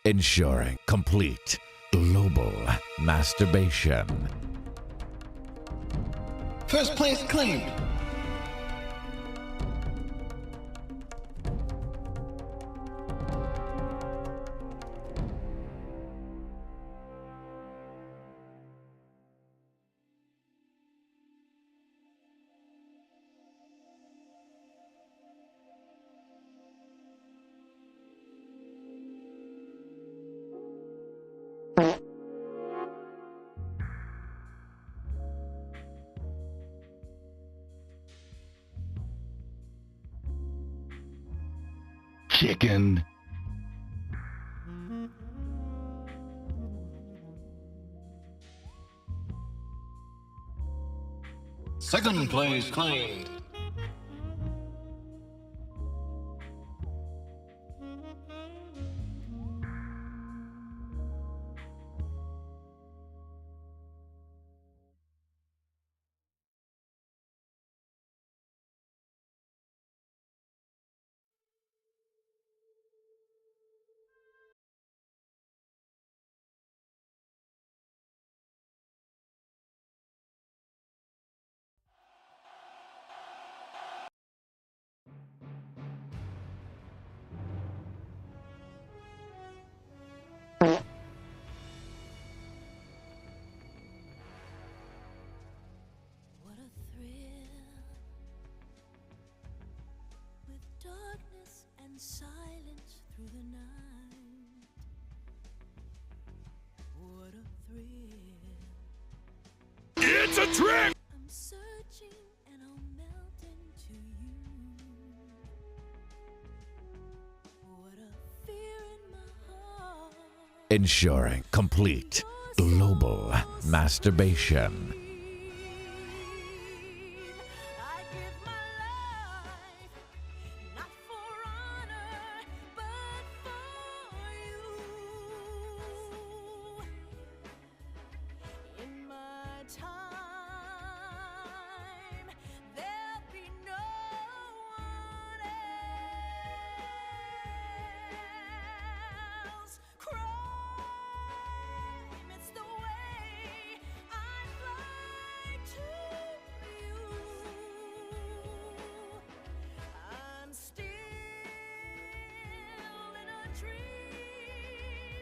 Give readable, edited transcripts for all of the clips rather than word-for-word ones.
ensuring complete global masturbation. First place claimed. Chicken. Second place claimed. What a thrill, with darkness and silence through the night. What a thrill. It's a trick! I'm searching and I'll melt into you. What a fear in my heart. Ensuring complete global masturbation. I give my life, not for honor, but for you. In my time, there'll be no one else. Crime, it's the way I fly to you. I'm still in a dream,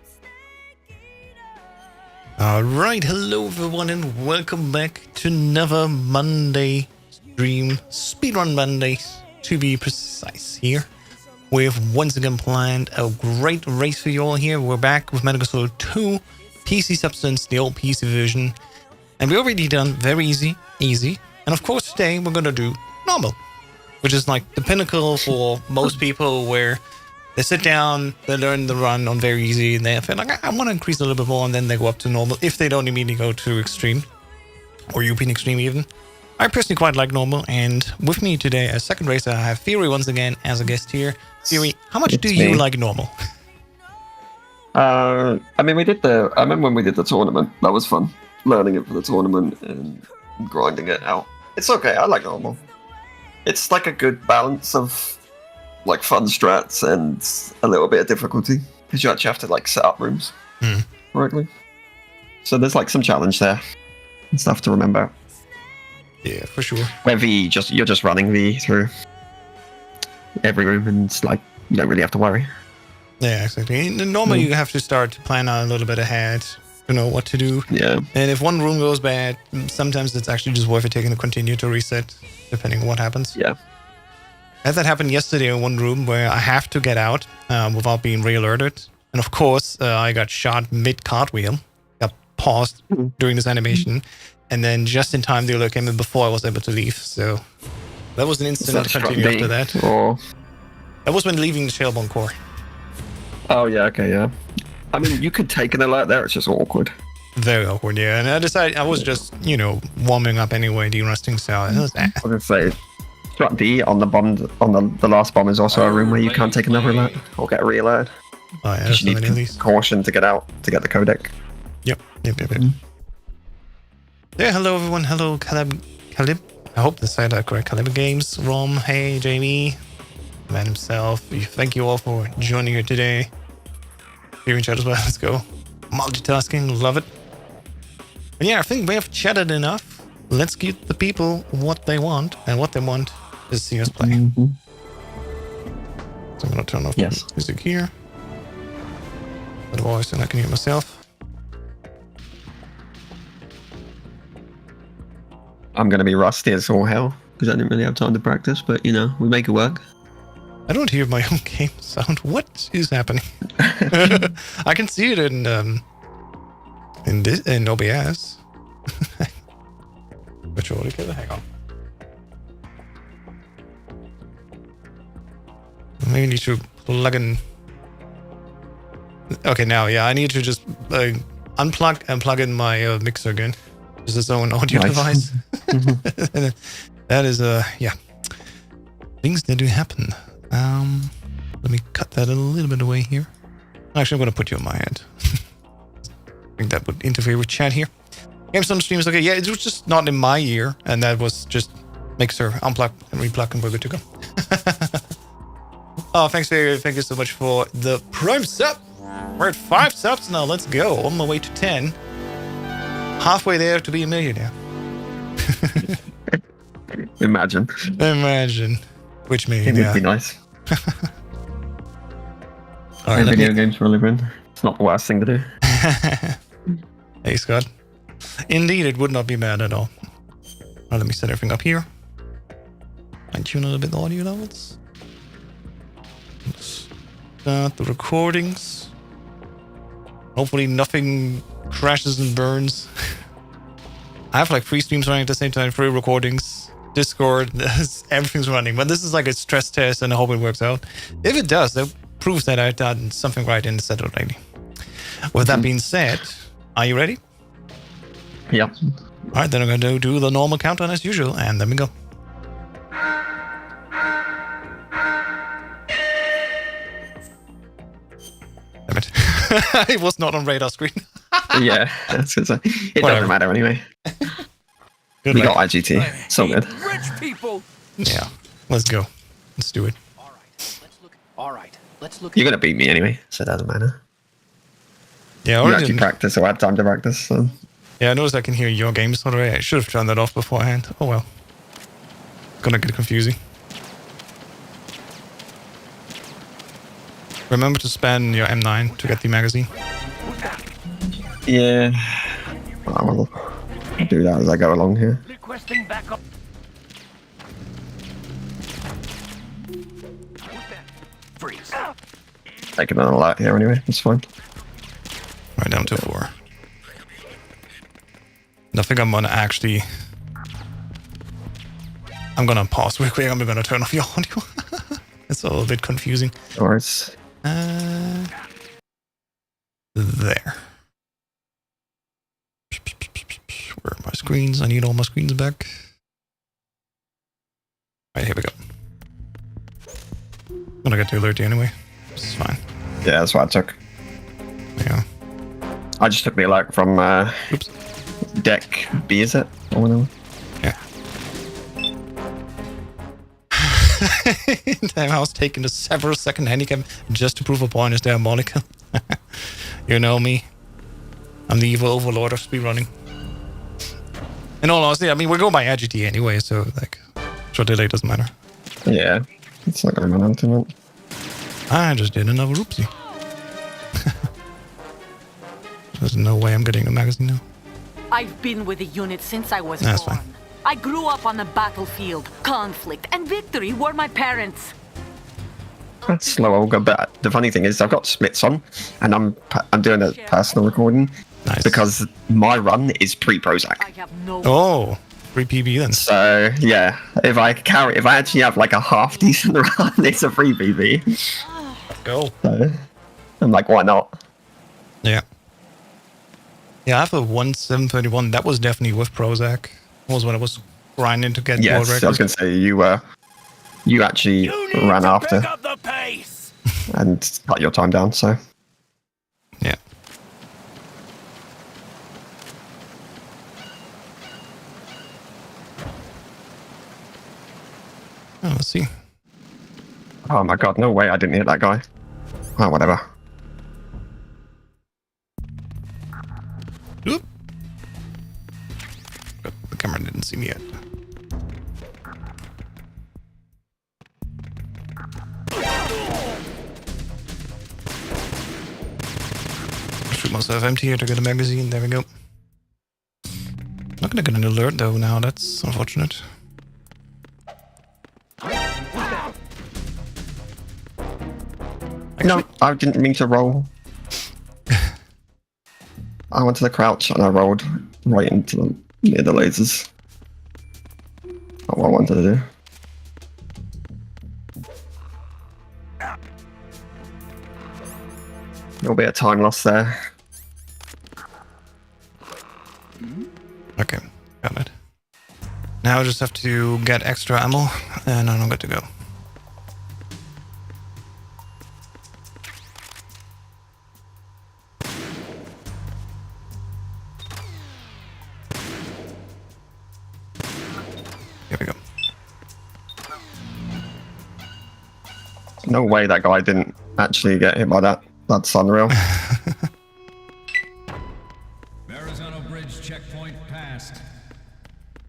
snake eater. Alright, hello everyone and welcome back to another Monday stream, Speedrun Mondays to be precise here. We've once again planned a great race for you all here. We're back with Metal Gear Solid 2, PC Substance, the old PC version. And we already done very easy, and of course today we're gonna do normal, which is like the pinnacle for most people where they sit down, they learn the run on very easy, and they feel like, I want to increase a little bit more, and then they go up to normal if they don't immediately go to extreme, or European extreme even. I personally quite like normal, and with me today as second racer, I have Fury once again as a guest here. Fury, how much do you like normal? I mean, I remember when we did the tournament. That was fun. Learning it for the tournament and grinding it out. It's okay. I like normal. It's like a good balance of like fun strats and a little bit of difficulty because you actually have to like set up rooms correctly. So there's like some challenge there and stuff to remember. Yeah, for sure. Where you're just running V through every room and it's like you don't really have to worry. Yeah, exactly. Normally you have to start to plan out a little bit ahead to know what to do. Yeah. And if one room goes bad, sometimes it's actually just worth it taking a continue to reset, depending on what happens. Yeah. I had that happened yesterday in one room where I have to get out without being re-alerted. And of course, I got shot mid-cartwheel, got paused during this animation, and then just in time the alert came in before I was able to leave. So that was an instant continue after that. Or... That was when leaving the Shelbourne core. Oh, yeah, okay, yeah. I mean, you could take an alert there, it's just awkward. Very awkward, yeah. And I decided I was just, warming up anyway, de-rusting, so it was I was going to say, strat D on the bomb, on the last bomb is also a room where you can't take another alert or get a re-alert. Oh, yeah, You need caution to get out, to get the codec. Yep. Yeah, hello everyone. Hello, Caleb. I hope this said that correct. Caleb Games, Rom, hey, Jamie, man himself. Thank you all for joining here today. hearing chat as well. Let's go. Multitasking, love it. And yeah, I think we have chatted enough. Let's give the people what they want, and what they want is see us play. Mm-hmm. So I'm gonna turn off Yes. the music here. Otherwise, then I can hear myself. I'm going to be rusty as all hell because I didn't really have time to practice, but you know, we make it work. I don't hear my own game sound. What is happening? I can see it in OBS. Virtual audio. Hang on. Maybe need to plug in. Okay, now yeah, I need to just unplug and plug in my mixer again. It's its own audio device. That is yeah, things that do happen. Let me cut that a little bit away here. Actually, I'm gonna put you on my end. I think that would interfere with chat here. Games on stream is okay. Yeah, it was just not in my ear, and that was just mixer, unplug and replug, and we're good to go. Oh, thanks, Barry. Thank you so much for the Prime sub. We're at 5 subs now. Let's go. On my way to 10. Halfway there to be a millionaire. Imagine. Imagine. Which It means, would yeah. be nice. All right, let Video me... games for a living. It's not the worst thing to do. Hey, Scott. Indeed, it would not be bad at all. All right, let me set everything up here. Fine tune a little bit the audio levels. Start the recordings. Hopefully nothing crashes and burns. I have like 3 streams running at the same time, 3 recordings, Discord, everything's running. But this is like a stress test and I hope it works out. If it does, that proves that I've done something right in the setup lately. With that being said, are you ready? Yep. All right, then I'm going to do the normal countdown as usual, and then we go. Damn it. It was not on radar screen. Yeah, that's good. It Whatever. doesn't matter anyway. Good We luck. got IGT. So good. Rich people. Yeah, let's go. Let's do it. All right. Let's look. You're gonna beat me anyway, so it doesn't matter. Yeah, I You already actually didn't- practice or had time to practice. So. yeah, I noticed I can hear your games already. I should have turned that off beforehand. Oh well. Gonna get confusing. Remember to spam your M9 to get the magazine. Yeah. I will do that as I go along here. Requesting backup. Freeze. Taking an alert here anyway. It's fine. Right down to 4. I think I'm gonna actually... I'm gonna pause real quick. I'm gonna turn off your audio. It's a little bit confusing. Or it's There. Where are my screens? I need all my screens back. Right, here we go. I'm gonna get the alert anyway. This is fine. yeah, that's what I took. Yeah. I just took the alert from Oops. deck B, is it? Or whatever. Yeah. Damn, I was taking a several second handicap just to prove a point is diabolical. You know me. I'm the evil overlord of speedrunning. In all honesty, I mean, we're going by IGT anyway, so, like, short delay doesn't matter. Yeah, it's not gonna run onto it. I just did another oopsie. There's no way I'm getting a magazine now. I've been with the unit since I was That's born. fine. I grew up on the battlefield. Conflict and victory were my parents. That's slow, Olga. But the funny thing is, I've got splits on, and I'm doing a personal recording Nice. because my run is pre-Prozac. I have no... Oh, 3 PB then. So yeah, if I actually have like a half decent run, it's a free PB. Go. So I'm like, why not? Yeah. Yeah, I have a 1731. That was definitely with Prozac. That was when I was grinding to get world Yes, record. I was gonna say you actually ran after Pick up the pace. and cut your time down. So Yeah. Oh, let's see. oh my god, no way, I didn't hit that guy. Oh, whatever. camera didn't see me yet. Shoot myself empty here to get a magazine. There we go. Not gonna get an alert though now. That's unfortunate. No, I didn't mean to roll. I went to the crouch and I rolled right into them near the lasers. Not what I wanted to do. There'll be a time loss there. Okay, got it. Now I just have to get extra ammo and I'm good to go. Here we go. No way that guy didn't actually get hit by that. That's unreal. Verrazano Bridge checkpoint passed.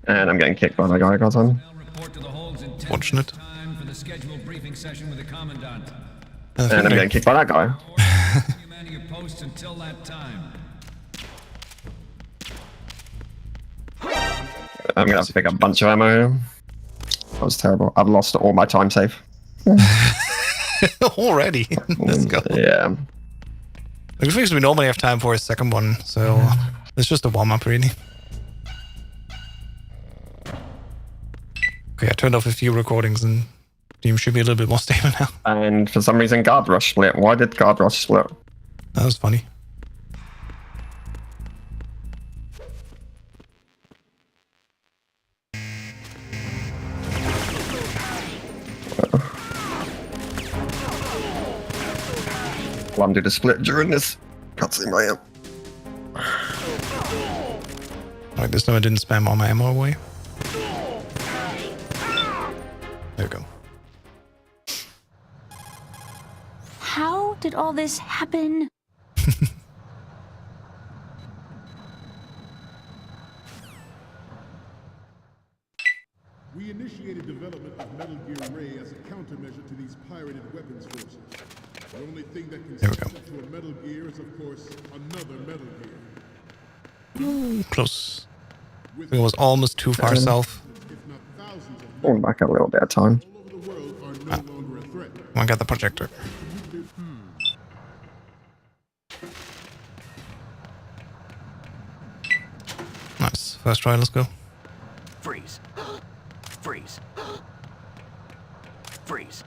And I'm getting kicked by that guy I got on. Now report to the holds in 10 Fortunate. time for the scheduled briefing session with the commandant. And I'm getting kicked by that guy. Continue manning your posts until that time. I'm gonna have to pick up a bunch of ammo here. That was terrible. I've lost all my time save. Already. Let's go. Yeah. Which means we normally have time for a second one, so it's just a warm-up really. Okay, I turned off a few recordings and Steam should be a little bit more stable now. And for some reason, Guard Rush split. Why did Guard Rush split? That was funny. Well, I'm doing a split during this cutscene right here. Like this time I didn't spam all my ammo away. There we go. How did all this happen? We initiated development of Metal Gear Ray as a countermeasure to these pirated weapons forces. The only thing that can There we go. substitute to a Metal Gear is, of course, another Metal Gear. Ooh, close. It was almost too far south. If not thousands of Pulling back a little bit of time. all over the world are no longer a threat. I got the projector. Nice. First try, let's go. Freeze. Freeze. Freeze.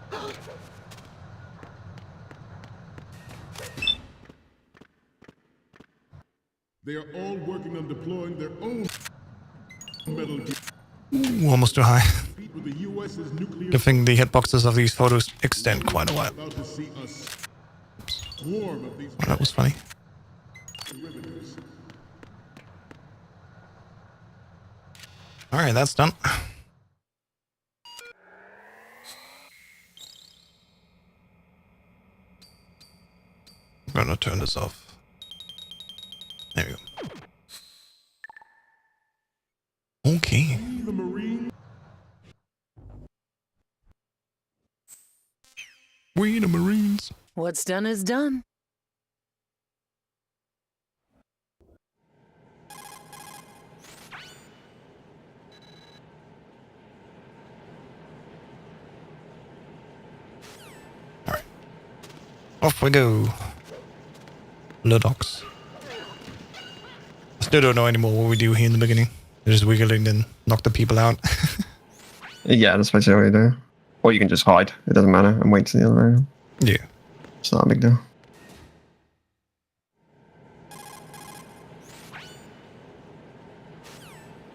They are all working on deploying their own Metal Gear Ooh, almost too high. with the U.S.'s nuclear Good thing the hitboxes of these photos extend quite a while. about to see a swarm of these Oh, that was funny. derivatives. Alright, that's done. I'm gonna turn this off. There we go. Okay. The Marine We the Marines. What's done is done. Alright. Off we go. Ludox. I still don't know anymore what we do here in the beginning. Just wiggling and knock the people out. Yeah, that's basically what you do. Or you can just hide. It doesn't matter and wait to the other area. Yeah. It's not a big deal.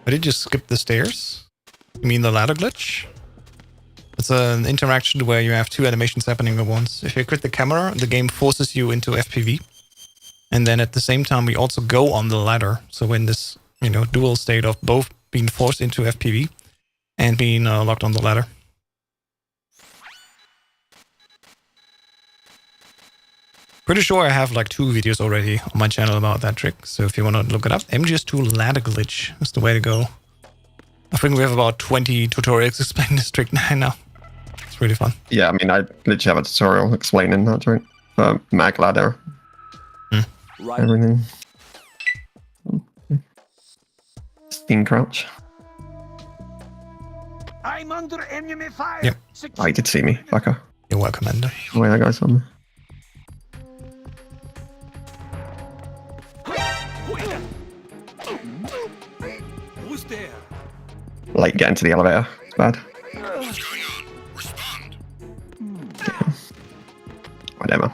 I did just skip the stairs. You mean the ladder glitch? It's an interaction where you have two animations happening at once. If you quit the camera, the game forces you into FPV. And then at the same time, we also go on the ladder. So in this, dual state of both being forced into FPV and being locked on the ladder. Pretty sure I have like 2 videos already on my channel about that trick. So if you want to look it up, MGS2 ladder glitch is the way to go. I think we have about 20 tutorials explaining this trick now. It's really fun. Yeah, I mean, I literally have a tutorial explaining that trick for mag ladder, Right. everything. Steam crouch. I'm under enemy fire. Yep. Oh, you did see me, fucker. You're welcome, Ender. Oh, yeah, that guy's on Who's there? there. Late getting to the elevator. It's bad. What's going on? Respond. Whatever.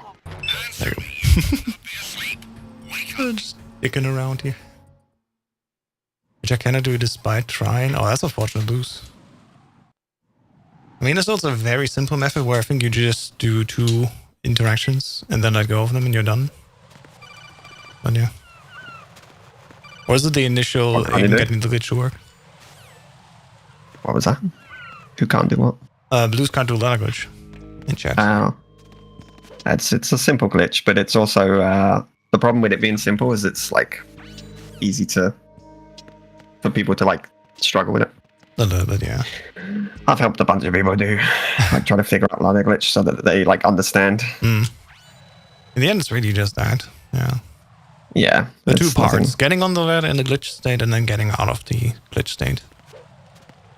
There you go. Be asleep. Wake up. Just dicking around here. Which I cannot do despite trying. Oh, that's a fortunate lose. I mean, there's also a very simple method where I think you just do 2 interactions and then let go of them and you're done. But yeah. Or is it the initial What can you aim do? getting the glitch to work? What was that? Who can't do what? Blues can't do ladder glitch. In chat. It's a simple glitch, but it's also the problem with it being simple is it's like easy for people to like struggle with it. A little bit, yeah. I've helped a bunch of people do like try to figure out ladder glitch so that they like understand. In the end, it's really just that. Yeah. Yeah, The 2 it's parts. nothing- Getting on the ladder in the glitch state and then getting out of the glitch state.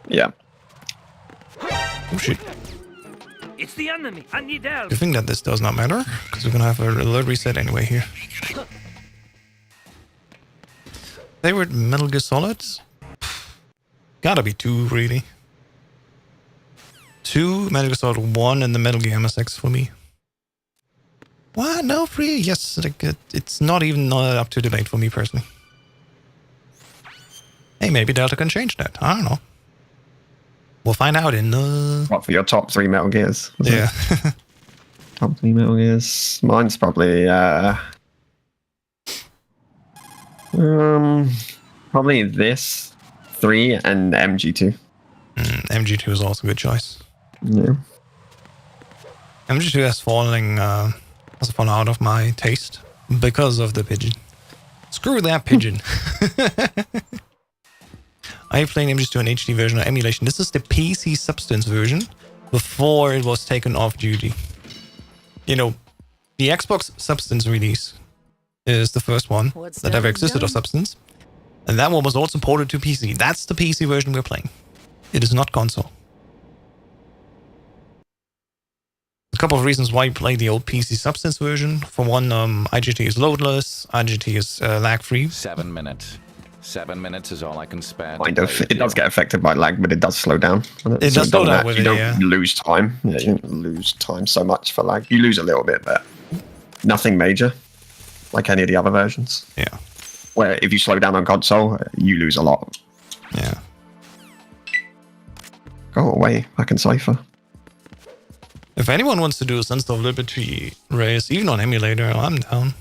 Yeah, Oh shit. It's the enemy. I need help. I think that this does not matter, because we're gonna have a alert reset anyway here. Favorite Metal Gear Solid? Gotta be 2, really. 2, Metal Gear Solid 1, and the Metal Gear MSX for me. What? No, 3? Yes, like, it's not even up to debate for me personally. Hey, maybe Delta can change that. I don't know. We'll find out in the... what for your top 3 Metal Gears? was it? Yeah. Top 3 Metal Gears. Mine's probably probably this 3 and MG2. MG2 is also a good choice. Yeah. MG2 has fallen out of my taste because of the pigeon. Screw that pigeon. I played MG2 an HD version of emulation. This is the PC Substance version before it was taken off duty. You know, the Xbox Substance release is the first one What's that done ever is existed done. of Substance. And that one was also ported to PC. That's the PC version we're playing. It is not console. A couple of reasons why you play the old PC Substance version. For one, IGT is loadless, IGT is lag-free. 7 minutes. 7 minutes is all I can spare. to Kind of. play with It does you. get affected by lag, but it does slow down. It does slow down with you it, don't yeah. lose time. Yeah, you don't lose time so much for lag. You lose a little bit, but nothing major, like any of the other versions. Yeah, Where if you slow down on console, you lose a lot. yeah. Go away, fucking Cypher. If anyone wants to do a Sons of Liberty race, even on emulator, I'm down.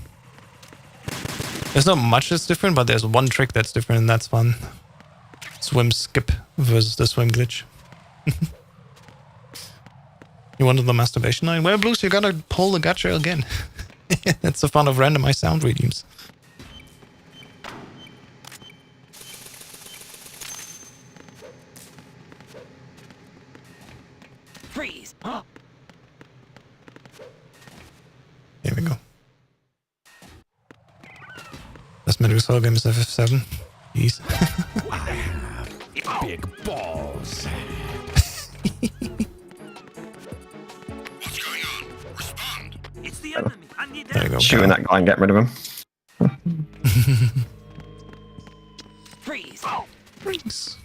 There's not much that's different, but there's one trick that's different, and that's fun. Swim skip versus the swim glitch. You wanted the masturbation line? Well, Blues, you gotta pull the gacha again. That's the fun of randomized sound redeems. Freeze. Here we go. This Metal Gear Solid game is FF7. Jeez. Big balls. What's going on? Respond. It's the enemy. I need There you help. go. Shooting that guy and getting rid of him. Freeze. Rings.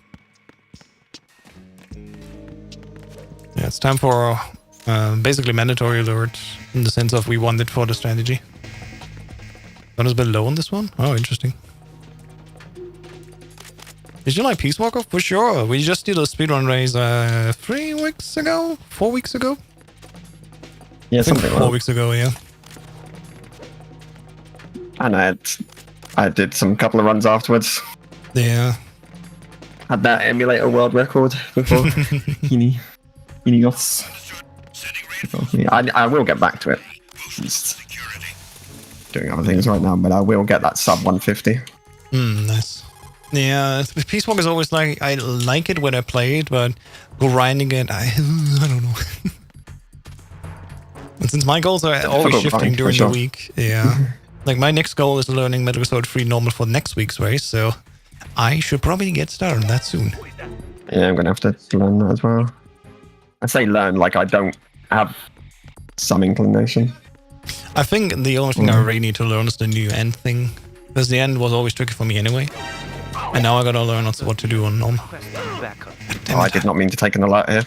Yeah, it's time for basically mandatory alert in the sense of we want it for the strategy. Gun is a bit low on this one. Oh, interesting. Did you like Peace Walker? For sure. We just did a speedrun race 3 weeks ago? 4 weeks ago? Yeah, I think something 4 like that. weeks ago, yeah. And I did some couple of runs afterwards. Yeah. Had that emulator world record before. Helios. I will get back to it. Just doing other things right now, but I will get that sub 150. Nice. Yeah, Peace Walk is always like, I like it when I play it, but grinding it, I don't know. And since my goals are always Difficult shifting grind, for during sure. the week, yeah. Like my next goal is learning Metal Gear Solid 3 normal for next week's race, so I should probably get started on that soon. Yeah, I'm gonna have to learn that as well. I say learn like I don't have some inclination. I think the only thing I really need to learn is the new end thing, because the end was always tricky for me anyway. And now I gotta learn also what to do on normal. Oh, I did not mean to take an alert here.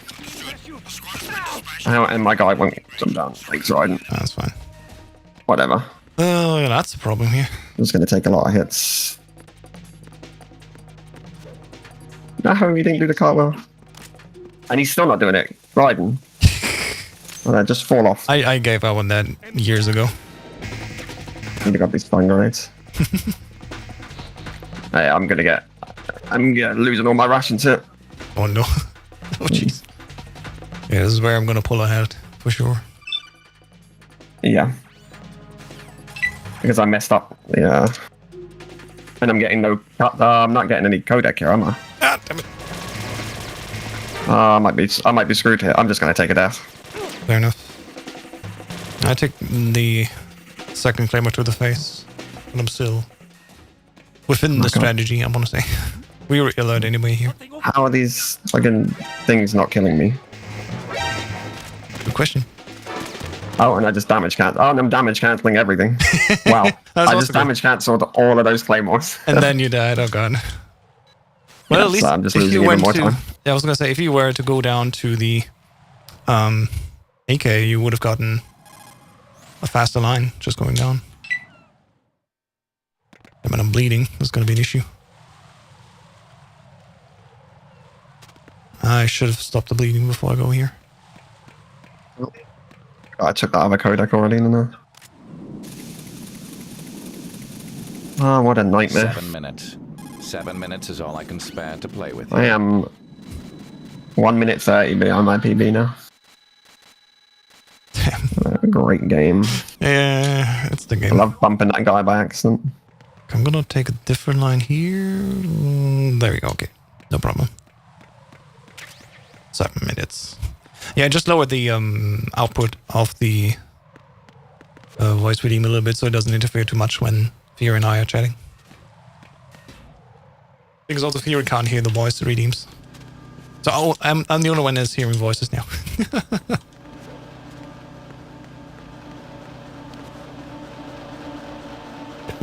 And my guy won't jump down. Thanks, Ryden. That's fine. Whatever. Oh, yeah, that's the problem here. I'm just gonna take a lot of hits. No, he didn't do the cartwheel. And he's still not doing it. Ryden. Well, just fall off. I gave up on that years ago. I got these fun grenades. Hey, I'm losing all my rations here. Oh no. Oh jeez. Yeah, this is where I'm gonna pull ahead for sure. Yeah. Because I messed up. Yeah. And I'm getting no. I'm not getting any codec here, am I? Ah, damn it. I might be screwed here. I'm just gonna take a death. Fair enough. I take the second claimer to the face, but I'm still within the strategy, I want to say. We were alert anyway here. How are these fucking things not killing me? Good question. Oh, and I just damage cancel. Oh, and I'm damage canceling everything. Wow. I also just good. damage cancelled all of those claymores. And then you died, oh god. Well, at Yeah, least so I'm just if losing you even went more to... time. Yeah, I was gonna say, if you were to go down to the AK, you would have gotten a faster line just going down. I mean, I'm bleeding. That's gonna be an issue. I should have stopped the bleeding before I go here. I took that other codec already, didn't I? Oh, what a nightmare. 7 minutes. 7 minutes is all I can spare to play with. I am 1 minute 30 behind my PB now. Damn. Great game. Yeah, it's the I game. love bumping that guy by accident. I'm gonna take a different line here. There we go. Okay, no problem. 7 minutes. Yeah, I just lowered the output of the voice redeem a little bit so it doesn't interfere too much when Fear and I are chatting. Because also Fear can't hear the voice redeems. So I'm the only one that's hearing voices now.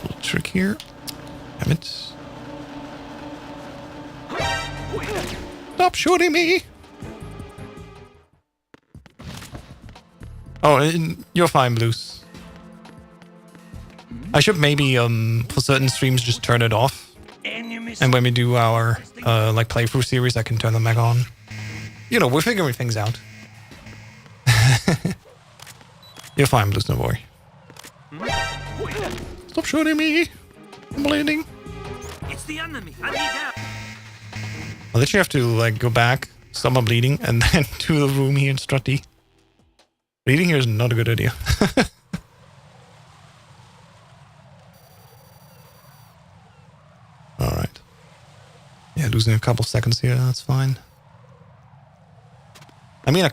Little trick here. Damn it. Stop shooting me! Oh, you're fine, Blues. I should maybe, for certain streams, just turn it off. And when we do our, like, playthrough series, I can turn them back on. You know, we're figuring things out. You're fine, Blues, don't worry. Stop shooting me! I'm bleeding. It's the enemy. I need help. I literally have to, like, go back, stop my bleeding, and then to the room here in Strutty. Bleeding here is not a good idea. Alright. Yeah, losing a couple seconds here, that's fine. I mean, I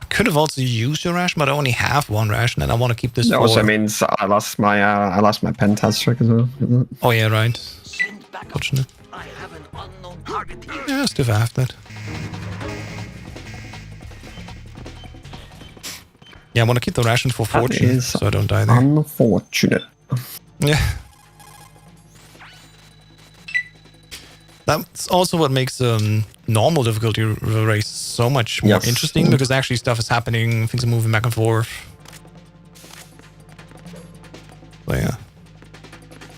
could have also used a ration, but I only have one ration, and I want to keep this That for... also means I lost my pentaz trick as well. Isn't it? Oh yeah, right. Send back up. Fortunate. I have an unknown target here. Yeah, still have that. Yeah, I want to keep the ration for fortune, is so I don't die there. Unfortunate. Yeah. That's also what makes normal difficulty race so much more Yes. interesting, because actually stuff is happening, things are moving back and forth. So yeah.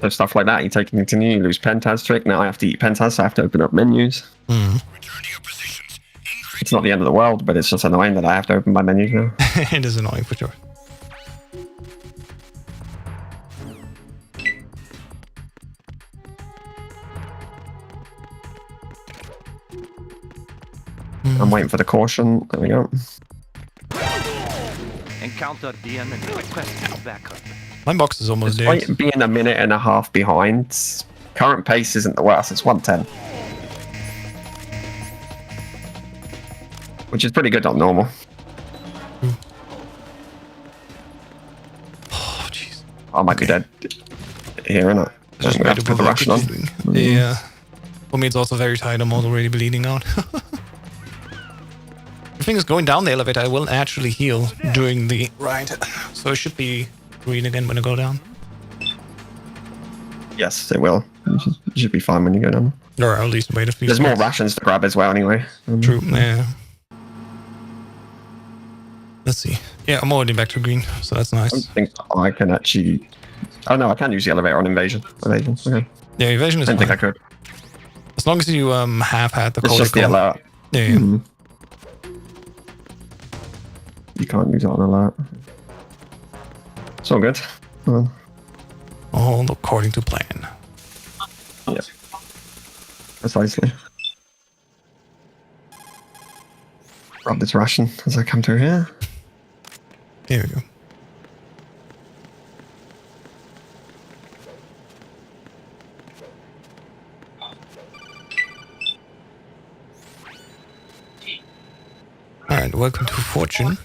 So stuff like that, you take and continue, you lose pentaz trick. Now I have to eat pentaz, so I have to open up menus. Return to your positions. Increase. It's not the end of the world, but it's just annoying that I have to open my menus now. It is annoying for sure. I'm waiting for the caution. There we go. Encounter the enemy. Request backup. My box is almost dead. Despite being a minute and a half behind, Current pace isn't the worst. It's 110. Which is pretty good on normal. Oh, jeez. I might be dead here, innit? Just I'm gonna have to put the ration on. Yeah. For me, it's also very tight. I'm already bleeding out. The thing is, going down the elevator, I will naturally heal during the ride. So it should be green again when I go down. Yes, it will. You should be fine when you go down. Or at least wait a few There's more seconds. rations to grab as well, anyway. True, yeah. Let's see. Yeah, I'm already back to green, so that's I don't nice. think I can actually. Oh no, I can use the elevator on invasion. Evasion. Okay. Yeah, evasion I is didn't think I fine. could. As long as you have had the It's just the code. alert. Yeah, Mhm. You can't use it on alert. It's all good. all according to plan. Yeah. Precisely. Grab this ration as I come through here. There we go. Alright, welcome to Fortune.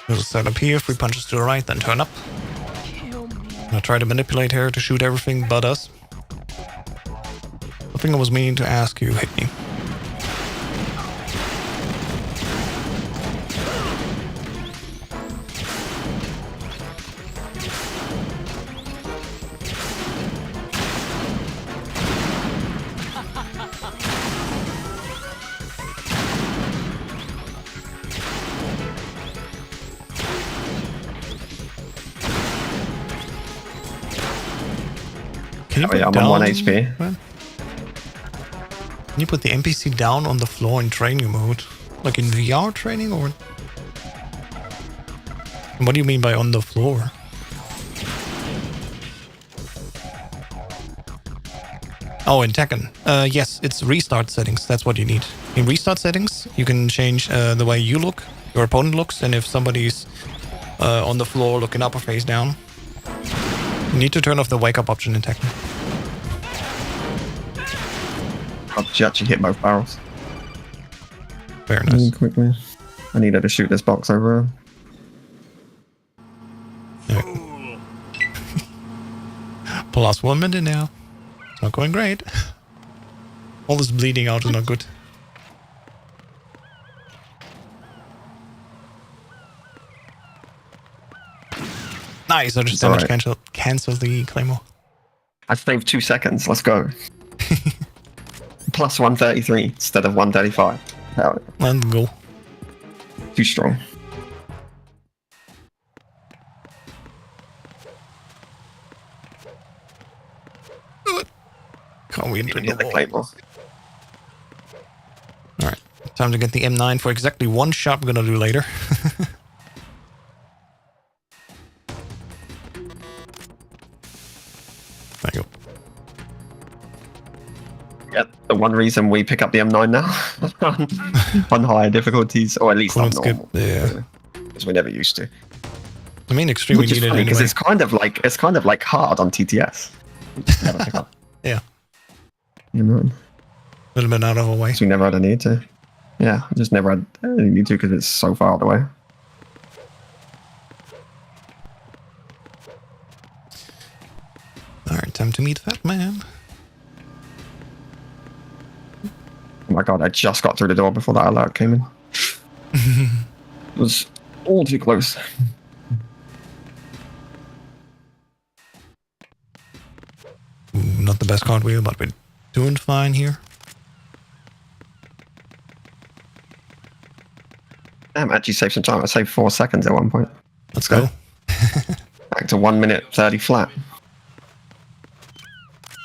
We'll set up here, 3 punches to the right, then turn up. I'll try to manipulate her to shoot everything but us. The thing I was meaning to ask you hit me. Can you Oh, yeah, put I'm on 1 down- HP. Can you put the NPC down on the floor in training mode? Like in VR training or? What do you mean by on the floor? Oh, in Tekken. Yes, it's restart settings. That's what you need. In restart settings, you can change the way you look, your opponent looks, and if somebody's on the floor looking up or face down. You need to turn off the wake up option in Tekken. She actually hit both barrels. Very nice. Quickly. I need her to shoot this box over. Plus 1 minute now. It's not going great. All this bleeding out is not good. Nice, I just damage alright. cancel the Claymore. I saved 2 seconds. Let's go. Plus 133 instead of 135. Hell, Let's go. too strong. Can't we enter Get the the claymore. Alright, time to get the M9 for exactly 1 shot we're gonna do later. There you go. Yeah, the one reason we pick up the M9 now on higher difficulties, or at least on Let's skip. normal, Yeah. because we never used to. I mean, extreme we Which is need it funny because anyway. it's kind of like hard on TTS. We just never pick up. Yeah, You know, a little bit out of our way. 'cause we never had a need to. Yeah, we just never had any need to because it's so far away. Alright, time to meet Fat Man. Oh my god, I just got through the door before that alert came in. It was all too close. Ooh, not the best cartwheel, but we're doing fine here. Damn, actually saved some time. I saved 4 seconds at one point. Let's go. Back to 1 minute 30 flat.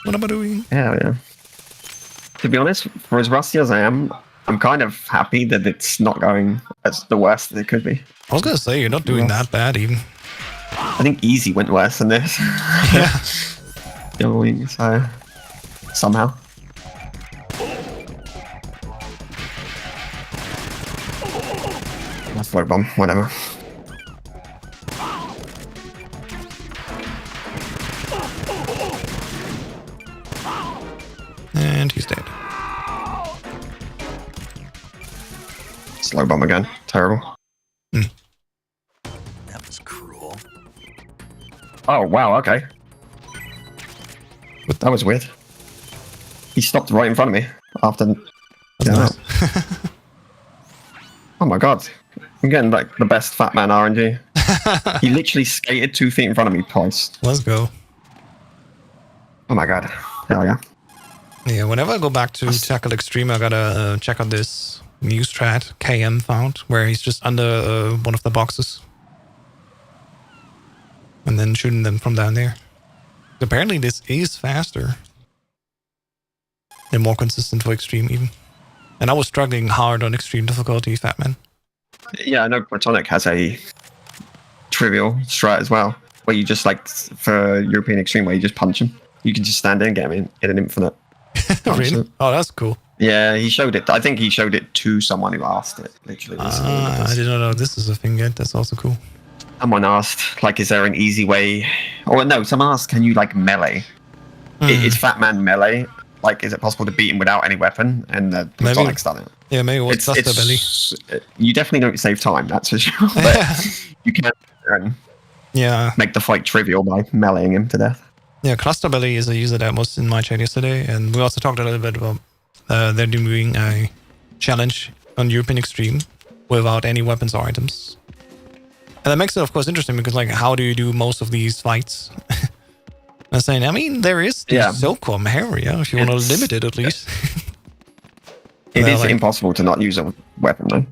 What am I doing? Yeah, yeah. To be honest, for as rusty as I am, I'm kind of happy that it's not going as the worst that it could be. I was gonna say, you're not doing that bad even. I think easy went worse than this. Yeah. The other week, so somehow. That's float bomb, whatever. And he's dead. Slow bomb again. Terrible. That was cruel. Oh, wow, okay. That was weird. He stopped right in front of me after... That's Yeah. nice. Oh my god. I'm getting like the best Fat Man RNG. He literally skated 2 feet in front of me twice. Let's go. Oh my god. Hell yeah. Yeah, whenever I go back to Tackle Extreme, I gotta check out this new strat KM found, where he's just under one of the boxes. And then shooting them from down there. Apparently this is faster. And more consistent for Extreme even. And I was struggling hard on Extreme difficulty, Fat Man. Yeah, I know Platonic has a trivial strat as well, where you just like, for European Extreme, where you just punch him. You can just stand there and get him in an infinite. Really? Oh, that's cool. Yeah, he showed it. I think he showed it to someone who asked it, literally. I did not know this is a thing yet. That's also cool. Someone asked, like, is there an easy way? Or no, someone asked, can you, like, melee? Is Fat Man melee? Like, is it possible to beat him without any weapon? And the Platonic's done it. Yeah, maybe what's Cluster Belly. You definitely don't save time, that's for sure. But you can Yeah. make the fight trivial by meleeing him to death. Yeah, Cluster Belly is a user that was in my chat yesterday, and we also talked a little bit about they're doing a challenge on European Extreme without any weapons or items. And that makes it, of course, interesting because, like, how do you do most of these fights? I'm saying, I mean, there is the SOCOM area, if you want to limit it at least. It is impossible to not use a weapon, though.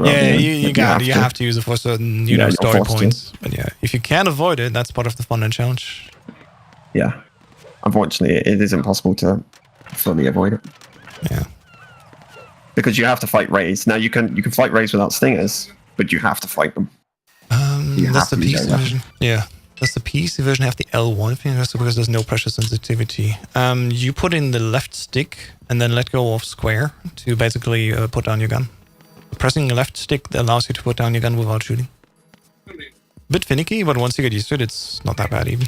Yeah, you have to use it for certain, story points. But yeah, if you can avoid it, that's part of the fun and challenge. Yeah. Unfortunately, it is impossible to fully avoid it. Yeah. Because you have to fight Rays. Now, you can fight Rays without stingers, but you have to fight them. That's the PC version. Yeah. Does the PC version have the L1 thing? That's because there's no pressure sensitivity. You put in the left stick and then let go of square to basically put down your gun. Pressing the left stick allows you to put down your gun without shooting. Bit finicky, but once you get used to it, it's not that bad even.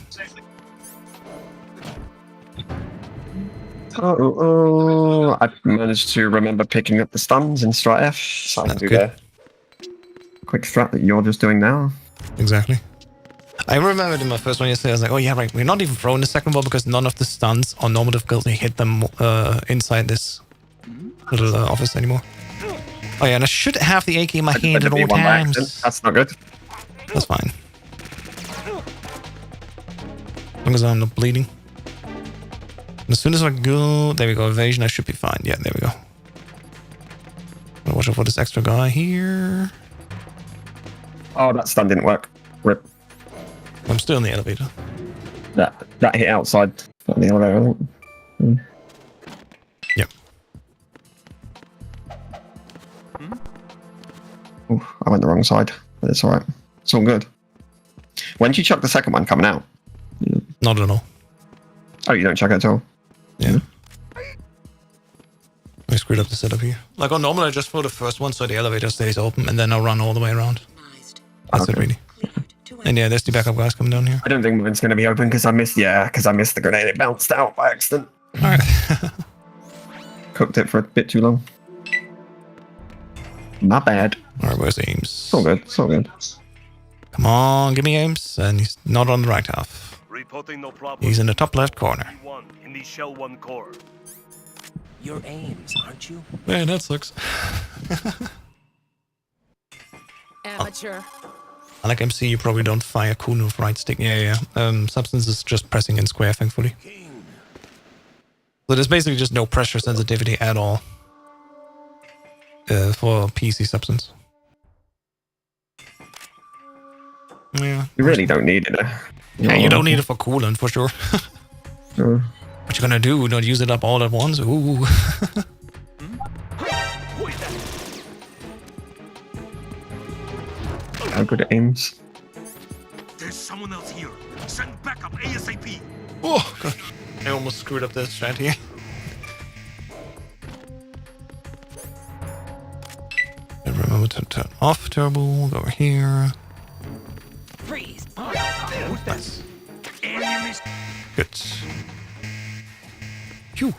I managed to remember picking up the stuns in Strat F, so I can do the quick strat that you're just doing now. Exactly. I remembered in my first one yesterday, I was like, oh yeah, right, we're not even throwing the second ball because none of the stuns on normal difficulty hit them inside this little office anymore. Oh yeah, and I should have the AK in my hand at all times. That's not good. That's fine. As long as I'm not bleeding. And as soon as I go, there we go, evasion, I should be fine. Yeah, there we go. I'll watch out for this extra guy here. Oh, that stun didn't work. Rip. I'm still in the elevator. That hit outside the elevator, I think. Yep. Ooh, I went the wrong side, but it's alright. It's all good. When did you chuck the second one coming out? Not at all. Oh, you don't chuck it at all? Yeah. I screwed up the setup here. Like on normal, I just throw the first one so the elevator stays open, and then I'll run all the way around. That's it, really. And yeah, there's the backup guys coming down here. I don't think it's going to be open because I missed the grenade. It bounced out by accident. Alright. Cooked it for a bit too long. Not bad. Alright, where's Ames? It's all good. It's all good. Come on, give me Ames. And he's not on the right half. Reporting no problem. He's in the top left corner. In the Shell 1 core. You're Ames, aren't you? Man, that sucks. Amateur. Like MC, you probably don't fire Kuno with right stick. Yeah. Substance is just pressing in square, thankfully. So there's basically just no pressure sensitivity at all for PC Substance. Yeah. You really don't need it. Yeah, you don't need it for coolant, for sure. What you gonna do? Not use it up all at once? Ooh. How good at Ames. There's someone else here. Send backup ASAP. Oh, God. I almost screwed up this strat here. And remember to turn off turbo. Go over here. Freeze. Nice. Good. Phew.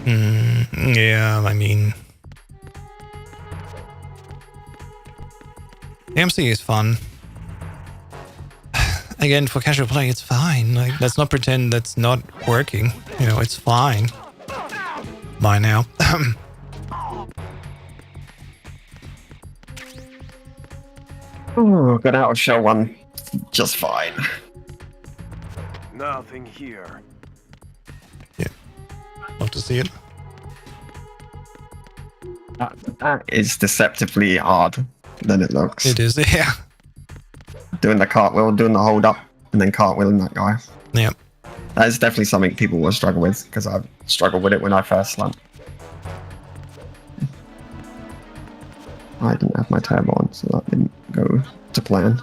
Yeah, I mean, AMC is fun. Again, for casual play, it's fine. Like, let's not pretend that's not working. You know, it's fine. By now. Oh, got out of shell one just fine. Nothing here. Yeah. Love to see it. That is deceptively hard than it looks. It is, yeah. Doing the cartwheel, doing the hold up, and then cartwheeling that guy. Yep. That is definitely something people will struggle with, because I struggled with it when I first learned. I didn't have my turbo on, so that didn't go to plan.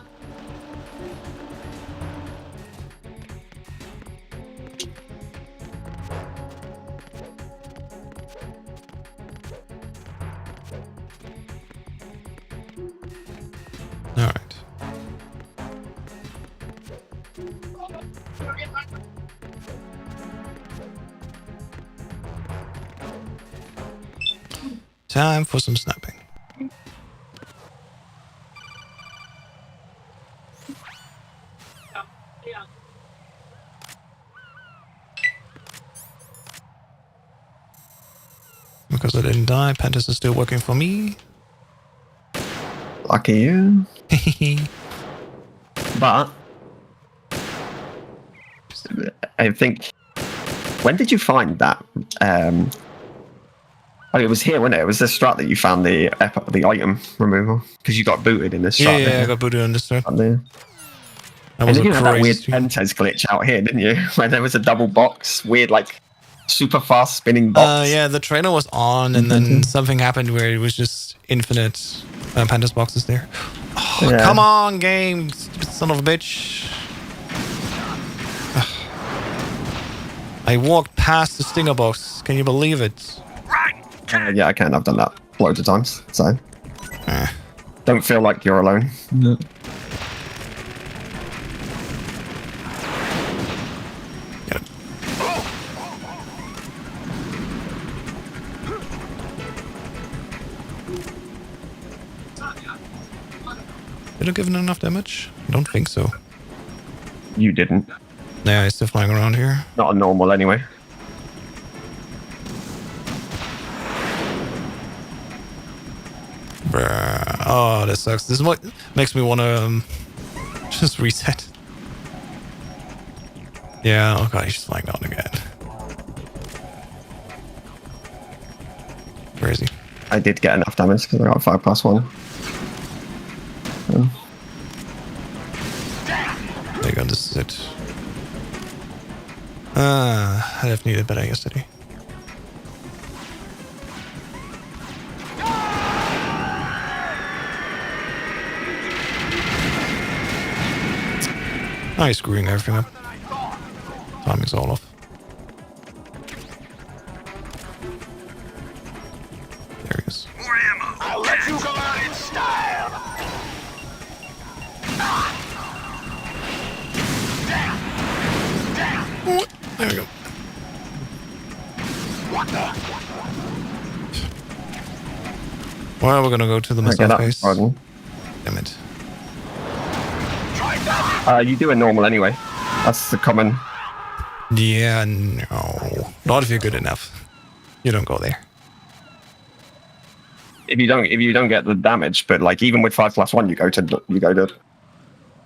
All right. Time for some snapping. Because I didn't die, Pantis is still working for me. Lucky you. But I think, when did you find that? Oh, it was here, wasn't it? It was this strat that you found the item removal, because you got booted in this strat. Yeah, I got booted on this strat. That And was then a you had that weird crazy. Pentes glitch out here, didn't you? Where there was a double box, weird, like, super fast spinning box. Yeah, the trailer was on, and then something happened where it was just infinite Pandas boxes there. Oh, Yeah. come on, game, stupid son of a bitch. Ugh. I walked past the stinger box. Can you believe it? Yeah, I can. I've done that loads of times. So don't feel like you're alone. No. Get it. Did I give it enough damage? I don't think so. You didn't. Yeah, it's still flying around here. Not a normal anyway. Bruh. Oh, this sucks. This is what makes me want to just reset. Yeah, oh god, he's just flying down again. Where is he? I did get enough damage because I got 5+1. There you go, this is it. I'd have needed better yesterday. Oh, he's screwing everything up. Timing's all off. There he is. More ammo. I'll let you go out in style. There we go. Well, we're gonna go to the missile phase. Pardon. Damn it. You do a normal anyway. That's the common. Yeah, no. Not if you're good enough. You don't go there. If you don't get the damage, but like even with 5+1, you go to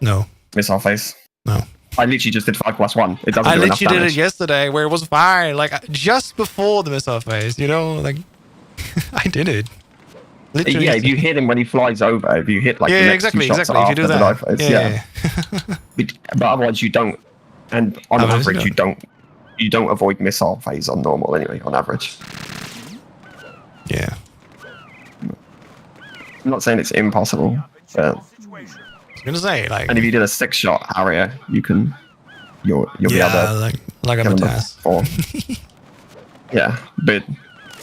No. missile phase. No. I literally just did 5+1. It doesn't I do enough literally did damage. it yesterday where it was fine. Like, just before the missile phase, you know? Like, I did it. Literally. Yeah, if you hit him when he flies over, if you hit like the next exactly, two shots exactly. If you do after that. the dive phase, yeah. But otherwise you don't. And on Otherwise average, you you don't avoid missile phase on normal anyway. On average, Yeah. I'm not saying it's impossible, but I was gonna say, like, and if you did a 6-shot Harrier, you'll be able yeah, to like I'm kill a him task. before. Yeah, but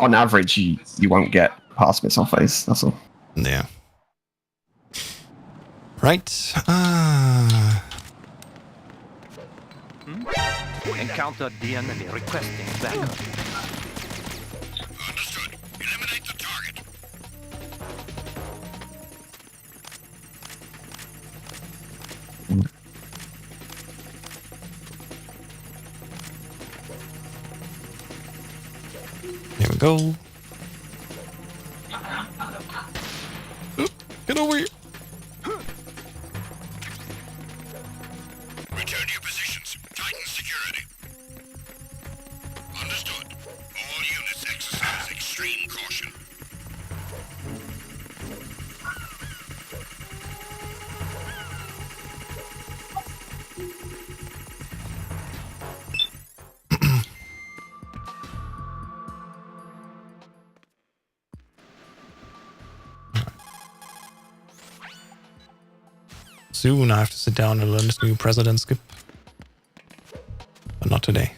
on average, you won't get past missile phase. That's all. Yeah. Right. Encounter the enemy requesting backup. go. Get over here. Return to your positions. Tighten security. Understood. All units exercise extreme caution. Soon I have to sit down and learn this new president skip. But not today.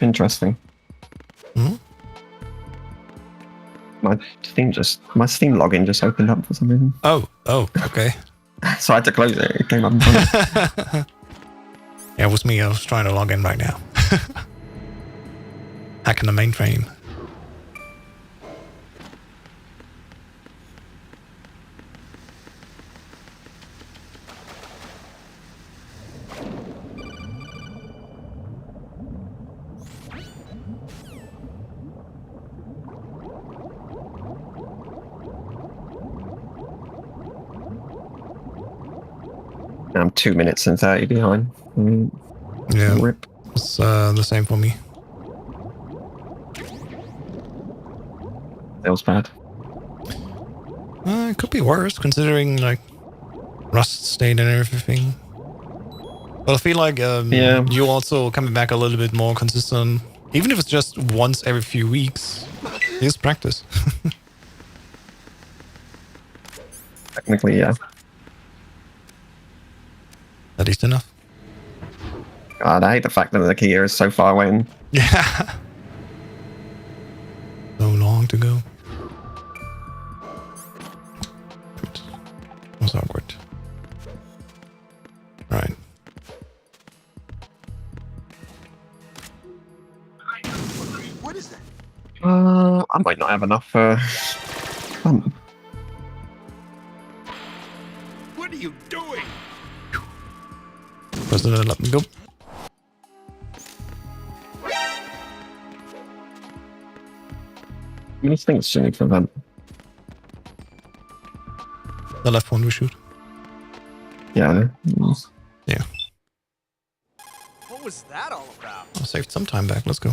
Interesting. Hmm? My Steam login just opened up for some reason. Oh, okay. So I had to close it. It came up in front of me. Yeah, it was me. I was trying to log in right now. Hacking the mainframe. I'm 2 minutes and 30 behind. Yeah, Rip. it's the same for me. That was bad. It could be worse considering like rust state and everything. But I feel like you also coming back a little bit more consistent, even if it's just once every few weeks. It's practice. Technically, yeah. At least enough. God, I hate the fact that the Kia is so far away. And Yeah. So long to go. That was awkward. Right. What is that? I might not have enough for fun. What are you doing? President, let me go. These things should need for them. The left one we shoot. Yeah. Yeah. What was that all about? I saved some time back. Let's go.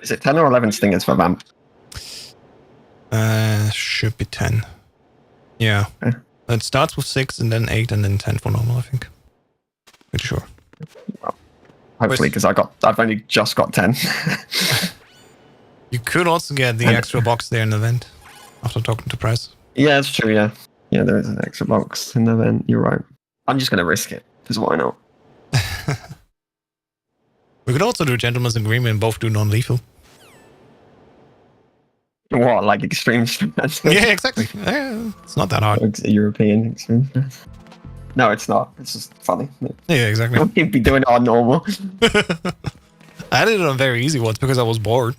Is it 10 or 11 stingers for vamp? Should be 10. Yeah. Okay. It starts with 6 and then 8 and then 10 for normal, I think. Pretty sure. Hopefully, because I've only just got 10. You could also get the extra box there in the vent after talking to Price. Yeah, it's true, yeah. Yeah, there is an extra box in the vent. You're right. I'm just going to risk it, because why not? We could also do gentleman's agreement and both do non-lethal. What, like extreme stress? Yeah, exactly. Yeah, it's not that hard. European extreme stress. No, it's not. It's just funny. Yeah, exactly. We'd be doing it on normal. I did it on very easy ones because I was bored.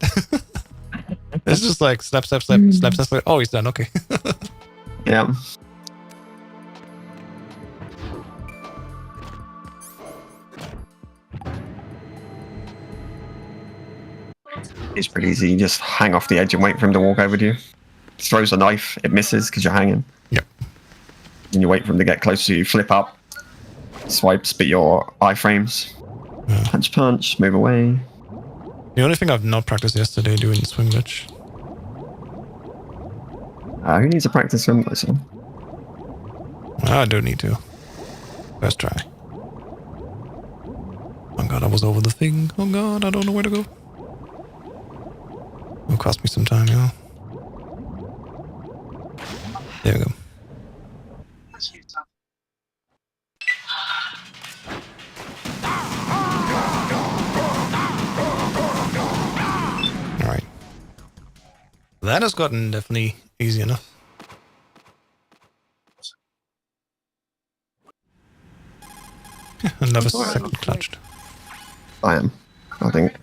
It's just like slap, slap, slap, slap, slap, slap. Oh, he's done. Okay. Yeah. It's pretty easy. You just hang off the edge and wait for him to walk over to you. Throws a knife, it misses because you're hanging. Yep. And you wait for him to get close to you, flip up, swipe, spit your iframes. Yeah. Punch, punch, move away. The only thing I've not practiced yesterday doing swing glitch. Who needs to practice swim glitch? I don't need to. First try. Oh god, I was over the thing. Oh god, I don't know where to go. It'll cost me some time, yeah. There we go. Alright. That has gotten definitely easy enough. Another second clutched. I am. I think.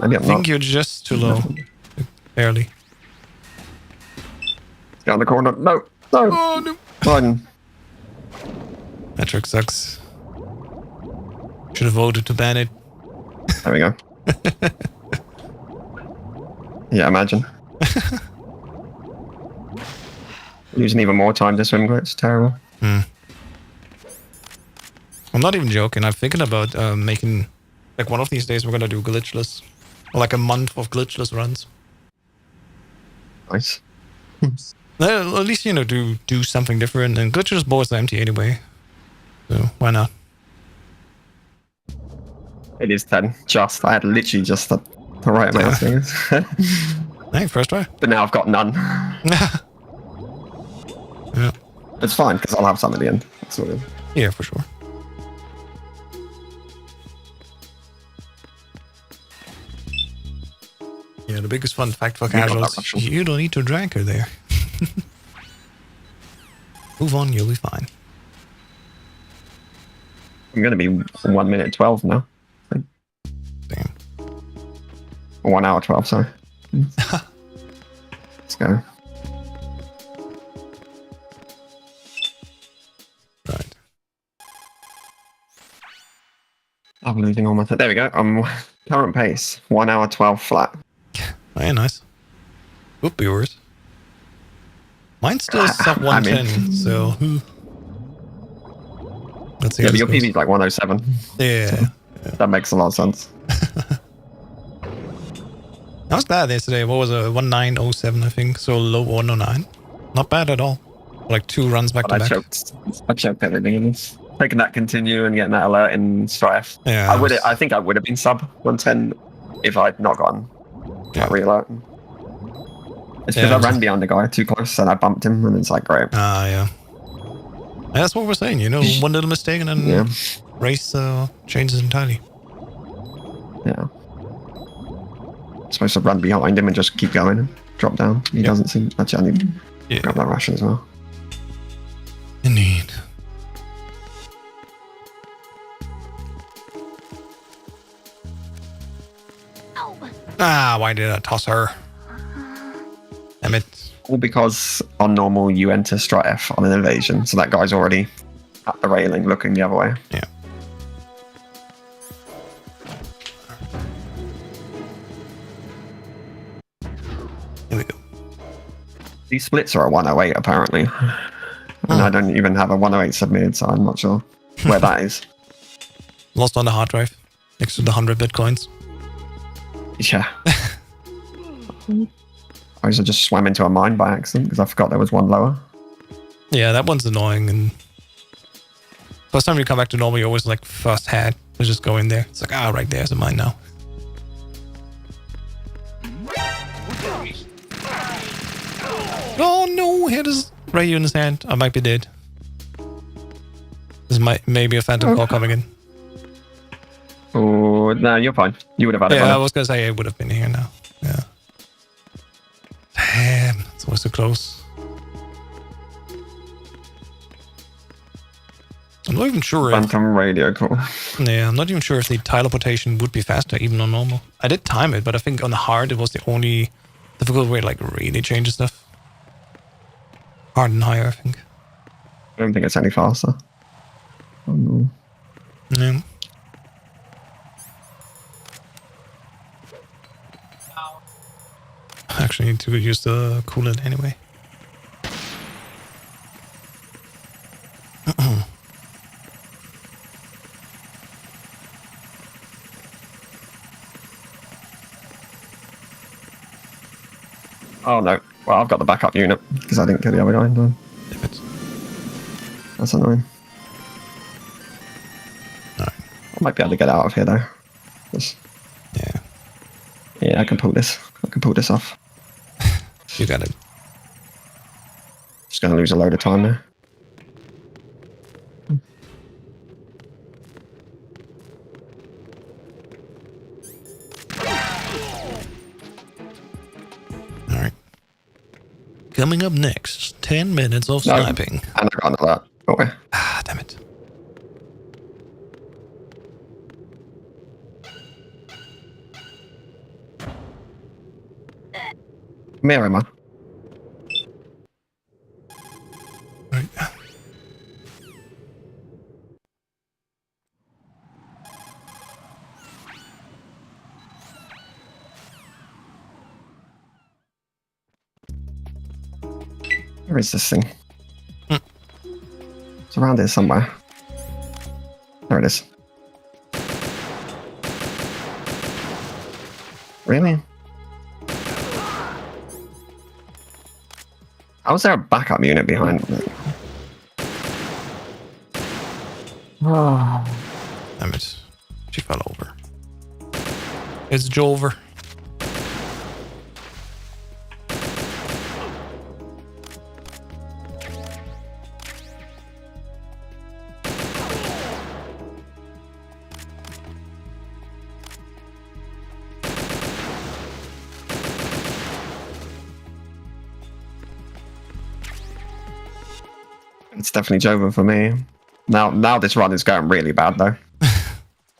Maybe I'm I think not. you're just too low. Barely. Go. down the corner. No, no. Oh, no. Fine. That trick sucks. Should have voted to ban it. There we go. Yeah, imagine. Losing even more time to swim. It's terrible. I'm not even joking. I'm thinking about making, like, one of these days we're gonna do glitchless, or like a month of glitchless runs. Nice. Well, at least, you know, do something different. And glitchless boards are empty anyway, so why not? It is 10. I had literally just the right amount of things. Hey, first try. But now I've got none. Yeah. It's fine, because I'll have some at the end. That's what it is. Yeah, for sure. Yeah, the biggest fun fact for casuals, you don't need to drag her there. Move on, you'll be fine. I'm going to be 1 minute 12 now. Damn. 1 hour 12, sorry. Let's go. Right. I'm losing all my... There we go. I'm current pace. 1 hour 12 flat. Oh, yeah, nice. Would be worse. Mine's still sub 110, so... Let's see. Yeah, but your PB is like 107. Yeah. So that makes a lot of sense. I was glad yesterday. What was it? 1907, I think. So low 109. Not bad at all. Like 2 runs back to back. I choked everything in this. Taking that continue and getting that alert in Strife. Yeah. I think I would have been sub 110 if I'd not gotten that re-alert. It's because I ran behind the guy too close and I bumped him and it's like, great. Ah, yeah. That's what we're saying, you know, one little mistake and then race changes entirely. Yeah. Supposed to run behind him and just keep going and drop down. He doesn't seem... Actually, I need to grab that ration as well. Indeed. Ah, why did I toss her? Damn it. All because on normal you enter Strat F on an invasion, so that guy's already at the railing looking the other way. Yeah. Here we go. These splits are a 108 apparently. And I don't even have a 108 submitted, so I'm not sure where that is. Lost on the hard drive next to the 100 bitcoins. Yeah. I just swam into a mine by accident because I forgot there was one lower. Yeah, that one's annoying. And first time you come back to normal, you always like first head. You just go in there. It's like, right there's a mine now. Oh no, he had his radio in his hand. I might be dead. This might maybe a phantom call coming in. Oh, no, you're fine. You would have had it. Yeah, I was gonna say it would have been here now. Yeah. Damn, it's always so close. I'm not even sure. Phantom radio call. Yeah, I'm not even sure if the teleportation would be faster even on normal. I did time it, but I think on the hard it was the only difficult way to like really change stuff. Hard and higher, I think. I don't think it's any faster. Oh no. Yeah. I actually need to use the coolant anyway. Oh no. Well, I've got the backup unit because I didn't kill the other guy in time. Damn it. That's annoying. Alright. I might be able to get out of here though. Just... Yeah. Yeah, I can pull this. I can pull this off. You got it. Just gonna lose a load of time there. Alright. Coming up next, 10 minutes of sniping. And I got another that. Oh, yeah. Ah, damn it. Mirror, man. Where is this thing? It's around here somewhere. There it is. Really? How is there a backup unit behind me? Oh. Damn it. She fell over. It's Jover. It's definitely Jover for me. Now this run is going really bad though.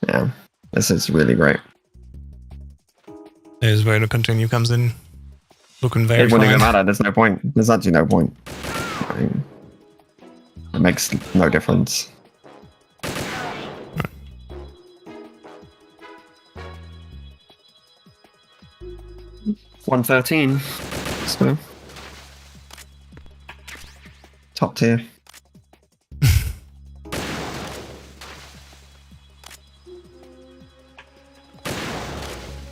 Yeah, this is really great. There's where the continue comes in. Looking very It wouldn't even fine. matter. There's no point. There's actually no point. I mean, it makes no difference. $113. So top tier.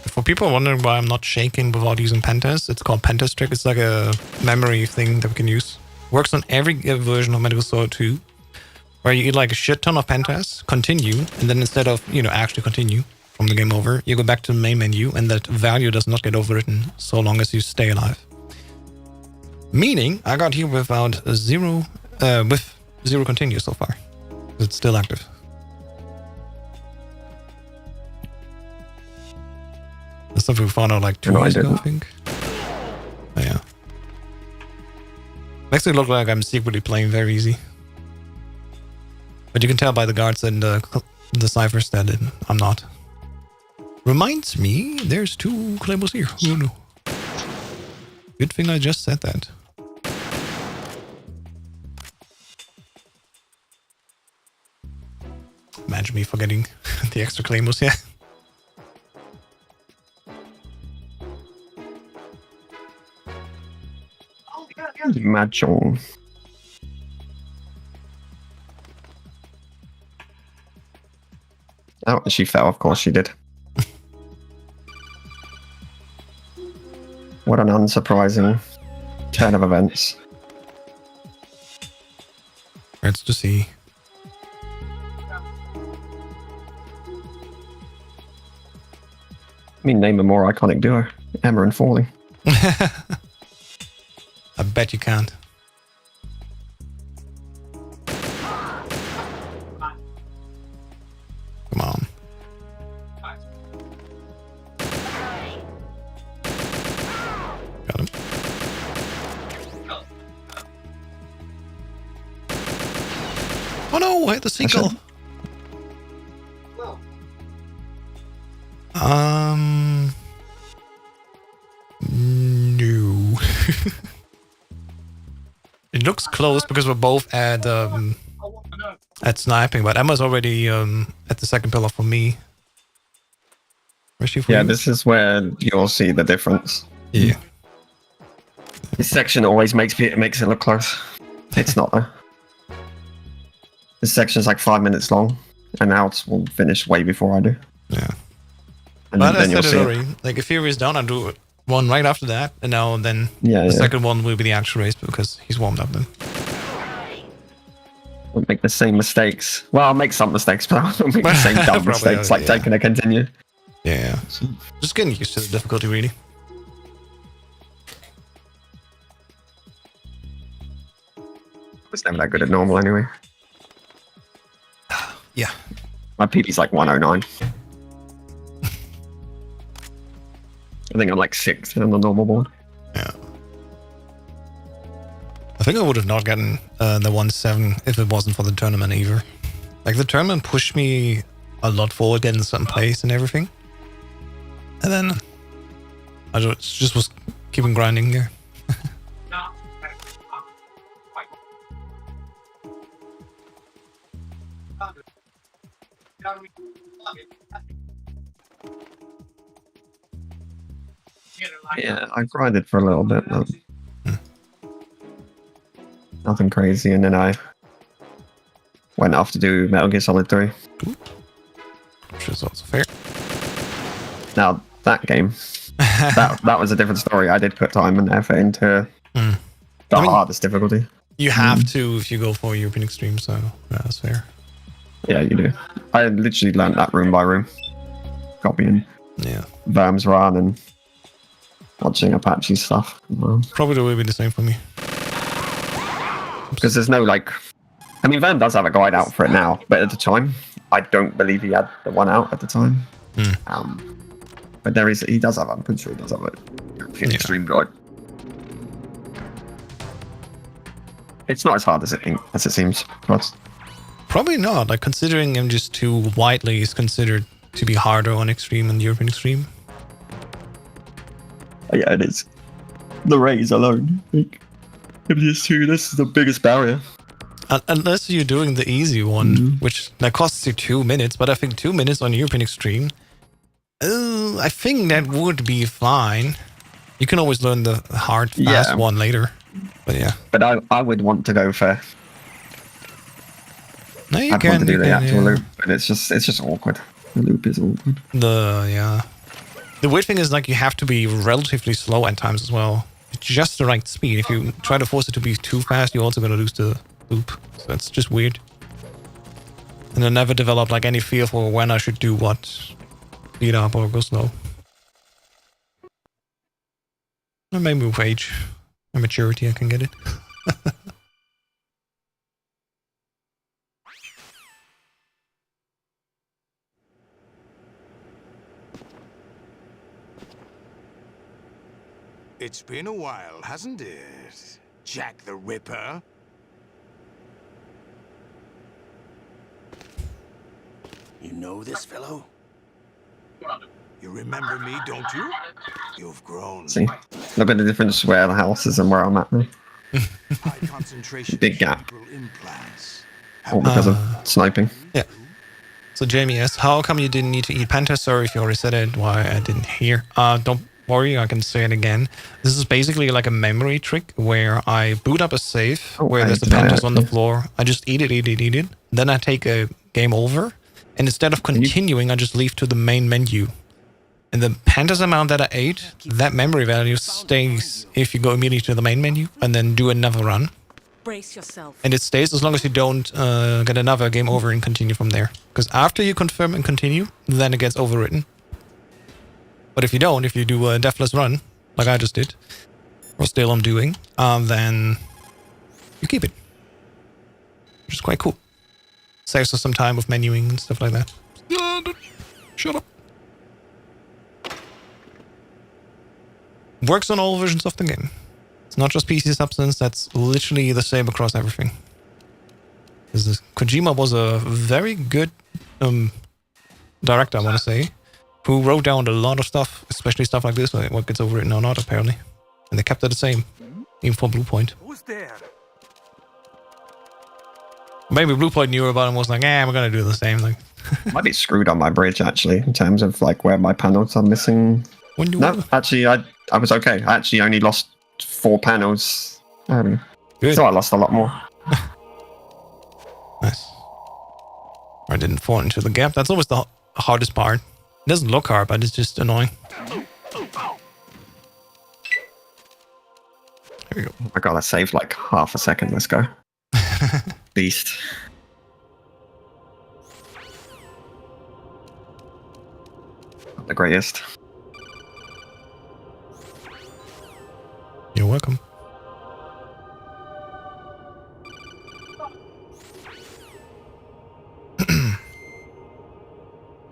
For people wondering why I'm not shaking without using Pentest, it's called Pentest trick. It's like a memory thing that we can use. Works on every version of Medical Sword 2, where you eat like a shit ton of Pentests, continue, and then instead of, actually continue from the game over, you go back to the main menu, and that value does not get overwritten so long as you stay alive. Meaning, I got here with zero continue so far. It's still active. That's something we found out like 2 years ago, I think. Oh, yeah. Makes it look like I'm secretly playing very easy. But you can tell by the guards and the ciphers that I'm not. Reminds me, there's 2 claymores here. Oh no. Good thing I just said that. Imagine me forgetting the extra claymores, yeah. Mahjong. Oh, she fell. Of course she did. What an unsurprising turn of events. It's to see. I mean, name a more iconic duo. Emma and Falling. I bet you can't. Come on. Got him. Oh no, I hit the seagull. No. It looks close because we're both at sniping, but Emma's already at the second pillar for me. Where's she for Yeah, you? this is where you'll see the difference. Yeah. This section always makes it look close. It's not though. This section's like 5 minutes long, and now it will finish way before I do. Yeah. And But then I you'll said see it it. already. Like if Fury is down, I'll do one right after that, and now then Yeah, the yeah. second one will be the actual race because he's warmed up then. Won't make the same mistakes. Well, I'll make some mistakes, but I won't make the same dumb Probably, mistakes like yeah. taking a continue. Yeah. Just getting used to the difficulty, really. It's never that good at normal anyway. Yeah. My PB's like 109. I think I'm like 6th on the normal board. Yeah. I think I would have not gotten the 1-7 if it wasn't for the tournament either. Like the tournament pushed me a lot forward, getting some place and everything. And then I just was keeping grinding there. Yeah, I grinded for a little bit, but Nothing crazy, and then I went off to do Metal Gear Solid 3. Which is also fair. Now, that game, that was a different story. I did put time and effort into the hardest difficulty. You have to if you go for European Extreme, so that's fair. Yeah, you do. I literally learned that room by room. Copying Verm's run and watching Apache stuff. Probably will be the same for me. Because there's no like... I mean, Verm does have a guide out for it now, but at the time, I don't believe he had the one out at the time. But he does have, I'm pretty sure he does have a European Extreme guide. It's not as hard as it seems. But probably not. Like considering MGS2 widely is considered to be harder on Extreme than European Extreme. Yeah, it is. The raise alone. Like, MGS2, this is the biggest barrier. Unless you're doing the easy one, which that costs you 2 minutes, but I think 2 minutes on European Extreme, I think that would be fine. You can always learn the hard, fast one later. But yeah. But I would want to go for... No, you I'd can want to do the actual yeah. loop, but it's just awkward. The loop is awkward. The weird thing is like you have to be relatively slow at times as well. It's just the right speed. If you try to force it to be too fast, you're also going to lose the loop. So that's just weird. And I never developed like any feel for when I should do what. Speed up or go slow. Or maybe with age and maturity I can get it. It's been a while, hasn't it? Jack the Ripper? You know this fellow? You remember me, don't you? You've grown. See? Look at the difference where the house is and where I'm at now. High concentration Big gap. cerebral implants. All because of sniping. Yeah. So Jamie asks, how come you didn't need to eat Panther? Sorry if you already said it. Why I didn't hear. Don't worry, I can say it again. This is basically like a memory trick where I boot up a save where there's the Panthers on the floor. I just eat it. Then I take a game over. And instead of continuing, I just leave to the main menu. And the Panthers amount that I ate, that memory value stays if you go immediately to the main menu and then do another run. Brace yourself. And it stays as long as you don't get another game over and continue from there. Because after you confirm and continue, then it gets overwritten. But if you don't, if you do a deathless run, like I just did, or still I'm doing, then you keep it. Which is quite cool. Saves us some time with menuing and stuff like that. Shut up. Works on all versions of the game. It's not just PC Substance, that's literally the same across everything. Kojima was a very good director, I want to say, who wrote down a lot of stuff, especially stuff like this, like what gets overwritten or not, apparently. And they kept it the same, even for Bluepoint. Who's there? Maybe Bluepoint knew about it and was like, we're going to do the same. Like, Might be screwed on my bridge, actually, in terms of like where my panels are missing. No, actually, I was okay. I actually only lost 4 panels. Good. So I lost a lot more. Nice. I didn't fall into the gap. That's always the hardest part. It doesn't look hard, but it's just annoying. There we go. Oh my god, I saved like half a second. Let's go. Beast. Not the greatest. You're welcome.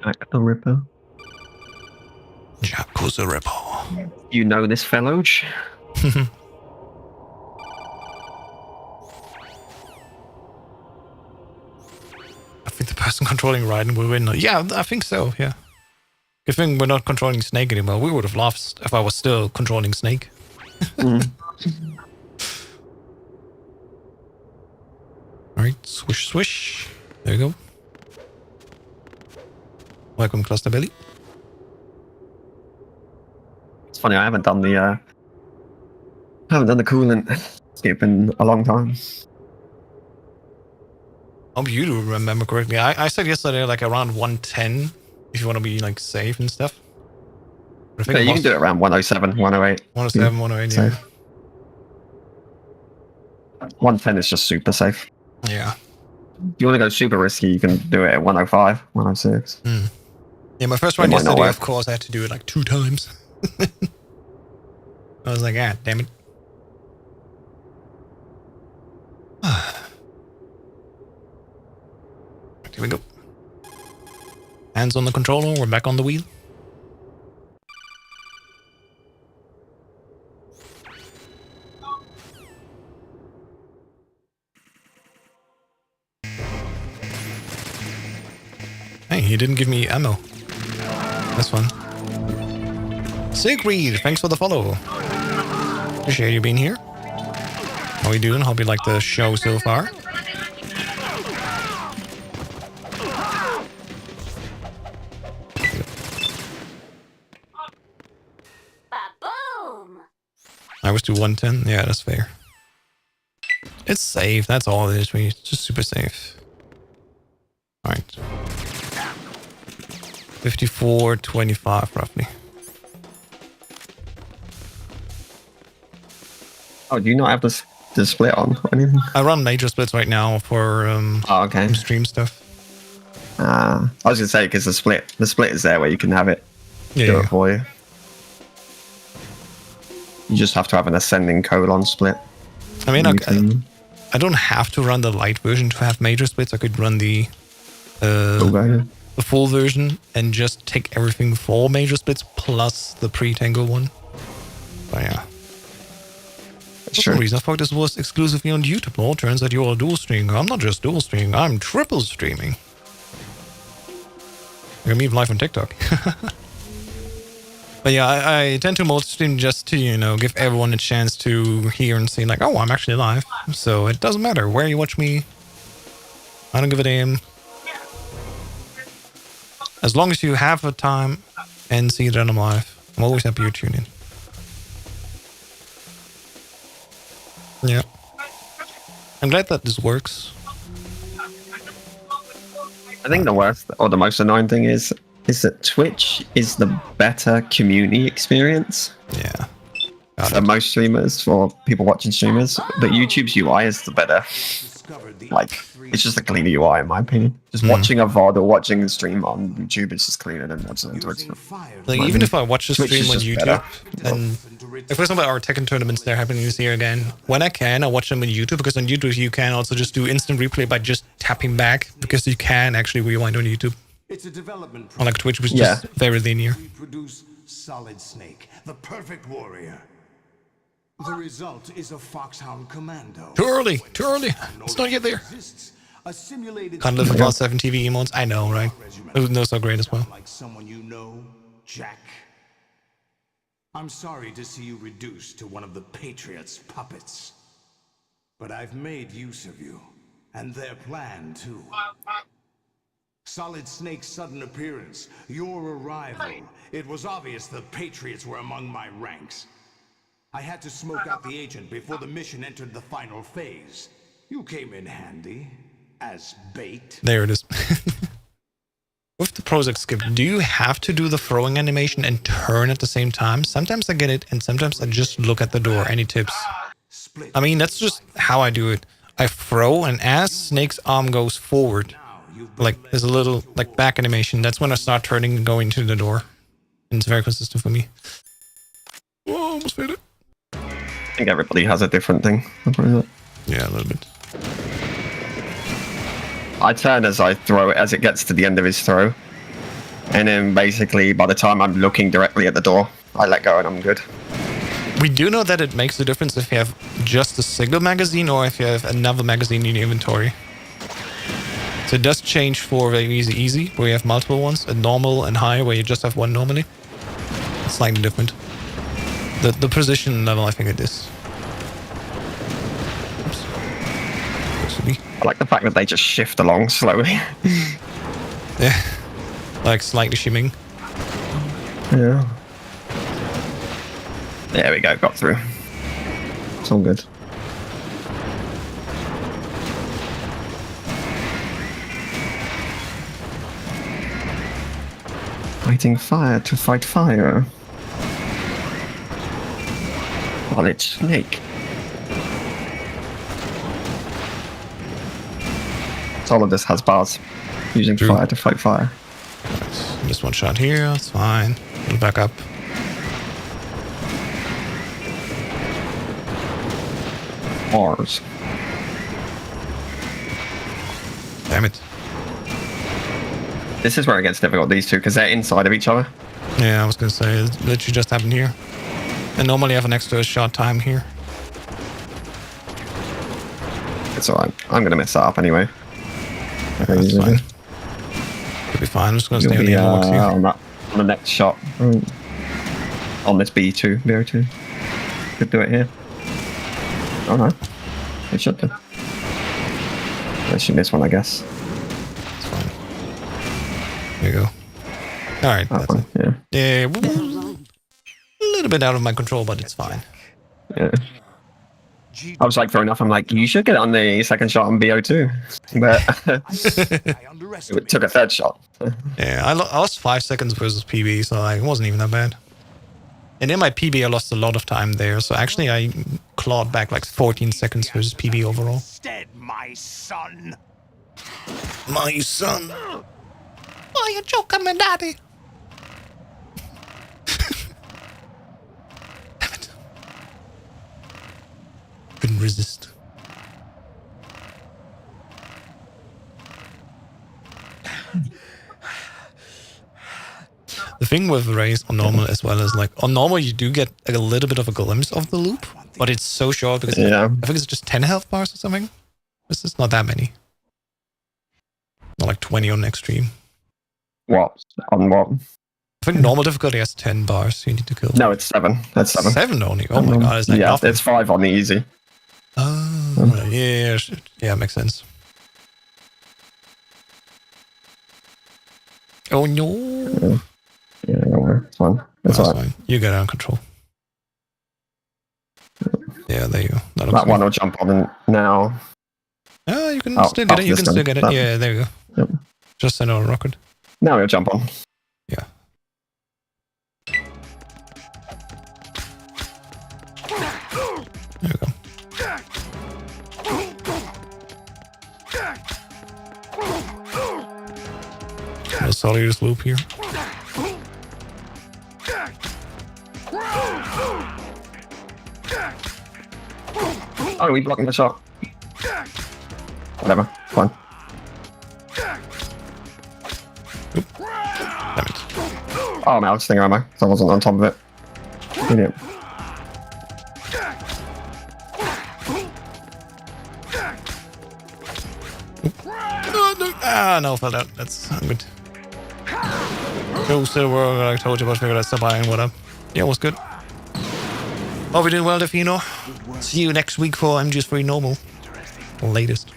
Jack the Ripper. Jack the Ripper. You know this fellow? I think the person controlling Raiden will win. Yeah, I think so, yeah. Good thing we're not controlling Snake anymore. We would have lost if I was still controlling Snake. Alright, swish, swish. There you go. Welcome, Cluster Belly. It's funny, I haven't done the coolant It's been a long time. I hope you do remember correctly. I said yesterday like around 110 if you want to be like safe and stuff. But I think Yeah, you can do it around 107, 108. 107, 108, yeah. Safe. 110 is just super safe. Yeah. If you want to go super risky, you can do it at 105, 106. Yeah, my first run yesterday, of course, I had to do it like 2 times. I was like, ah, damn it. Here we go. Hands on the controller, we're back on the wheel. Hey, he didn't give me ammo. That's fun. Sigrid, thanks for the follow. Appreciate you being here. How are you doing? Hope you like the show so far. Ba-boom! I was to 110. Yeah, that's fair. It's safe. That's all it is. It's just super safe. All right. 54.25 roughly. Oh, do you not have the split on or anything? I run major splits right now for okay. stream stuff. I was gonna say because the split is there where you can have it do it for you. You just have to have an ascending colon split. I mean, I don't have to run the light version to have major splits. I could run the full version and just take everything for major splits plus the pre-tango one. But yeah. For some reason, I thought this was exclusively on YouTube. Well, it turns out you're a dual streamer. I'm not just dual streaming, I'm triple streaming. You're me live on TikTok. But yeah, I tend to multi-stream just to, you know, give everyone a chance to hear and see like, oh, I'm actually live. So it doesn't matter where you watch me. I don't give a damn. As long as you have a time and see that I'm live, I'm always happy you tune in. Yeah. I'm glad that this works. I think the worst or the most annoying thing is that Twitch is the better community experience. Yeah. For most streamers, for people watching streamers, but YouTube's UI is the better. Like, it's just a cleaner UI in my opinion. Just watching a VOD or watching a stream on YouTube is just cleaner than watching on Twitch. Like, even if I watch a stream on YouTube, and like, for example, our Tekken tournaments, they're happening this year again. When I can, I watch them on YouTube, because on YouTube you can also just do instant replay by just tapping back, because you can actually rewind on YouTube. It's a development Unlike Twitch, which is just very linear. We produce Solid Snake, the perfect warrior. The result is a Foxhound Commando. Too early, too early. It's not yet there. Can't live without 7 TV emotes. I know, right? Those are great as well. Like someone you know, Jack. I'm sorry to see you reduced to one of the Patriots' puppets. But I've made use of you, and their plan too. Solid Snake's sudden appearance, your arrival. It was obvious the Patriots were among my ranks. I had to smoke out the agent before the mission entered the final phase. You came in handy, as bait. There it is. With the Prozac skip, do you have to do the throwing animation and turn at the same time? Sometimes I get it, and sometimes I just look at the door. Any tips? I mean, that's just how I do it. I throw, and as Snake's arm goes forward, like there's a little like back animation. That's when I start turning and going to the door. And it's very consistent for me. Whoa, almost made it. I think everybody has a different thing. Yeah, a little bit. I turn as I throw it, as it gets to the end of his throw. And then basically, by the time I'm looking directly at the door, I let go and I'm good. We do know that it makes a difference if you have just a single magazine or if you have another magazine in your inventory. So it does change for very easy, where you have multiple ones, a normal and high, where you just have one normally. It's slightly different. The precision level, I think it is. Oops. I like the fact that they just shift along slowly. Yeah, like slightly shimming. Yeah. There we go, got through. It's all good. Fighting fire to fight fire. Solid Snake. Solidus has bars. Using True. fire to fight fire. Just one shot here. It's fine. We'll back up. Bars. Damn it. This is where it gets difficult, these two, because they're inside of each other. Yeah, I was gonna say, it literally just happened here. And normally I have an extra shot time here. It's alright. I'm going to mess that up anyway. Yeah, that's fine. Could be fine. I'm just gonna stay on the inbox here. On the next shot. On this B2, BO2. Could do it here. Oh no. It should do. I should miss one, I guess. It's fine. There you go. Alright, That that's one, it. yeah. Yeah, a little bit out of my control, but it's fine. Yeah. I was like, fair enough. I'm like, you should get on the second shot on BO2. But it took a third shot. Yeah, I lost 5 seconds versus PB, so like, it wasn't even that bad. And in my PB, I lost a lot of time there, so actually I clawed back like 14 seconds versus PB overall. Instead, my son. My son. Why you joking, my daddy? Damn it. Couldn't resist. The thing with race on normal as well is like on normal you do get a little bit of a glimpse of the loop, but it's so short because I think it's just 10 health bars or something. This is not that many. Not like 20 on extreme. What? On what? I think normal difficulty has 10 bars you need to kill. No, it's 7. That's 7. 7 only. Oh my god, is that yeah, nothing? it's 5 on the easy. Oh, yeah, makes sense. Oh no. Yeah, don't worry. It's fine. It's That's alright. fine. You get it under control. Yeah, there you go. That one will jump on now. Oh, you can still get it. You can still get it. Yeah, there you go. Yep. Just send out a rocket. Now he'll jump on. Yeah. There you go. No Solidus loop here. Oh, we blocking the shot. Whatever. Fine. Damn it. Oh, I'm out of stinger ammo. So I wasn't on top of it. Idiot. No, fell out. That's good. So still work, I told you about figuring out stuff and what up. Yeah, what's good? Hope you're doing well, Defino. See you next week for MGS3 normal. Latest.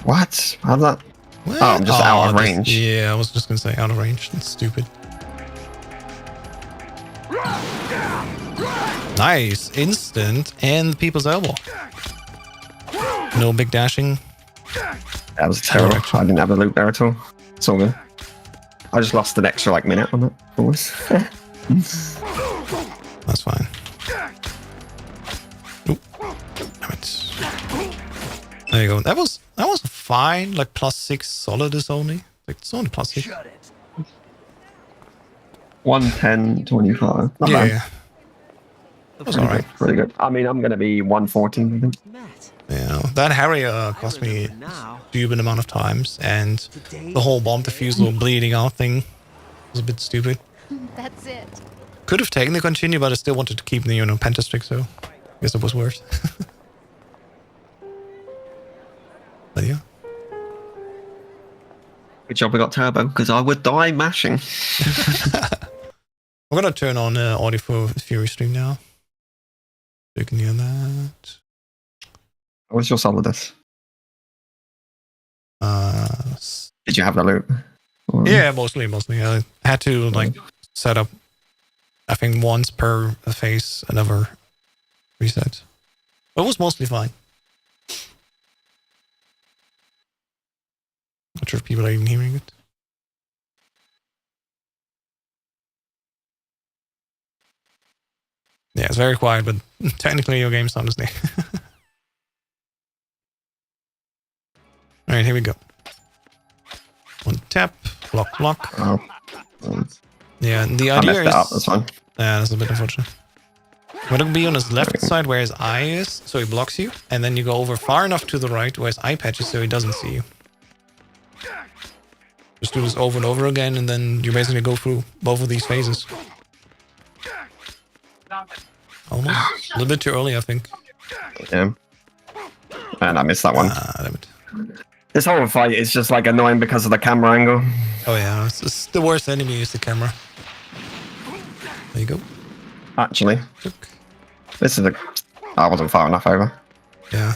What? How's that? What? Oh, I'm just out of range. Yeah, I was just gonna say out of range. That's stupid. Nice. Instant and people's elbow. No big dashing. That was terrible. I didn't have a loop there at all. It's all good. I just lost an extra like minute on that. Always. That's fine. Oop. Damn it. There you go. That was fine. Like +6 Solidus only. Like it's only +6. 110.25. Not Yeah, bad. yeah. That was Pretty alright. good, pretty good. I mean, I'm going to be 114, I think. Yeah, that Harrier cost me a stupid amount of times, and the whole bomb defusal bleeding out thing was a bit stupid. That's it. Could have taken the continue, but I still wanted to keep the pentastick, so I guess it was worth. But yeah. Good job we got turbo, because I would die mashing. I'm gonna turn on audio for Fury stream now. You can hear that. What's your Solidus? Did you have the loop? Or- Yeah, mostly. I had to like set up, I think once per phase, another reset. But it was mostly fine. Not sure if people are even hearing it. Yeah, it's very quiet, but technically your game sound is there. Alright, here we go. One tap, block. Oh. Yeah, the I idea messed is... it up, that's fine. Yeah, that's a bit unfortunate. But it'll be on his left side where his eye is, so he blocks you. And then you go over far enough to the right where his eye patch is so he doesn't see you. Just do this over and over again, and then you basically go through both of these phases. Almost. A little bit too early, I think. Yeah. And I missed that one. Damn it. This whole fight is just like annoying because of the camera angle. Oh yeah, it's the worst enemy is the camera. There you go. Actually, Look. this is a... I wasn't far enough over. Yeah.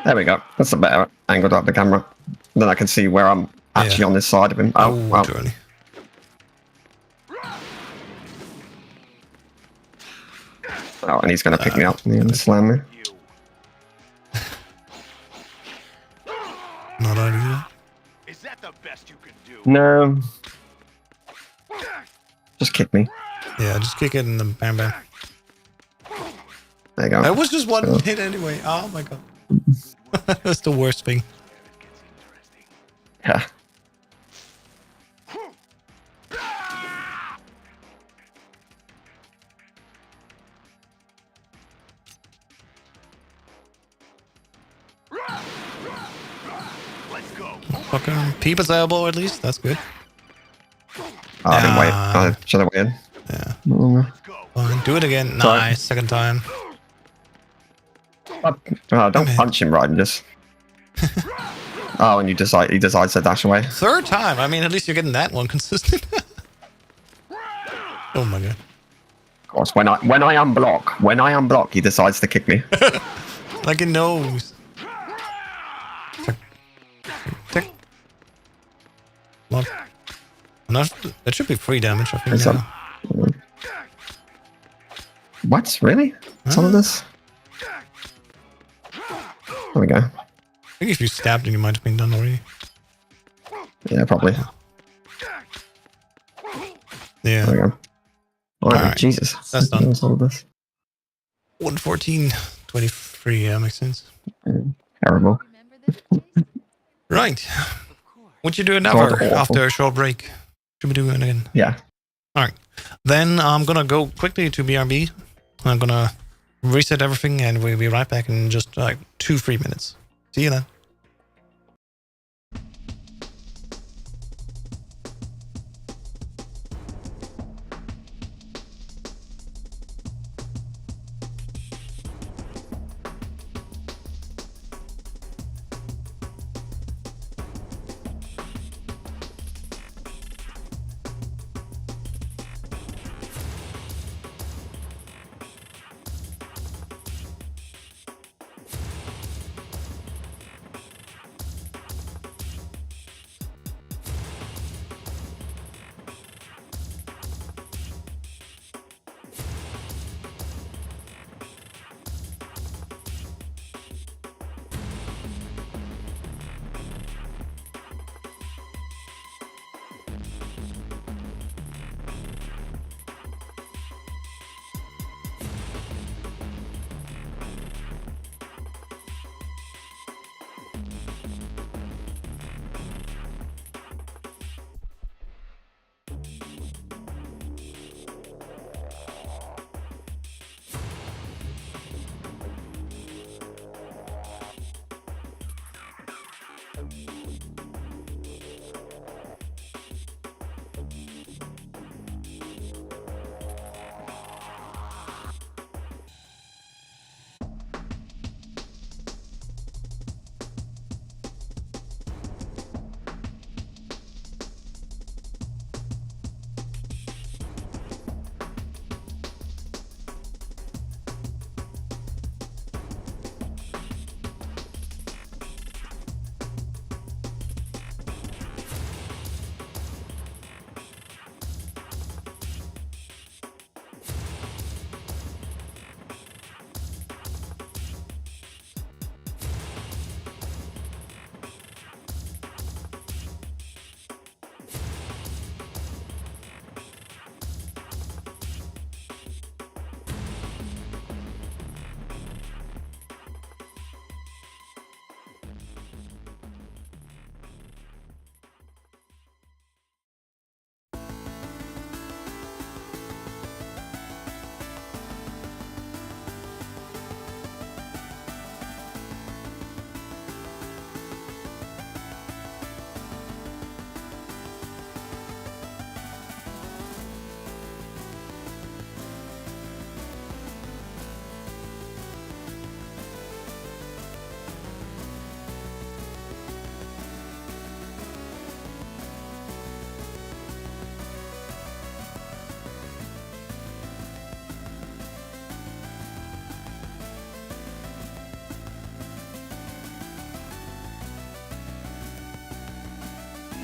There we go. That's a better angle to have the camera. Then I can see where I'm actually on this side of him. Oh, Oh, well. too early. Oh, and he's going to pick me up and slam me. Not ideal. Is that the best you can do? No. Just kick me. Yeah, just kick it and then bam bam. There you go. That was just one So- hit anyway. Oh my god. That's the worst thing. Yeah. Fucking people's elbow at least. That's good. Oh, I didn't wait. Ah. I should have waited. Yeah. Mm. Fine. Do it again. Sorry. Nice. Second time. Oh, don't man. punch him right in this. Oh, and he decides to dash away. Third time. I mean, at least you're getting that one consistent. Oh my god. Of course, when I unblock, he decides to kick me. Like it knows. Tick. Tick. Block. That should be free damage, I think. Is Yeah. that- What? Really? Some of this? There we go. I think if you stabbed him, you might have been done already. Yeah, probably. Yeah. There we go. Alright, Alright, Jesus. that's done. What's all of this? 114.23. Yeah, makes sense. Terrible. Right. Would you do Sort another of awful. after a short break? Should we do it again? Yeah. All right. Then I'm going to go quickly to BRB. I'm going to reset everything and we'll be right back in just like 2-3 minutes. See you then.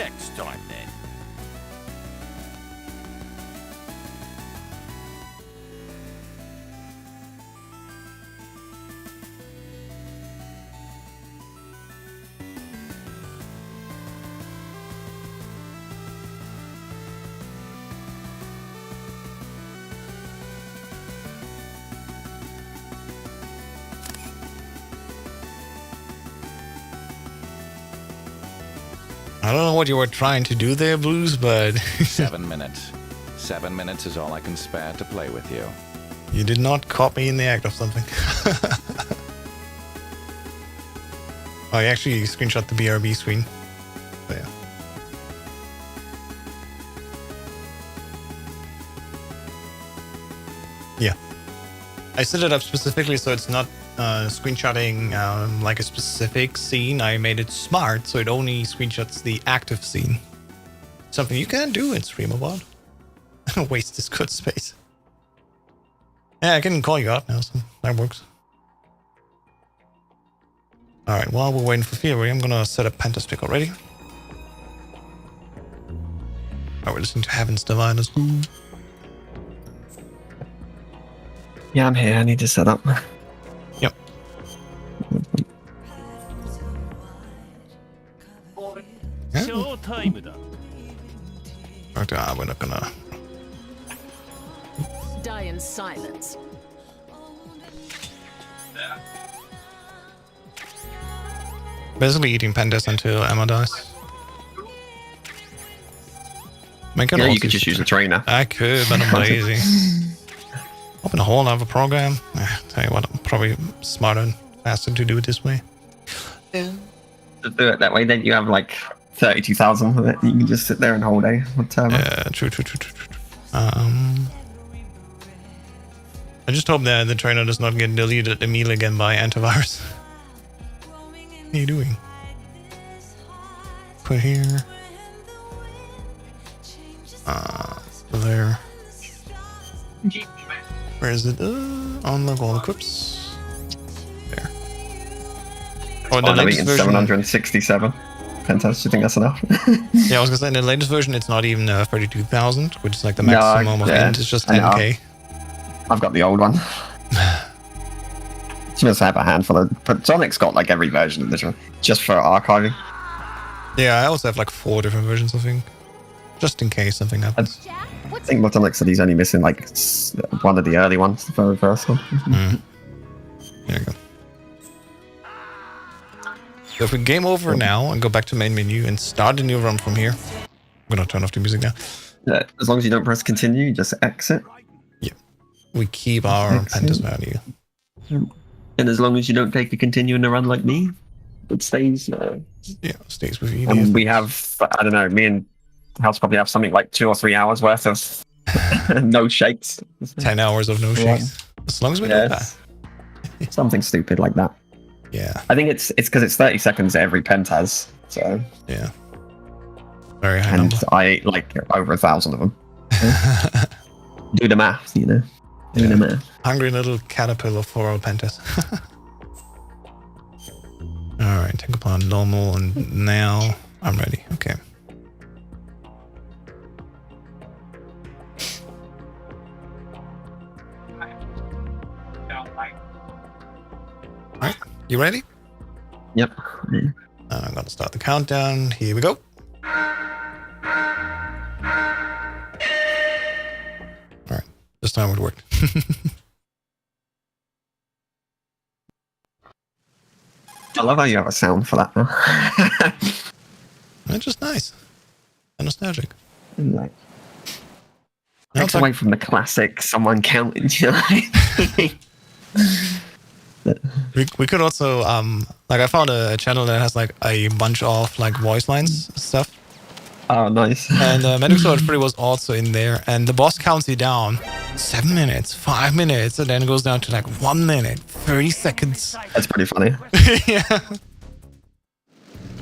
next time, then. I don't know what you were trying to do there, Blues, but 7 minutes. 7 minutes is all I can spare to play with you. you did not caught me in the act of something. Oh, you actually screenshot the BRB screen. So, yeah. Yeah. I set it up specifically so it's not screenshotting like a specific scene. I made it smart so it only screenshots the active scene. Something you can't do in Streamabot. Waste Discord space. Yeah, I can call you out now, so that works. Alright, while we're waiting for Fury, I'm gonna set up Pentastick already. Oh, we're listening to Heaven's Diviners. Yeah, I'm here. I need to set up. Yep. Okay, we're not gonna... Die in silence. Basically eating pandas until Emma dies. Yeah, you could just use a trainer. I could, but I'm lazy. Open a whole other program. Tell you what, I'm probably smarter and faster to do it this way. Yeah. Just do it that way, then you have like 32,000 of it. You can just sit there and hold a whatever. Yeah, true. I just hope that the trainer does not get deleted immediately again by antivirus. What are you doing? Put here. There. Where is it? Unlock all equips. There. Oh, the latest version. 767. Fantastic. You think that's enough? Yeah, I was gonna say in the latest version, it's not even 32,000, which is like the maximum of int. It's just 10k. I've got the old one. She must have a handful of. But Sonic's got like every version of this one, just for archiving. Yeah, I also have like 4 different versions, I think, just in case something happens. I think Motonic said he's only missing like one of the early ones, the very first one. There you go. So if we game over now and go back to main menu and start a new run from here, I'm gonna turn off the music now. Yeah, as long as you don't press continue, you just exit. Yeah, we keep our Pandas value. And as long as you don't take a continue in a run like me, it stays. Yeah, stays with you. And we have, I don't know, me and House probably have something like 2 or 3 hours worth of no shakes. 10 hours of no shakes. As long as we do that. Something stupid like that. Yeah. I think it's because it's 30 seconds every pent has. So yeah. Very high and number. I ate like over 1,000 of them. Do the math, you know. Do the math. Hungry little caterpillar for all pentas. Alright, take upon normal, and now I'm ready. Okay. Alright, you ready? Yep. I'm gonna start the countdown. Here we go. Alright, this time it worked. I love how you have a sound for that now. It's just nice and nostalgic. Like, takes away from the classic someone counting, you know? we could also like I found a channel that has like a bunch of like voice lines stuff. Oh, nice. And Medic Sword 3 was also in there, and the boss counts you down 7 minutes, 5 minutes, and then it goes down to like 1 minute, 30 seconds. That's pretty funny. Yeah.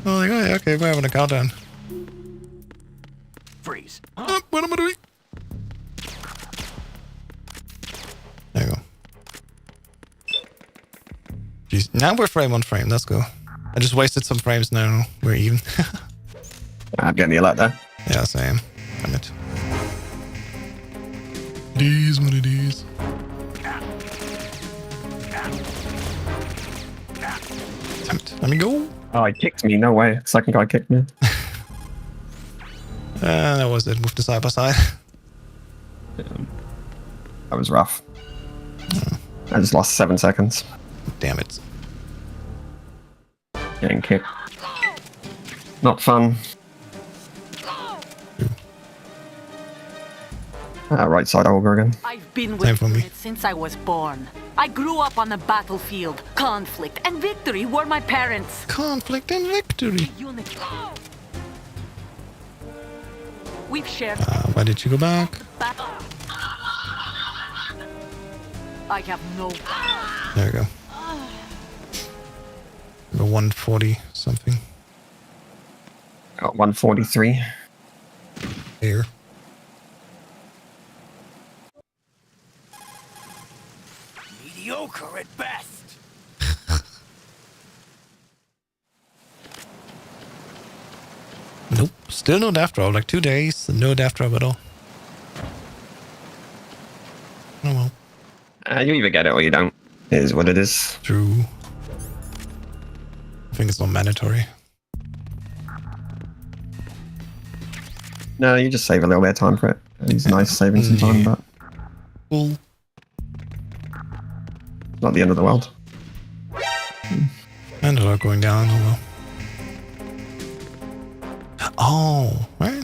Oh, like, oh yeah, okay, we're having a countdown. Freeze. What am I doing? There you go. Jeez, now we're frame on frame. Let's go. I just wasted some frames. Now we're even. I'm getting the alert there. Yeah, same. Damn it. It is what it is. Damn it. Let me go. Oh, he kicked me. No way. Second guy kicked me. That was it. Move to side by side. That was rough. I just lost 7 seconds. Damn it. Getting kicked. Not fun. Right side over again. I've been Same with for me. units since I was born. I grew up on the battlefield. Conflict and victory were my parents. Conflict and victory. Unit. We've shared. Why did you go back? I have no. There we go. The 140 something. Got 143. Here. Mediocre at best. Nope. Still no death drop. Like 2 days, no death drop at all. Oh well. You either get it or you don't. It is what it is. True. I think it's not mandatory. No, you just save a little bit of time for it. It's nice saving some time, but Cool. not the end of the world. Ended up going down. Oh well. Oh, right.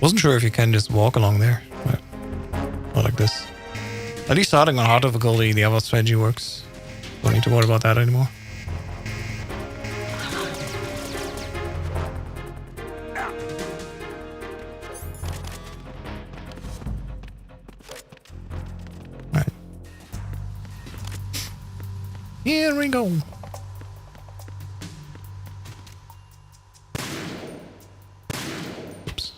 Wasn't sure if you can just walk along there. But not like this. At least starting on hard difficulty, the other strategy works. Don't need to worry about that anymore. Right. Here we go. Oops.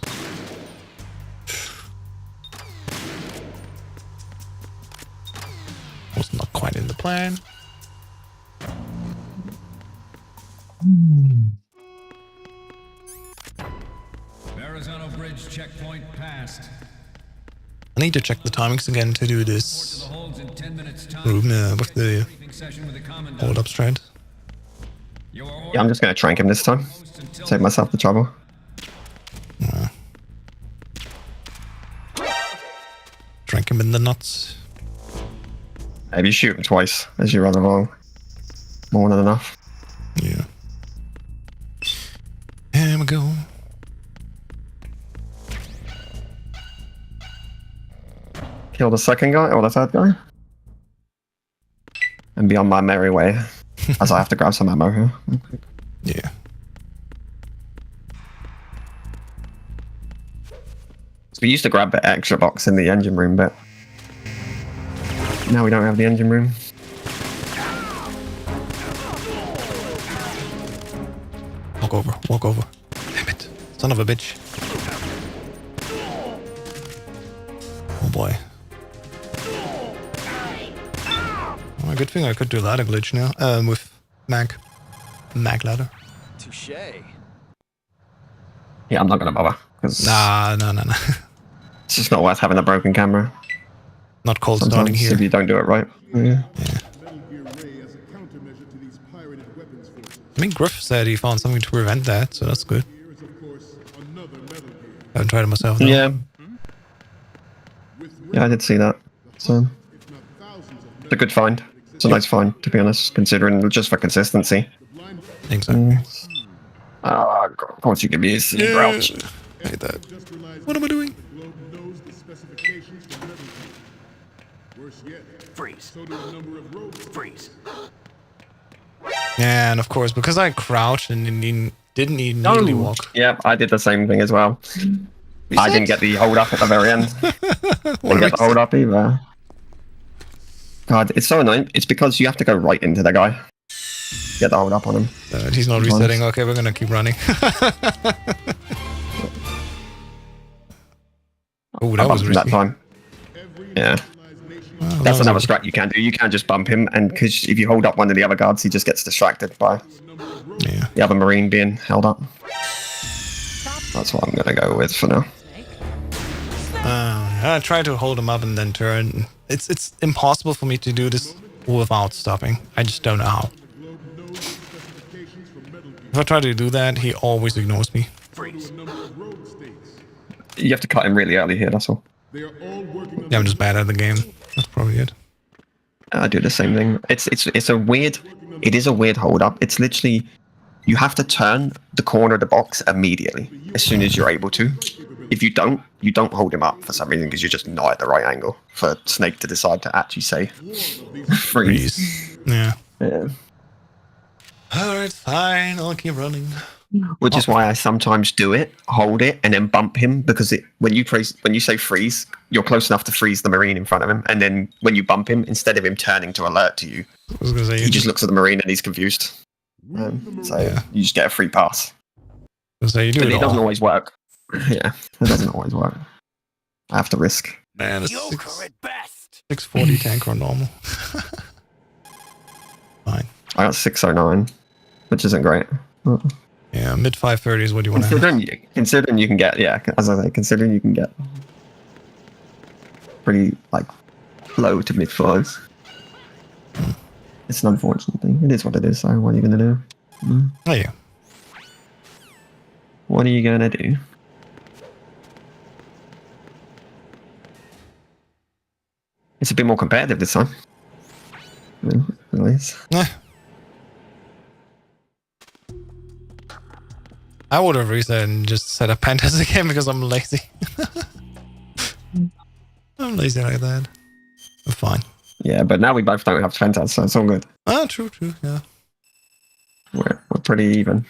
Was not quite in the plan. Verrazano Bridge checkpoint passed. I need to check the timings again to do Report to this the holds in 10 minutes time. room with the Briefing session with the commandant. hold up strat. You are Yeah, I'm just going to trank him this time. host until Save myself the trouble. Drink him in the nuts. Maybe shoot him twice as you run along. More than enough. Yeah. Here we go. Kill the second guy or the third guy. And be on my merry way. As I have to grab some ammo here. Yeah. So we used to grab the extra box in the engine room, but now we don't have the engine room. Walk over. Walk over. Damn it. Son of a bitch. Oh boy. Well, good thing I could do ladder glitch now. With mag ladder. Touche. Yeah, I'm not going to bother. Because Nah. it's just not worth having a broken camera. Not cold starting Sometimes here. if you don't do it right. Yeah. Metal Gear Ray as a countermeasure to these pirated weapons forces. I mean, Griff said he found something to prevent that, so that's good. Here is, of course, another Metal Gear. Haven't tried it myself though. Yeah. With Yeah, I did see that. So if not thousands of it's a good find. It's a nice find, to be honest, considering just for consistency. blind Exactly. Of course you can be a silly grouch. I hate that. just realized What am I doing? the globe knows the specifications for Metal Gear. Worse yet, Freeze. so do a number of rogues. Freeze. Yeah, and of course, because I crouched and didn't immediately walk. Yeah, I did the same thing as well. I didn't get the hold up at the very end. Didn't get the hold up either. God, it's so annoying. It's because you have to go right into the guy. Get the hold up on him. He's not resetting. Okay, we're gonna keep running. Oh, I that was bumped him that risky. time. Yeah. Well, that That's was another a- strat you can do. You can just bump him, and because if you hold up one of the other guards, he just gets distracted by Yeah. The other Marine being held up. That's what I'm gonna go with for now. I try to hold him up and then turn. It's impossible for me to do this without stopping. I just don't know how. If I try to do that, he always ignores me. You have to cut him really early here, that's all. Yeah, I'm just bad at the game. That's probably it. I do the same thing. It's a weird. It is a weird hold up. It's literally you have to turn the corner of the box immediately as soon as you're able to. If you don't hold him up for some reason because you're just not at the right angle for Snake to decide to actually say freeze. Yeah. Yeah. Alright, fine. I'll keep running. Which is why I sometimes do it, hold it, and then bump him because when you say freeze, you're close enough to freeze the Marine in front of him, and then when you bump him, instead of him turning to alert to you, he just looks at the Marine and he's confused. So you just get a free pass. So you do but it doesn't always work. Yeah, it doesn't always work. I have to risk. Man, it's 640 tank or normal. Fine. I got 609, which isn't great. Yeah, mid 530 is what you want to have. Considering you can get, as I say, considering you can get pretty, like, low to mid fives. It's an unfortunate thing. It is what it is, so what are you going to do? Oh, yeah. What are you going to do? It's a bit more competitive this time. At least. I would have reset and just set up Pantas again because I'm lazy. I'm lazy like that. I'm fine. Yeah, but now we both don't have Pantas, so it's all good. Ah, true, yeah. We're pretty even.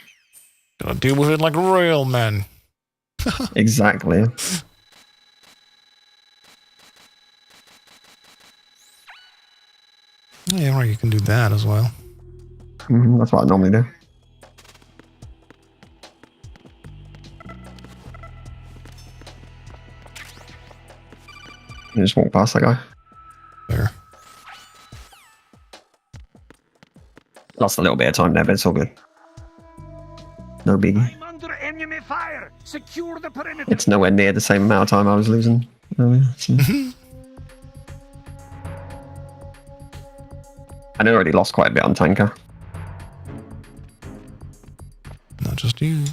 Gotta deal with it like real men. Exactly. Yeah, right, you can do that as well. That's what I normally do. You just walk past that guy. There. Lost a little bit of time there, but it's all good. No biggie. I'm under enemy fire. Secure the perimeter. It's nowhere near the same amount of time I was losing. So. I already lost quite a bit on tanker. Not just you.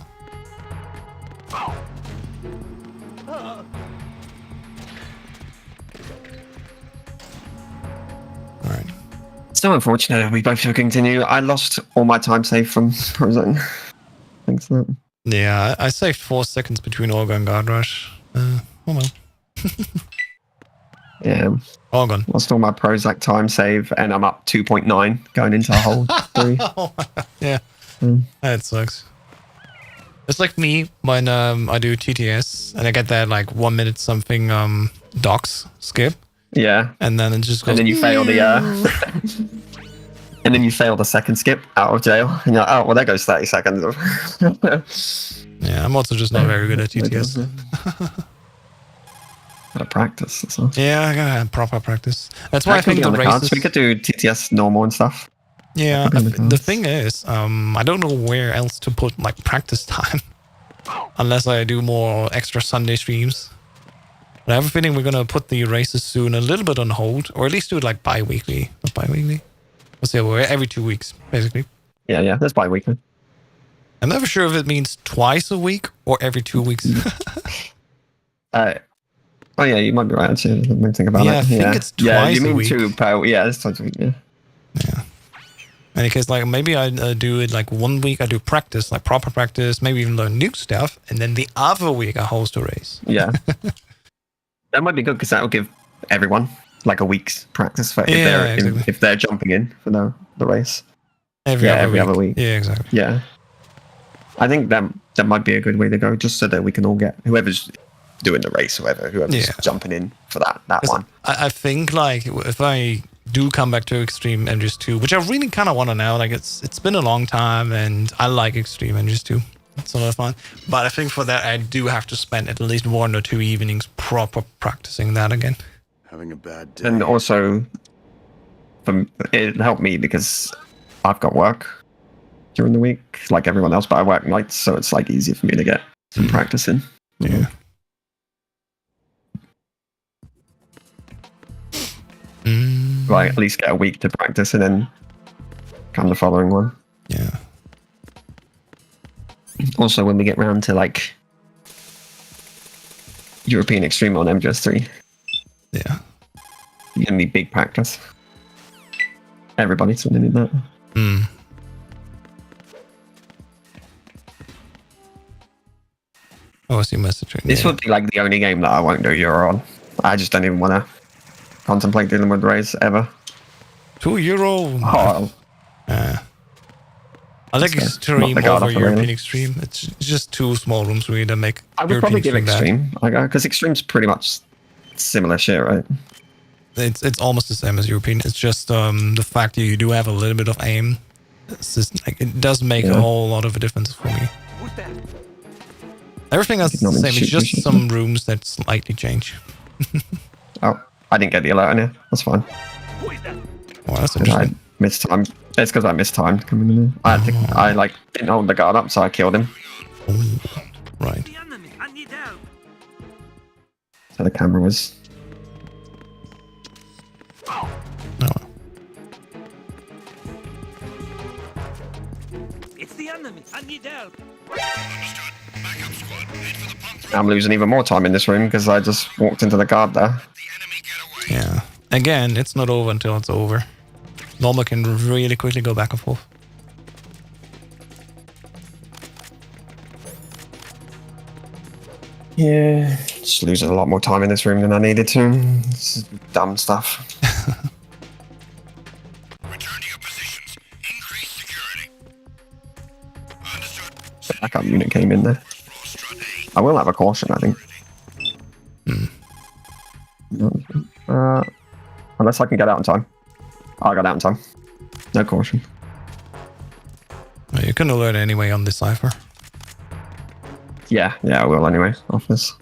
Alright. So unfortunate we both should continue. I lost all my time save from Prozone. Thanks for that. Yeah, I saved 4 seconds between Olga and Guard Rush. Oh well. Yeah. All gone. Lost all my Prozac time save, and I'm up 2.9 going into a whole 3. Yeah. That sucks. It's like me when I do TTS and I get that like 1 minute something docs skip. Yeah. And then it just goes. And then you fail the and then you fail the second skip out of jail. And you're like, oh well, there goes 30 seconds. Yeah, I'm also just not very good at TTS. Gotta practice. That's all. Yeah, I gotta have proper practice. That's why I think the races. We could do TTS normal and stuff. Yeah, the thing is, I don't know where else to put like practice time, unless I do more extra Sunday streams. But I have a feeling we're gonna put the races soon a little bit on hold, or at least do it like bi-weekly. Not bi-weekly. Let's say every 2 weeks, basically. Yeah, that's bi-weekly. I'm never sure if it means twice a week or every 2 weeks. Oh yeah, you might be right. Actually, let me think about it. I think it's twice Yeah, you a mean week. 2 per? Yeah, it's twice a week. Yeah. Yeah. In any case, like maybe I do it like 1 week I do practice, like proper practice, maybe even learn new stuff, and then the other week I host a race. Yeah. That might be good because that will give everyone like a week's practice for if they're jumping in for the race. Every other week. Yeah, exactly. Yeah. I think that might be a good way to go, just so that we can all get whoever's doing the race, whoever's jumping in for that one. I think like if I do come back to Extreme Endurance 2, which I really kind of want to now, like it's been a long time and I like Extreme Endurance 2. It's a lot of fun. But I think for that I do have to spend at least 1 or 2 evenings proper practicing that again. Having a bad day. And also, it helped me because I've got work. during the week, like everyone else, but I work nights, so it's like easier for me to get some practice in. Yeah. Like at least get a week to practice and then come the following one. Yeah. Also, when we get round to like European Extreme on MGS3, Yeah. you're gonna need big practice. Everybody's gonna need that. Hmm. Oh, I see messaging. This would be like the only game that I won't do Euro on. I just don't even want to contemplate dealing with Rays ever. €2. Oh, I like Not Extreme the god over of the European really. Extreme. It's just two small rooms really that make I would European probably give Extreme Extreme, because Extreme's pretty much similar shit, right? bad. It's almost the same as European. It's just the fact that you do have a little bit of aim. It's just, like, it does make a whole lot of a difference for me. Everything else is the same. It's just some rooms that slightly change. Oh, I didn't get the alert on here. That's fine. Well, that's I interesting. missed time. It's because I missed time coming in there. I like didn't hold the guard up, so I killed him. Ooh, right. So the camera was. No. It's the enemy. I need help. Understood. Backup squad. Head for the pump room. I'm losing even more time in this room because I just walked into the guard there. The enemy get away. Yeah. Again, it's not over until it's over. Normal can really quickly go back and forth. Yeah, just losing a lot more time in this room than I needed to. This is dumb stuff. Return to your positions. Increase security. Understood. The backup unit came in there. Roll strut A. I will have a caution, I think. Unless I can get out in time. I got out in time. No caution. You can alert anyway on the cipher. Yeah, I will anyway, office.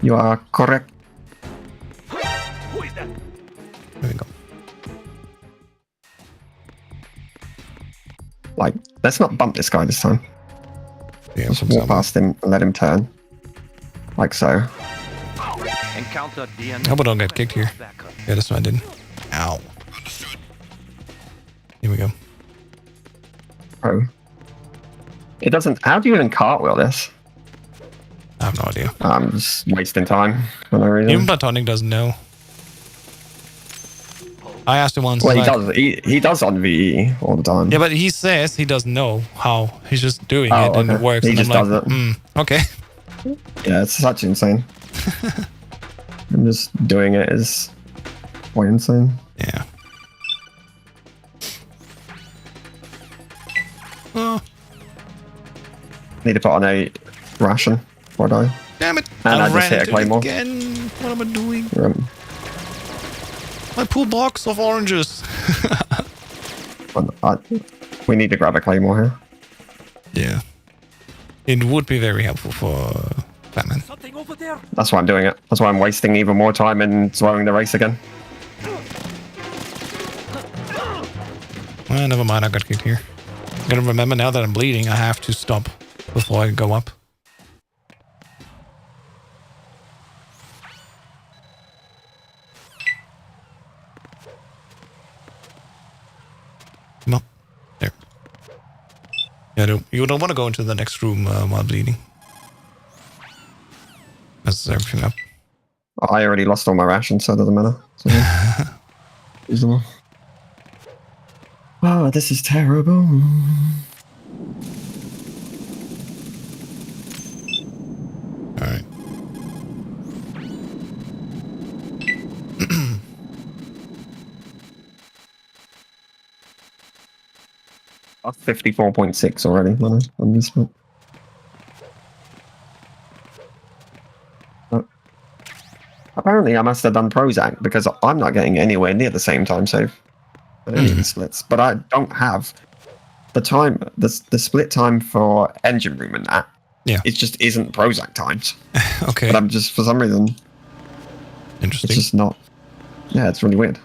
You are correct. There we go. Like, let's not bump this guy this time. Yeah, Just walk past him and let him turn. Like so. Encounter How about I don't get kicked here? Yeah, that's what I did. Ow. Here we go. Oh. It doesn't. How do you even cartwheel this? I have no idea. I'm just wasting time for no reason. Even Platonic doesn't know. I asked him once. Well, he like, does. He does on VE all the time. Yeah, but he says he doesn't know how. He's just doing Oh, it and okay. it works. He and just I'm does like, it. Okay. Yeah, it's such insane. And just doing it is quite insane. Yeah. Oh, Need to put on a ration before I die. damn it. And I just ran hit a into it claymore. again. What am I doing? Um, My pool box of oranges. we need to grab a claymore here. Yeah. It would be very helpful for Batman. Something over there. That's why I'm doing it. That's why I'm wasting even more time and slowing the race again. Well, never mind. I got kicked here. Gotta remember now that I'm bleeding, I have to stop before I go up. Come on. There. Yeah, you don't want to go into the next room while bleeding. That's everything up. I already lost all my rations, so it doesn't matter. So, use them all. Oh, this is terrible. Alright. 54.6 already on this one. Apparently I must have done Prozac because I'm not getting anywhere near the same time save. I don't need the splits, but I don't have the time, the split time for engine room and that. Yeah. It just isn't Prozac times. Okay. But I'm just, for some reason, Interesting. it's just not. Yeah, it's really weird.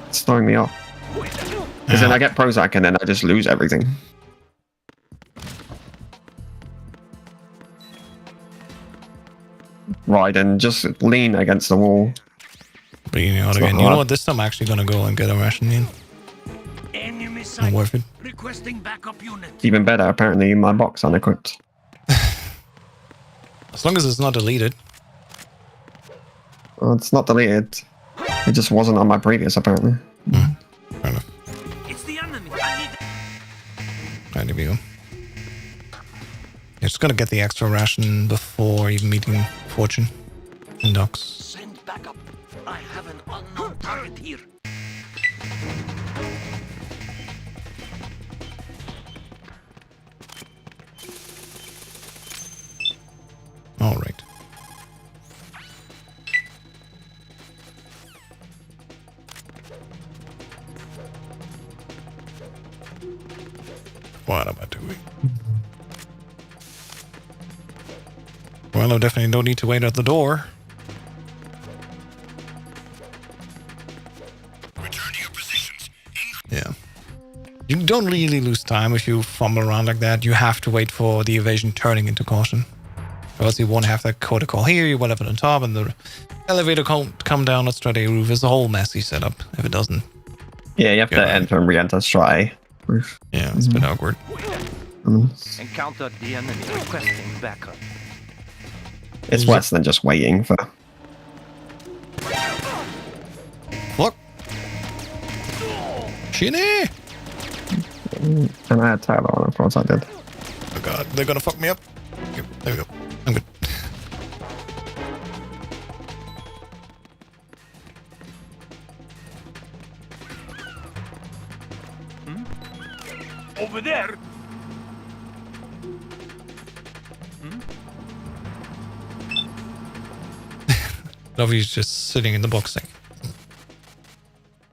It's throwing me off. Because then I get Prozac and then I just lose everything. Right, and just lean against the wall. But you know, It's again, not you know hard. what? This time I'm actually gonna go and get a ration in. Enemy Not sight. worth it. Requesting backup unit. Even better, apparently, my box unequipped. As long as it's not deleted. Well, it's not deleted. It just wasn't on my previous, apparently. Fair enough. It's the enemy. I need. Right, here we go. You're just gonna get the extra ration before even meeting Fortune in docks. Send backup. I have an unknown target here. All right. What am I doing? Well, I definitely don't need to wait at the door. Return to your positions. Yeah. You don't really lose time if you fumble around like that. You have to wait for the evasion turning into caution. Or else you won't have that protocol here, you won't have it on top, and the elevator can't come down at straight A roof. It's a whole messy setup if it doesn't. Yeah, you have to enter and re-enter straight roof. Yeah, it's a bit awkward. Encountered the enemy. Requesting backup. It's worse than just waiting for... Look! Shinny! And I had Tyler on, of course I did. Oh god, they're gonna fuck me up. Okay, there we go. I'm good. Over there. Lovey's just sitting in the box thing.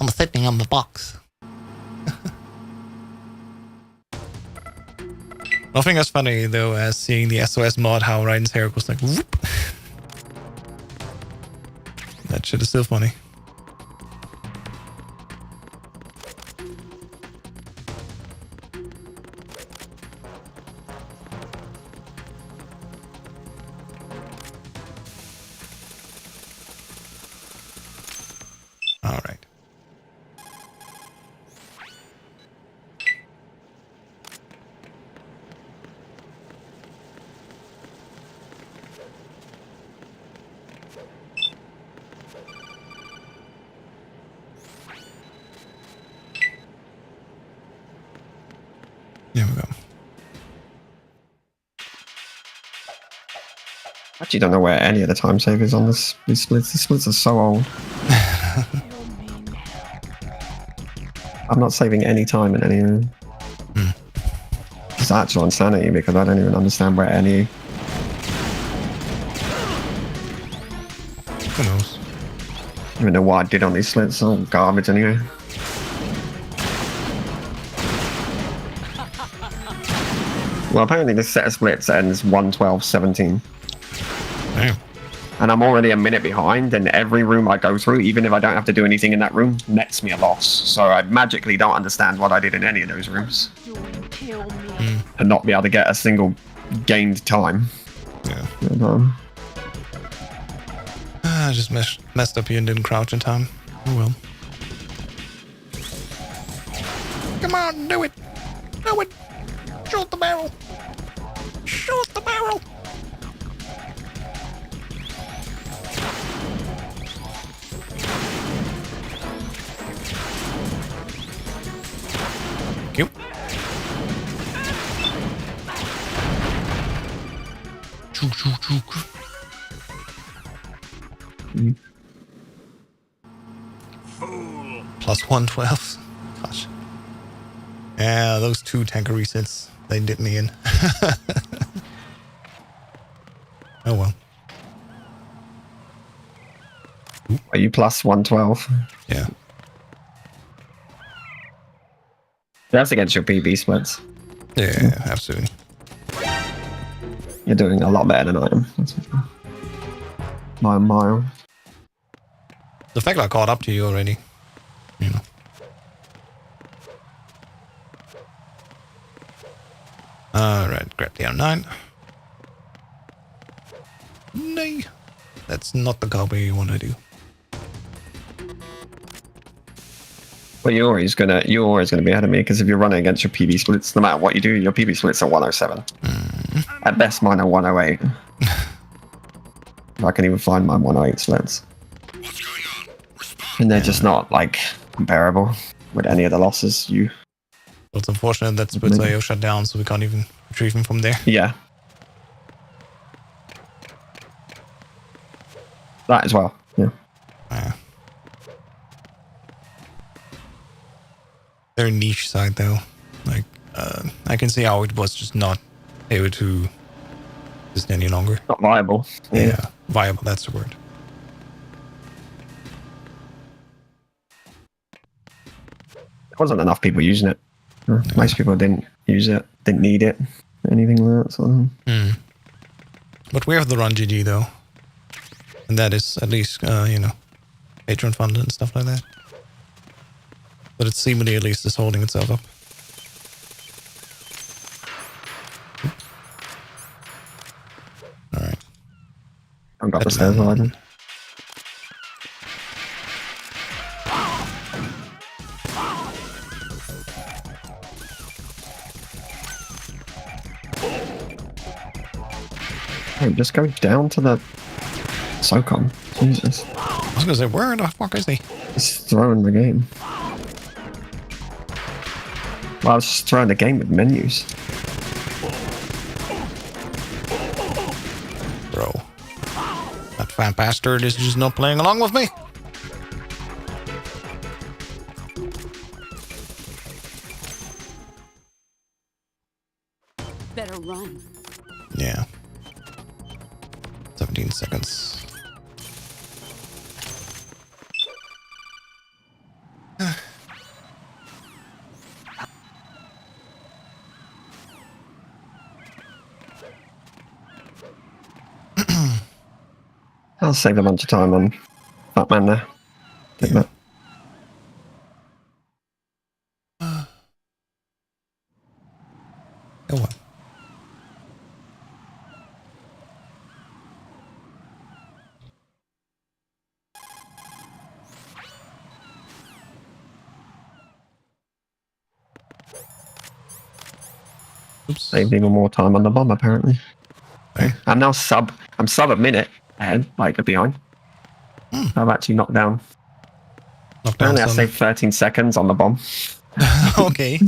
I'm sitting on the box. Nothing as funny though as seeing the SOS mod how Ryan's hair goes like whoop. That shit is still funny. All right. There we go. Actually don't know where any of the time save is on this. These splits. These splits are so old. I'm not saving any time in any of them. It's actual insanity because I don't even understand where any... Who knows? I don't even know what I did on these splits. It's all garbage anyway. Well, apparently this set of splits ends 1:12:17. Damn. And I'm already a minute behind, and every room I go through, even if I don't have to do anything in that room, nets me a loss. So I magically don't understand what I did in any of those rooms. And not be able to get a single gained time. Yeah. And, I just messed up here and didn't crouch in time. Oh well. Come on, do it! Do it! Shoot the barrel! Shoot the barrel! Thank you. Chook, chook, chook. Plus 112. Gosh. Yeah, those two tanker resets, they did me in. Oh well. are you plus 112? Yeah. That's against your PB splits. Yeah, absolutely. You're doing a lot better than I am. That's for sure. By a mile. The fact I caught up to you already, you know. Alright, grab the R9. No, that's not the cowboy you want to do. Well, you're always gonna be ahead of me because if you're running against your PB splits, no matter what you do, your PB splits are 107. At best, mine are 108. I can even find my 108 splits, What's going on? Respond. and they're just not like comparable with any of the losses. It's unfortunate that splits IO shut down, so we can't even retrieve him from there. Yeah, that as well. Yeah. Very niche side though. Like, I can see how it was just not able to exist any longer. Not viable. Yeah, viable, that's the word. There wasn't enough people using it. Most people didn't use it, didn't need it, anything like that. So. But we have the Run GG though. And that is at least, patron funded and stuff like that. But it seemingly at least is holding itself up. Alright. I've got the stairs widen. Hey, just go down to the SOCOM. Jesus. I was gonna say, where the fuck is he? He's throwing the game. Well, I was just throwing the game with menus. Bro. That fat bastard is just not playing along with me. Better run. Yeah. 17 seconds. I'll save a bunch of time on Batman there. Didn't it? Go on. Oops. Saved even more time on the bomb apparently. Right. I'm now sub a minute ahead, like behind. I've actually knocked down. Apparently I saved 13 seconds on the bomb. Okay.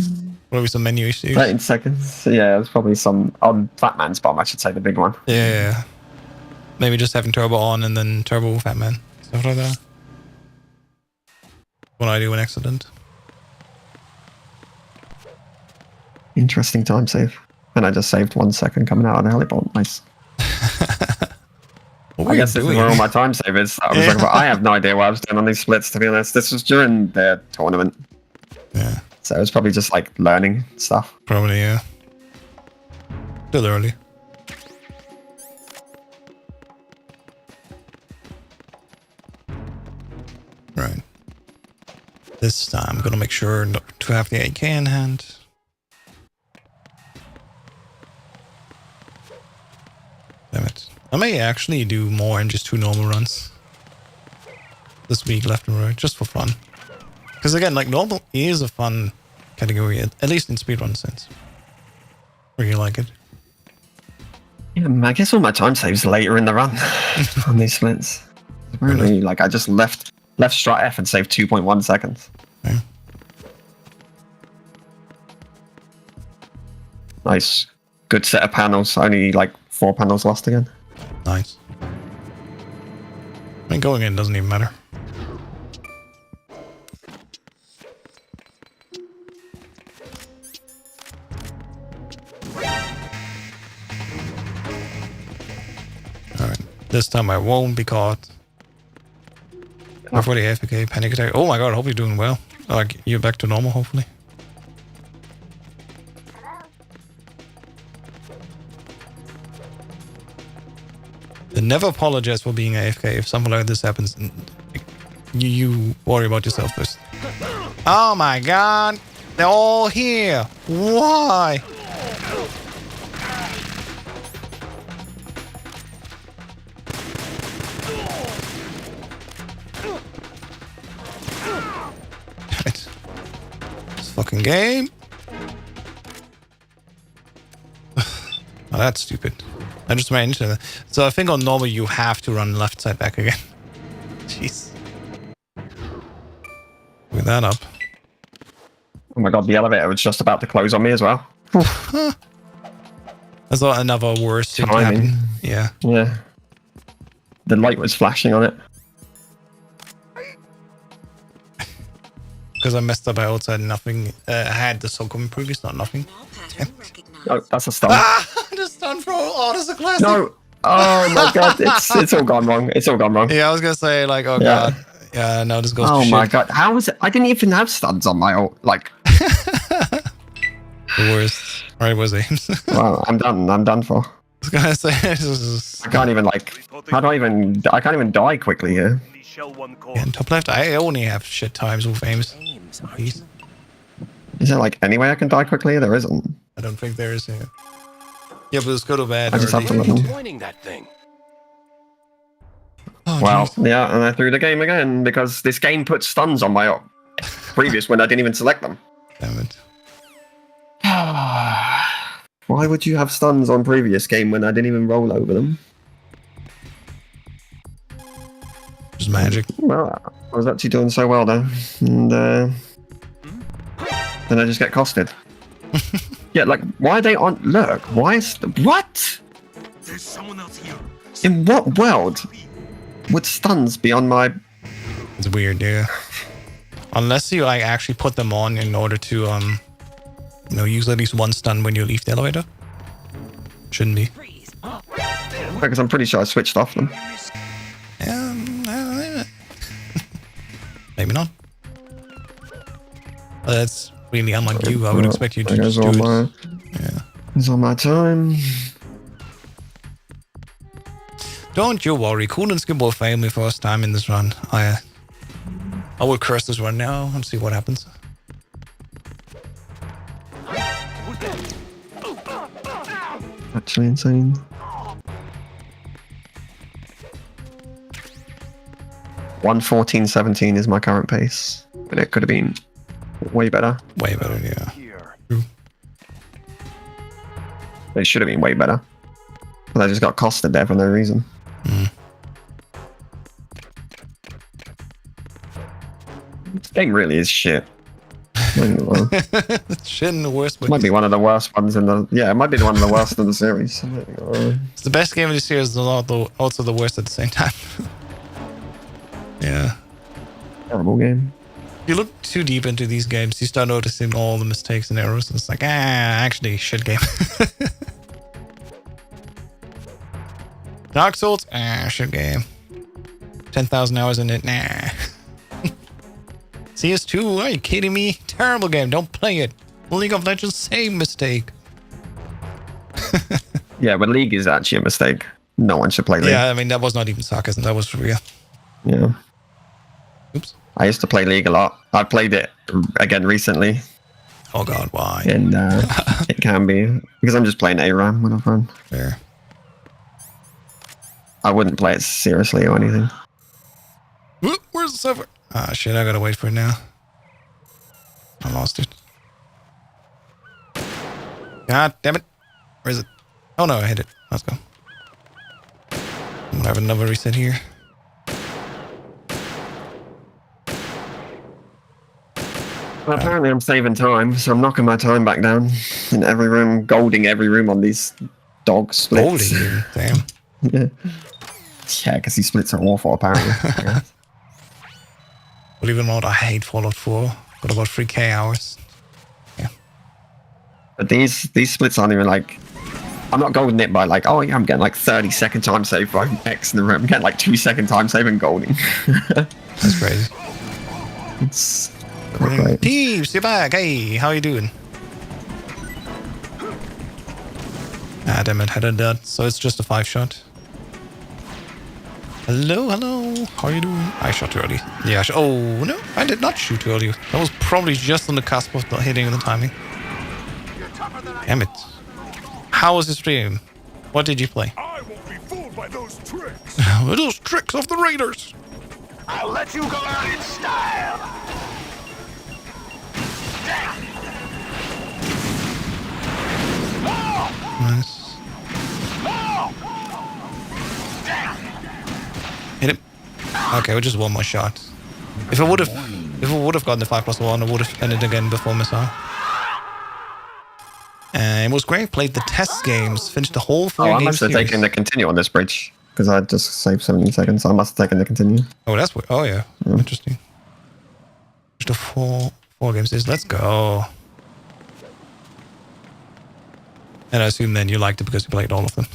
Probably some menu issues. 13 seconds. Yeah, there's probably some on Fatman's bomb, I should say, the big one. Yeah. Maybe just having turbo on and then turbo Fat Man. Stuff like that. What I do in accident. Interesting time save. And I just saved 1 second coming out of the heliport. Nice. I guess this is where all my time save is. I was like, well, I have no idea what I was doing on these splits, to be honest. This was during the tournament. Yeah. So it was probably just like learning stuff. Probably, yeah. Still early. Right. This time I'm gonna make sure not to have the AK in hand. Damn it. I may actually do more than just 2 normal runs this week, left and right, just for fun. Because again, like, normal is a fun category, at least in speedrun sense. Really like it. Yeah, I guess all my time saves later in the run on these splits. Apparently, like, I just left strat F and saved 2.1 seconds. Yeah. Nice. Good set of panels. Only like 4 panels lost again. Nice. I mean, going in doesn't even matter. Alright. This time I won't be caught. Before the AFK panic attack. Oh my god, I hope you're doing well. Like, you're back to normal, hopefully. And never apologize for being AFK if something like this happens. You worry about yourself first. Oh my god! They're all here! Why? Damn it. This fucking game. Oh, that's stupid. I just ran into that. So I think on normal you have to run left side back again. Jeez. Look that up. Oh my god, the elevator was just about to close on me as well. I thought another worse thing happened. Yeah. Yeah. The light was flashing on it. Because I messed up outside nothing. I had the so-called previous, not nothing. Oh, that's a stun. Ah! The stun throw! Oh, that's a classic! No! Oh my god, it's all gone wrong. It's all gone wrong. Yeah, I was gonna say, like, oh god. Yeah, no, this goes to Oh my shit. god, how was it? I didn't even have stuns on my ult. Like, The worst. Alright, where's Ames? well, I'm done for. I was gonna say, I can't even, like, I can't even die quickly here. yeah, in top left, I only have shit times with Ames. Please. Is there, like, any way I can die quickly? There isn't. I don't think there is. Yeah, but it's good or bad. I just have to let them. Pointing that thing. Oh, Well, geez. yeah, and I threw the game again because this game put stuns on my previous when I didn't even select them. Damn it. Why would you have stuns on previous game when I didn't even roll over them? Just magic. Well, I was actually doing so well there, and then I just get costed. Yeah, like, why are they on? Look, why is what? There's someone else here. In what world would stuns be on my? It's weird, yeah. Unless you like actually put them on in order to you know, use at least one stun when you leave the elevator. Shouldn't be. Because I'm pretty sure I switched off them. Maybe not. That's really unlike you. I would expect you to just do it. Yeah. It's on my time. Don't you worry. Cool and Skibble failed me first time in this run. I will curse this run now and see what happens. Actually insane. $1:14.17 is my current pace, but it could have been way better. Way better, yeah. It should have been way better. But I just got costed there for no reason. This game really is shit. Shit in the worst way. Might be one of the worst ones in the. Yeah, it might be one of the worst in the series. It's the best game of the series, also the worst at the same time. Yeah. Terrible game. If you look too deep into these games, you start noticing all the mistakes and errors. And it's like, actually, shit game. Dark Souls, shit game. 10,000 hours in it, nah. CS2, are you kidding me? Terrible game, don't play it. League of Legends, same mistake. Yeah, but League is actually a mistake. No one should play League. Yeah, I mean, that was not even sarcasm, that was real. Yeah. Oops. I used to play League a lot. I played it again recently. Oh god, why? And it can be. Because I'm just playing ARAM with a friend. Fair. I wouldn't play it seriously or anything. Where's the server? Ah, shit, I gotta wait for it now. I lost it. God damn it. Where is it? Oh no, I hit it. Let's go. I'm gonna have another reset here. Well, apparently I'm saving time, so I'm knocking my time back down in every room, golding every room on these dog splits. Golding? Damn. Yeah. Yeah, because these splits are awful, apparently. Believe it or not, I hate Fallout 4. Got about 3k hours. Yeah. But these splits aren't even like... I'm not golding it by like, oh yeah, I'm getting like 30-second time save by X in the room. I'm getting like 2-second time save and golding. That's crazy. It's great. Teeves, you're back. Hey, how you doing? Ah, damn it, had a dud. So it's just a 5-shot. Hello, hello. How are you doing? I shot too early. Yeah, oh, no, I did not shoot too early. That was probably just on the cusp of the hitting the timing. Damn it. How was the stream? What did you play? I won't be fooled by those tricks. Those tricks of the raiders. I I'll let you go out in style. Nice. Hit him. Okay, well, just one more shot. If I would have gotten the 5+1, I would have ended again before missile. And it was great. Played the test games. Finished the whole 4 I game must have series. taken the continue on this bridge because I just saved 70 seconds. So I must have taken the continue. Oh, that's what. Oh yeah, interesting. Finished the four game series. Let's go. And I assume then you liked it because you played all of them.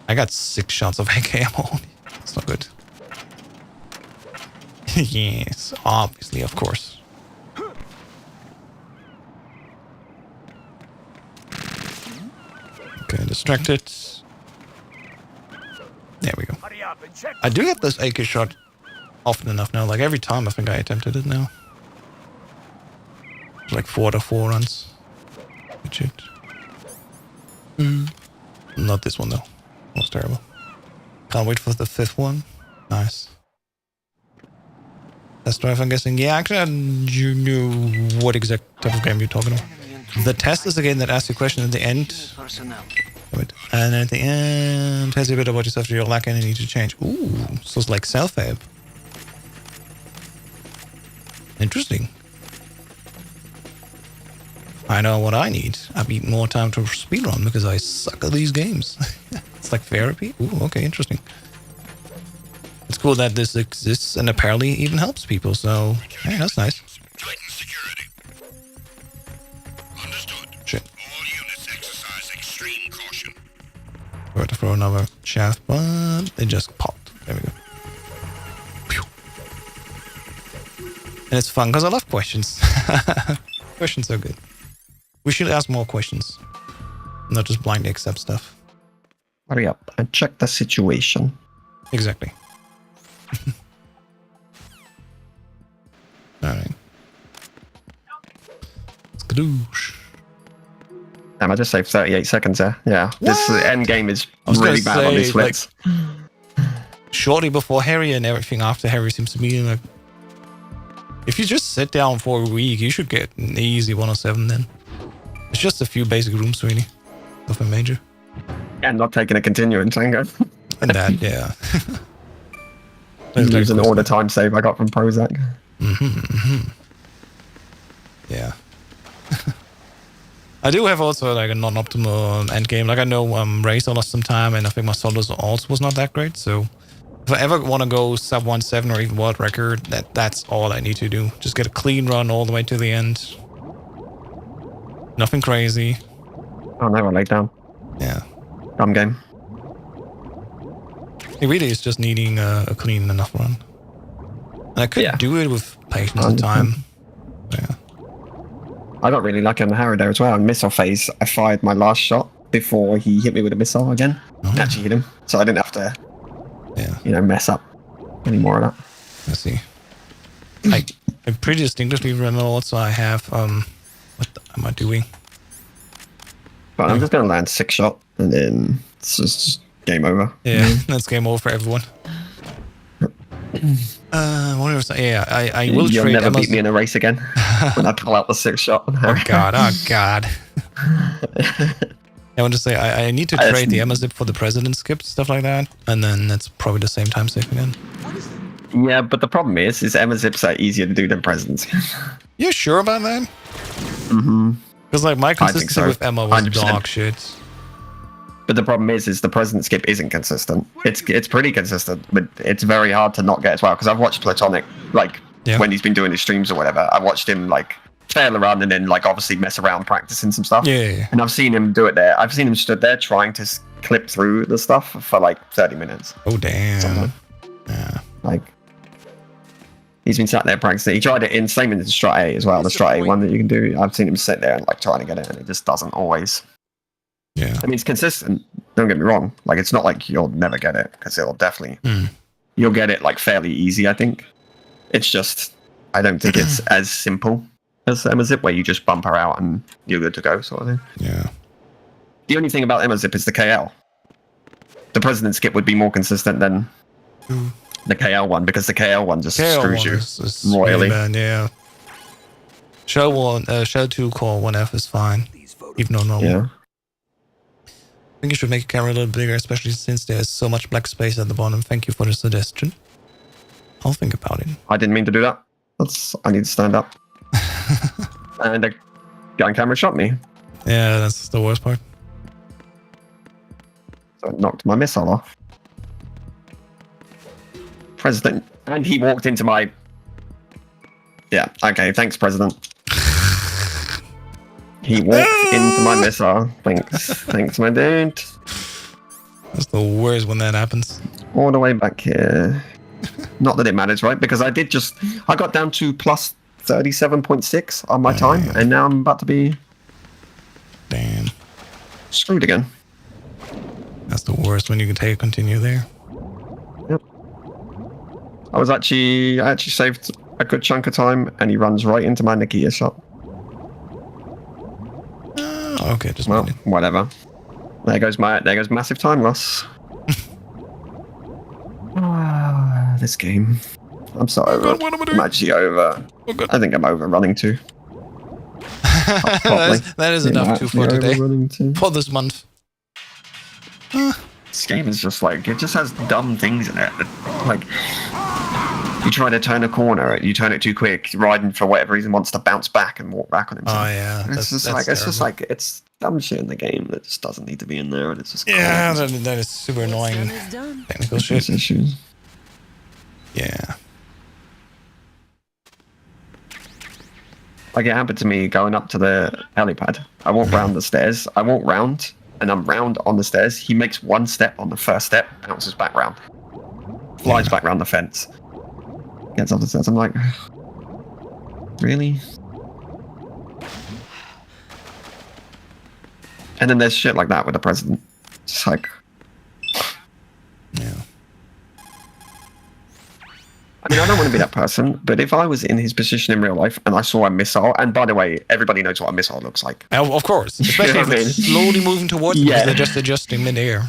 I got 6 shots of AK ammo. That's not good. Yes, obviously, of course. Okay, distracted. There we go. I do get this AK shot often enough now. Like every time I think I attempted it now. It's like 4 out of 4 runs. Good shit. Not this one though. That was terrible. Can't wait for the 5th one. Nice. Test drive, I'm guessing. Yeah, actually, you knew what exact type of game you're talking about. The test is a game that asks you a question at the end. Wait. And at the end, tells you a bit about yourself that you're lacking and you need to change. Ooh, so it's like self-help. Interesting. I know what I need. I need more time to speedrun because I suck at these games. It's like therapy. Ooh, okay, interesting. It's cool that this exists and apparently even helps people, so hey, that's nice. Tighten security. Understood. Shit. All units exercise extreme caution. We're to throw another shaft, but it just popped. There we go. Pew. And it's fun because I love questions. Questions are good. We should ask more questions, not just blindly accept stuff. Hurry up and check the situation. Exactly. Alright. Skadoosh. Damn, I just saved 38 seconds there. Yeah, this end game is really bad on these flips. Shortly before Harry and everything after Harry seems to be like... If you just sit down for a week, you should get an easy 107 then. It's just a few basic rooms really. Nothing major. And not taking a continuing tango. And that, yeah. Using all the time save I got from Prozac. Yeah. I do have also like a non-optimal end game. Like I know Razor lost some time and I think my Solos also was not that great. So if I ever want to go sub 1.7 or even world record, that's all I need to do. Just get a clean run all the way to the end. Nothing crazy. Oh no, I laid down. Yeah. Dumb game. It really is just needing a clean enough run. And I could do it with patience and time. Yeah. I got really lucky on the Harrow there as well. In missile phase, I fired my last shot before he hit me with a missile again. Actually hit him. So I didn't have to, mess up any more of that. I see. I pretty distinctly remember also I have, what am I doing? But I'm just going to land 6 shot and then it's just game over. Yeah, that's game over for everyone. What was I? Yeah, I will You'll trade never Emma's... beat me in a race again when I pull out the 6 shot. Oh god. I want to say I need to trade the Emma zip for the president skip, stuff like that, and then that's probably the same time save again. Yeah, but the problem is Emma zips are easier to do than presidents. You sure about that? Mm-hmm. Because like my consistency with Emma was 100%. dog shit. But the problem is the president skip isn't consistent. It's pretty consistent, but it's very hard to not get as well. Because I've watched Platonic, when he's been doing his streams or whatever, I watched him fail around and then obviously mess around practicing some stuff. Yeah. And I've seen him do it there. I've seen him stood there trying to clip through the stuff for 30 minutes. Oh damn. Something. Yeah. He's been sat there practicing. He tried it in the Strat A as well, the Strat A one that you can do. I've seen him sit there and trying to get it, and it just doesn't always. Yeah. I mean, it's consistent. Don't get me wrong. It's not like you'll never get it, because it'll definitely. You'll get it fairly easy, I think. It's just, I don't think it's as simple as Emma Zip, where you just bump her out and you're good to go, sort of thing. Yeah. The only thing about Emma Zip is the KL. The president skip would be more consistent than The KL one, because the KL one just KL screws one you is royally. really bad, yeah. Shell 2 core 1F is fine, even though normal. Yeah. I think you should make a camera a little bigger, especially since there's so much black space at the bottom. Thank you for the suggestion. I'll think about it. I didn't mean to do that. I need to stand up. And the gun camera shot me. Yeah, that's the worst part. So it knocked my missile off. President. And he walked into my... Yeah, okay, thanks, President. He walked into my missile. Thanks, my dude. That's the worst when that happens. All the way back here. Not that it matters, right? Because I got down to plus 37.6 on my time, and now I'm about to be... Damn. Screwed again. That's the worst when you can take continue there. Yep. I actually saved a good chunk of time, and he runs right into my Nakia shot. Okay, just well, whatever. There goes massive time loss. This game. I'm so over. I'm actually over. I think I'm overrunning too. that is enough too for today. For this month. This game is just like, it just has dumb things in it. Like, you try to turn a corner, you turn it too quick, Raiden for whatever reason wants to bounce back and walk back on himself. Oh yeah. It's dumb shit in the game that just doesn't need to be in there, and it's just that is super annoying technical shit. Issues. Yeah. Like, it happened to me going up to the helipad. I walk round the stairs. I walk round, and I'm round on the stairs. He makes one step on the first step, bounces back round. Flies back round the fence. Gets up the stairs. I'm like, really? And then there's shit like that with the president. It's like... Yeah. I mean, I don't want to be that person, but if I was in his position in real life and I saw a missile, and by the way, everybody knows what a missile looks like. Of course. Especially if it's slowly moving towards you, because they're just adjusting mid-air.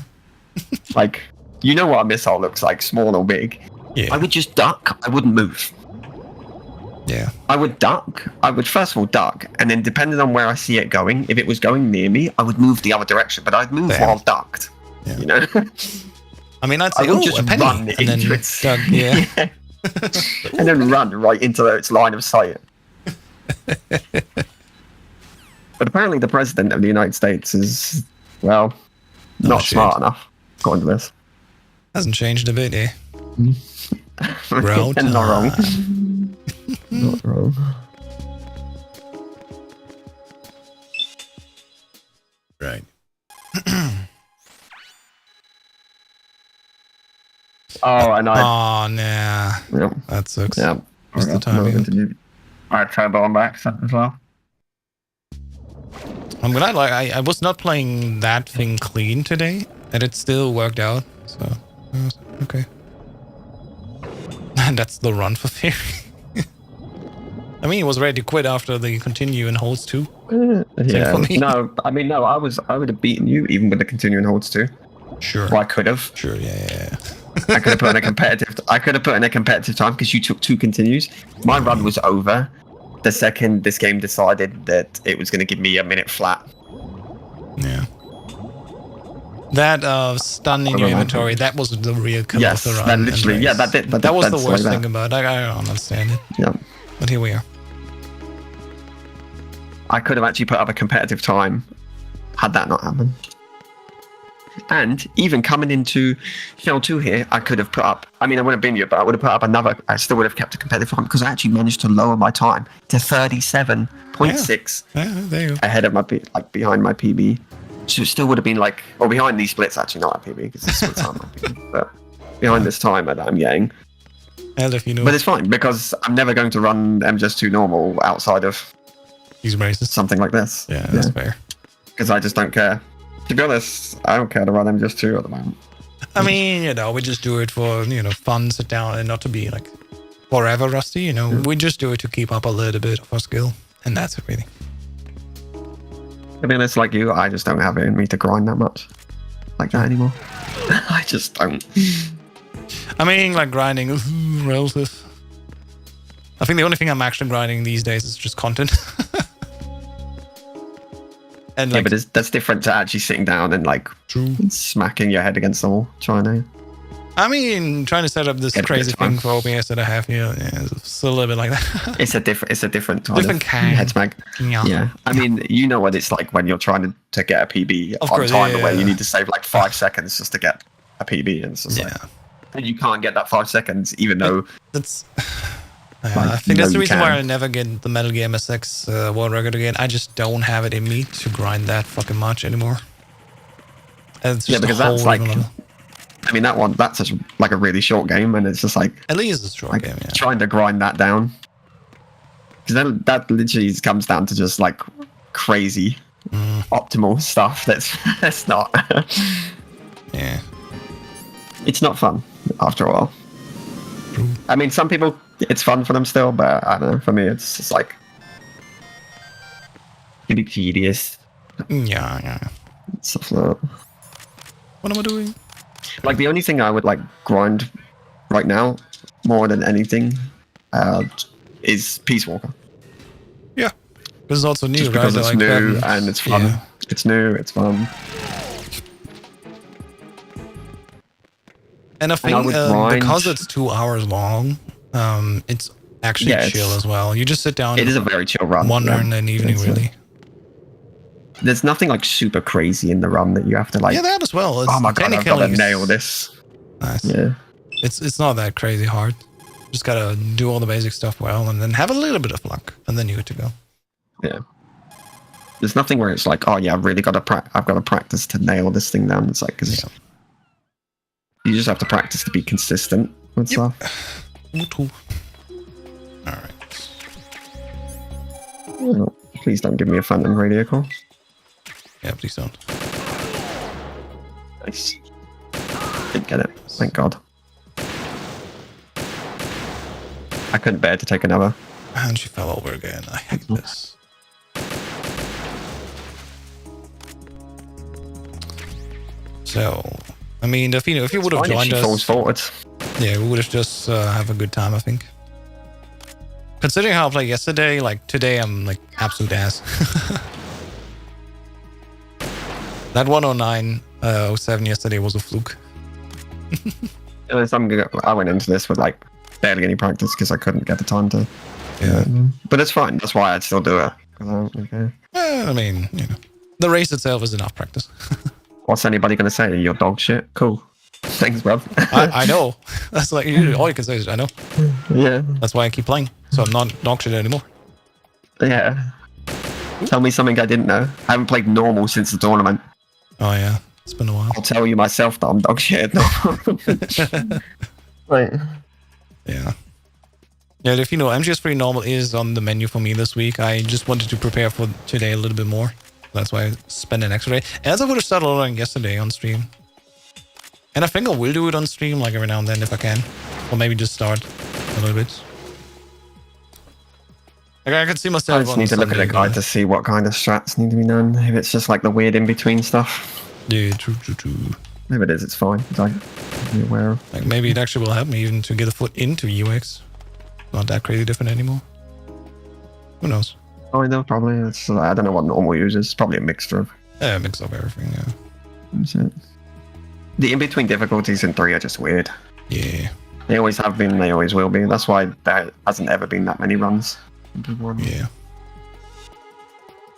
Like, you know what a missile looks like, small or big. Yeah. I would just duck. I wouldn't move. Yeah. I would duck. I would first of all duck, and then depending on where I see it going, if it was going near me, I would move the other direction, but I'd move while ducked. Yeah. You know? I mean, I'd say, I would just a penny, run and then into its... duck, yeah. And then run right into its line of sight. But apparently the president of the United States is, well, not smart enough, according to this. Hasn't changed a bit, eh? Not wrong. Not wrong. Right. Oh, and Oh, nah. Yep. That sucks. Yeah. What's the time? I turbo on back as well. I'm glad I was not playing that thing clean today, and it still worked out. So, okay. And that's the run for Theory. I mean, he was ready to quit after the continue and holds too. Yeah. No, I mean, no, I would have beaten you even with the continuing holds too. Sure. Well, I could have. Sure, yeah. I could have put in a competitive time because you took 2 continues. My run was over the second this game decided that it was going to give me a minute flat. Yeah. That stun in your inventory, that was the real killer of the run. That literally, yeah, that did. That was the worst thing about it. I don't understand it. Yeah. But here we are. I could have actually put up a competitive time had that not happened. And even coming into Shell 2 here, I could have put up, I mean, I wouldn't have been you, but I would have put up another, I still would have kept a competitive time because I actually managed to lower my time to 37.6 there you go. ahead of behind my PB. So it still would have been behind these splits, actually, not my PB, because the splits aren't my PB, but behind this time that I'm getting. Hell if you know. But it's fine, because I'm never going to run MGS2 normal outside of these races. Something like this. Yeah, that's fair. Because I just don't care. To be honest, I don't care to run MGS2 at the moment. I mean, we just do it for, fun, sit down, and not to be, forever rusty, We just do it to keep up a little bit of our skill, and that's it, really. To be honest, like you, I just don't have it in me to grind that much like that anymore. I just don't. I mean, like grinding is relative. I think the only thing I'm actually grinding these days is just content. And Yeah, like, but that's different to actually sitting down and like true. smacking your head against the wall, trying to. I mean, trying to set up this Get a crazy bit of thing for OBS that I have here, yeah, it's still a little bit like that. It's a different kind Different of kind. head smack. Yeah. Yeah, I mean, you know what it's like when you're trying to get a PB Of on course, timer yeah, where yeah. you need to save like 5 seconds just to get a PB, and it's just like, and you can't get that 5 seconds, even though That's. Like, I think that's no, the you reason why I can. never get the Metal Gear MSX world record again. I just don't have it in me to grind that fucking much anymore. And it's just because a whole that's like, different level. I mean, that's just like a really short game, and it's just like At least it's a short game, yeah. trying to grind that down. Because then that literally comes down to just like crazy optimal stuff. That's not. Yeah. It's not fun after a while. I mean, some people it's fun for them still, but I don't know. For me, it's just like it'd be tedious. Yeah. Stuff like that. What am I doing? Like the only thing I would like grind right now more than anything is Peace Walker. Yeah. Because it's also new, Just right? because it's Like, new weapons. and it's fun. Yeah. It's new, it's fun. And I think would grind- because it's 2 hours long, it's actually Yeah, chill it's- as well. You just sit down It is a very chill run. one yeah. in an evening, It's, really. There's nothing like super crazy in the run that you have to like. Yeah, that as well. It's Oh my god, I've got to technically nail this. Nice. Yeah. It's not that crazy hard. Just gotta do all the basic stuff well, and then have a little bit of luck, and then you're good to go. Yeah. There's nothing where it's like, oh yeah, I've really got to I've got to practice to nail this thing down. It's like, because you just have to practice to be consistent with stuff. All right. Oh, please don't give me a phantom radio call. Yeah, please don't. Nice. Didn't get it. Thank God. I couldn't bear to take another. And she fell over again. I hate this. So, I mean, if you would have Fine if joined she us, falls forward. yeah, we would have just have a good time, I think. Considering how I played yesterday, like today, I'm like absolute ass. That 109 07 yesterday was a fluke. I went into this with like barely any practice because I couldn't get the time to. Yeah. But it's fine. That's why I'd still do it. 'Cause I don't really care. I mean, you know, the race itself is enough practice. What's anybody gonna say? You're dog shit. Cool. Thanks, bro. I know. That's like all you can say is I know. Yeah. That's why I keep playing. So I'm not dog shit anymore. Yeah. Tell me something I didn't know. I haven't played normal since the tournament. Oh yeah, it's been a while. I'll tell you myself that I'm dog shit. Right. Yeah. Yeah, if you know, MGS3 normal is on the menu for me this week. I just wanted to prepare for today a little bit more. That's why I spent an extra day. As I would have started learning yesterday on stream. And I think I will do it on stream, like every now and then if I can. Or maybe just start a little bit. Like I can see I myself just on need to look at Sunday a guide going, to see what kind of strats need to be done. If it's just like the weird in-between stuff. yeah, true. If it is, it's fine. It's like, be aware of. Like maybe it actually will help me even to get a foot into UX. Not that crazy different anymore. Who knows? Oh, no, probably. It's, I don't know what normal uses. It's probably a mixture of. Yeah, a mix of everything, yeah. That's it. The in-between difficulties in 3 are just weird. Yeah. They always have been, they always will be. That's why there hasn't ever been that many runs. Yeah.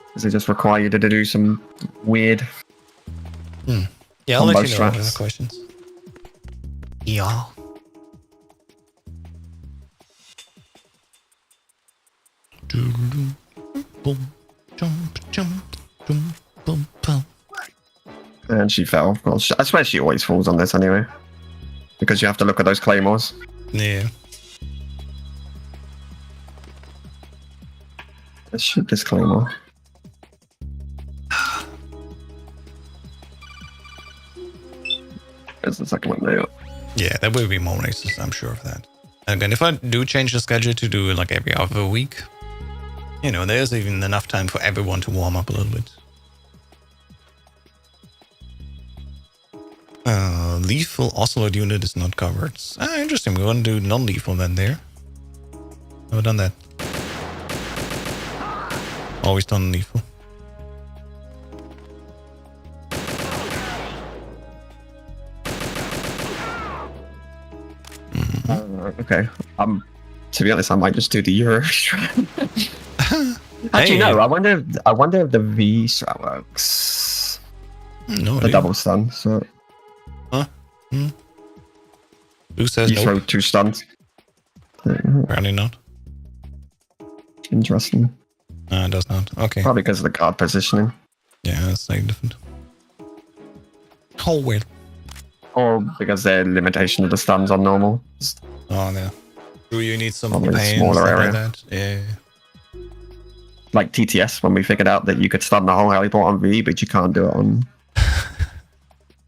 Because they just require you to do some weird. Yeah, I'll let combo you know if you strats. have questions. Yeah. Boom, jump, jump, boom, boom, boom. And she fell, of course. I swear she always falls on this anyway. Because you have to look at those claymores. Yeah. Let's shoot this claymore. There's the second one there. Yeah, there will be more races, I'm sure of that. And again, if I do change the schedule to do it like every other week, you know, there's even enough time for everyone to warm up a little bit. Lethal Ocelot unit is not covered. Interesting. We're going to do non-lethal then there. Never done that. Always done lethal. Okay. To be honest, I might just do the Euro strat. Actually, Hey. no. I wonder if the V strat works. No The idea. double stun. So Huh? Who says you no? throw 2 stuns. Apparently not. Interesting. No, it does not. Okay. Probably because of the card positioning, Yeah, that's like different. Oh, weird. or because their limitation of the stuns on normal. Oh, no. Do you need some Probably a pain and smaller stuff area. like that? Yeah. Like TTS, when we figured out that you could stun the whole heliport on V, but you can't do it on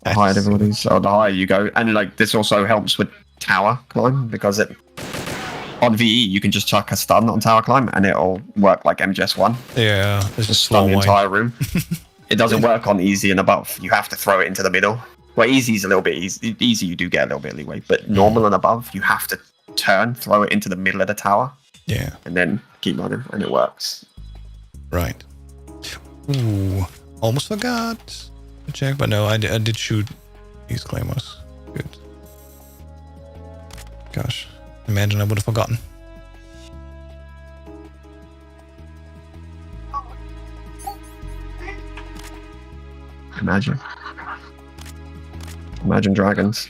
the higher difficulties. So the higher you go, and like this also helps with tower climb because it on VE you can just chuck a stun on tower climb and it'll work like MGS1. Yeah, it's Just just stun slow the wide. entire room. It doesn't work on easy and above. You have to throw it into the middle. Well, easy's a little bit easy. Easy you do get a little bit of leeway, but normal and above you have to throw it into the middle of the tower, Yeah, and then keep running, and it works. right. Ooh, almost forgot to check, but no, I did shoot these claymores. Good. Gosh, imagine I would have forgotten. Imagine dragons.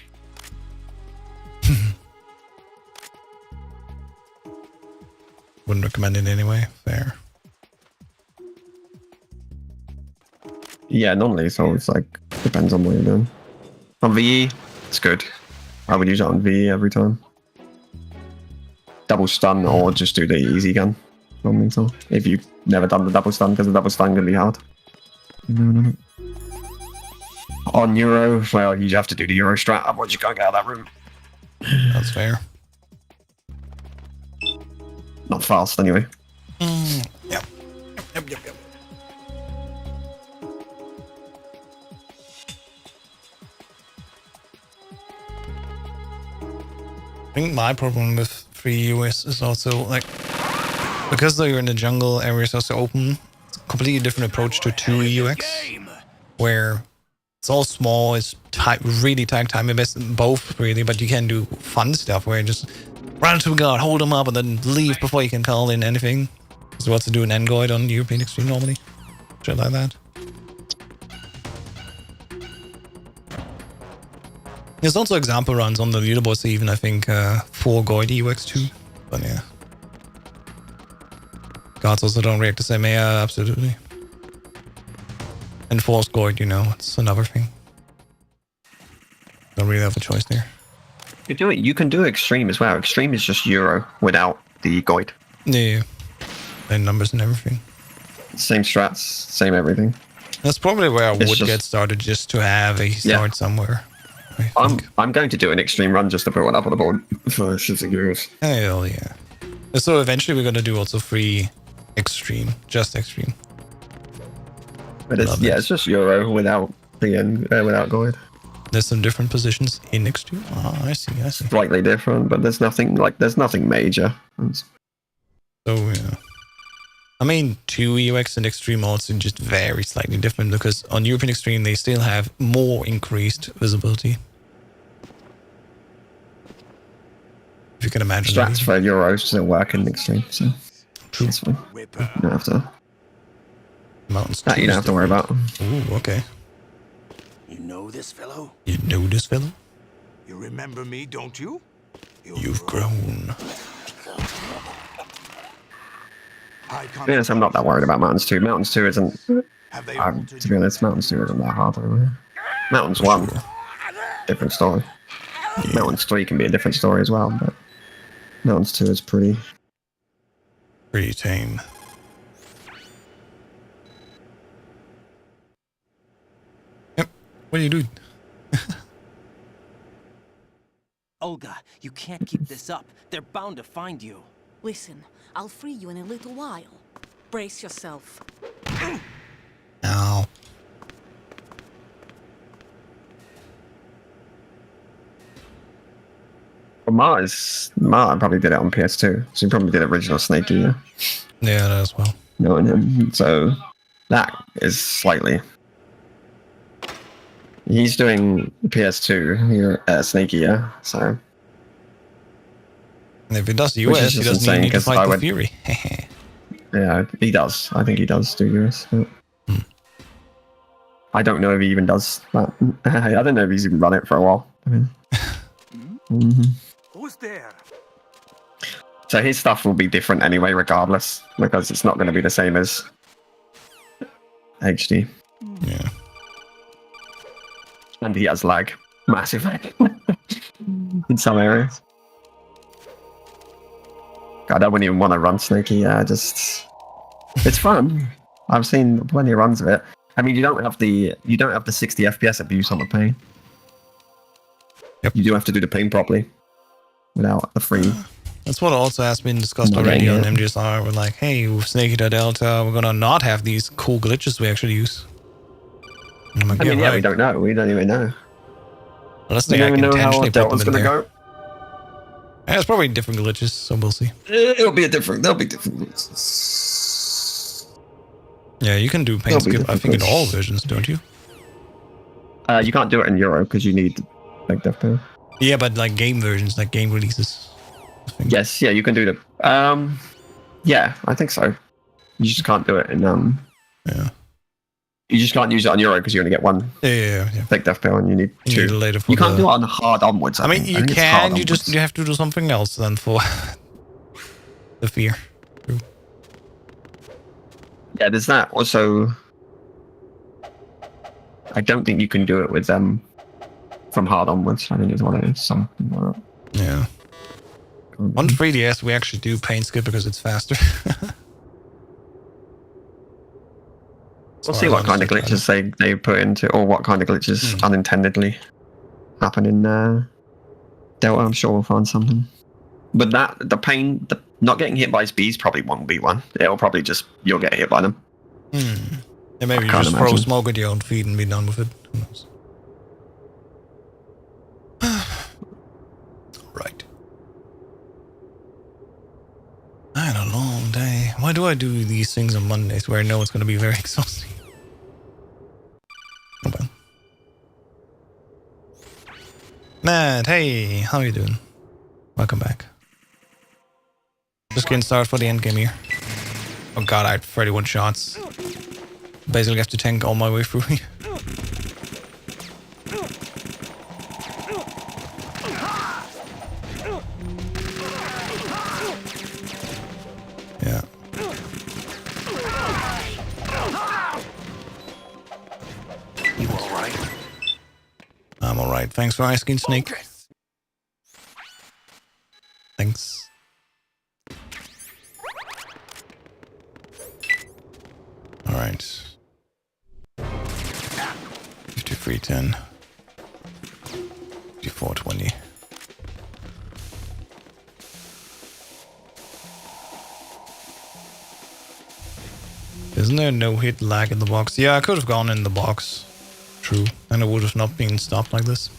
Wouldn't recommend it anyway. Fair. Yeah, non-lethal. It's like depends on what you're doing. On VE, it's good. I would use it on VE every time. Double stun or just do the easy gun. Non-lethal. If you've never done the double stun, because the double stun can be hard. On Euro, well, you have to do the Euro strat. Otherwise, you can't get out of that room. That's fair. Not fast, anyway. Yep. I think my problem with free US is also like because you're in the jungle, areas are so open. It's a completely different approach to 2 UX, where it's all small. It's really time investment, both really, but you can do fun stuff where you just run to a guard, hold them up, and then leave before you can call in anything. So what to do an Engoid on European Extreme normally, shit like that. There's also example runs on the leaderboards, even I think 4 Goid UX too. But yeah. Guards also don't react the same. Yeah, absolutely. And Force Goid, you know, it's another thing. Don't really have a choice there. You can do extreme as well. Extreme is just Euro without the Goid. Yeah. And numbers and everything. Same strats, same everything. That's probably where I would just- get started, just to have a start somewhere. I think. I'm going to do an extreme run just to put one up on the board for shits and giggles. Hell yeah. So eventually we're gonna do also free extreme, just extreme. But it's Love it. it's just Euro without without Goid. There's some different positions in extreme. Oh, I see. Slightly different, but there's nothing major. So yeah. I mean, 2 UX and extreme also just very slightly different because on European Extreme they still have more increased visibility. If you can imagine. Strats for Euro still work in extreme, so True. it's fine. You don't have to. Mountains. That you don't have to worry about. Ooh, okay. You know this fellow? You know this fellow? You remember me, don't you? You've grown. To be honest, I'm not that worried about Mountains 2. Mountains 2 isn't. To be honest, Mountains 2 isn't that hard. Really. Mountains 1, different story. Mountains 3 can be a different story as well, but Mountains 2 is pretty tame. Yep. What are you doing? Olga, you can't keep this up. They're bound to find you. Listen, I'll free you in a little while. Brace yourself. Ow. Well, Martin probably did it on PS2, so he probably did original Snakey, yeah. Yeah, that as well. Knowing him, so that is slightly. He's doing PS2 here, Snakey, yeah. So. And if he does Which US, is he just doesn't insane, need to 'cause fight I the would- Fury. Yeah, he does. I think he does do US. But I don't know if he even does that. I don't know if he's even run it for a while. I mean, Who's there? So his stuff will be different anyway, regardless, because it's not going to be the same as HD. Yeah. And he has lag, massive lag in some areas. God, I wouldn't even want to run Snakey. Yeah, just it's fun. I've seen plenty of runs of it. I mean, you don't have the 60 FPS abuse on the pain. Yep. You do have to do the pain properly without the free. That's what also has been discussed Not already on getting it. MGSR. We're like, hey, with Snakey Delta, we're gonna not have these cool glitches we actually use. And I'm like, I mean, yeah, yeah, right. we don't know. We don't even know. Unless We they don't even know how intentionally put them Delta's in going to there. go. Yeah, it's probably different glitches, so we'll see. There'll be different. Yeah, you can do pain There'll be skip, I think, in different all glitches. versions, don't you? You can't do it in Euro because you need like death pool. Yeah, but like game versions, like game releases. I think. Yes, yeah, you can do the. Yeah, I think so. You just can't do it in Yeah. You just can't use it on Euro because you only get one Yeah. fake death pill and you need You two. need it later for You can't the- do it on hard onwards. I mean, think. you think it's hard can. You onwards. have to do something else then for the fear. Yeah, there's that. Also, I don't think you can do it with from hard onwards. I think it's what it is. Something like that. Yeah. On 3DS, we actually do pain skip because it's faster. We'll see what kind of glitches they put into, or what kind of glitches unintendedly happen in Delta. I'm sure we'll find something. But the not getting hit by bees probably won't be one. It'll probably just you'll get hit by them. Yeah, maybe you can't just throw imagine. smoke at your own feet and be done with it. Who knows? Right. I had a long day. Why do I do these things on Mondays where I know it's going to be very exhausting? Oh well. Matt, hey, how you doing? Welcome back. Just getting started for the end game here. Oh god, I had 31 shots. Basically have to tank all my way through here. Yeah. You alright? I'm alright. Thanks for asking, Snake. Thanks. Alright. 5310. 5420. Isn't there no hit lag in the box? Yeah, I could have gone in the box. True. And it would have not been stopped like this.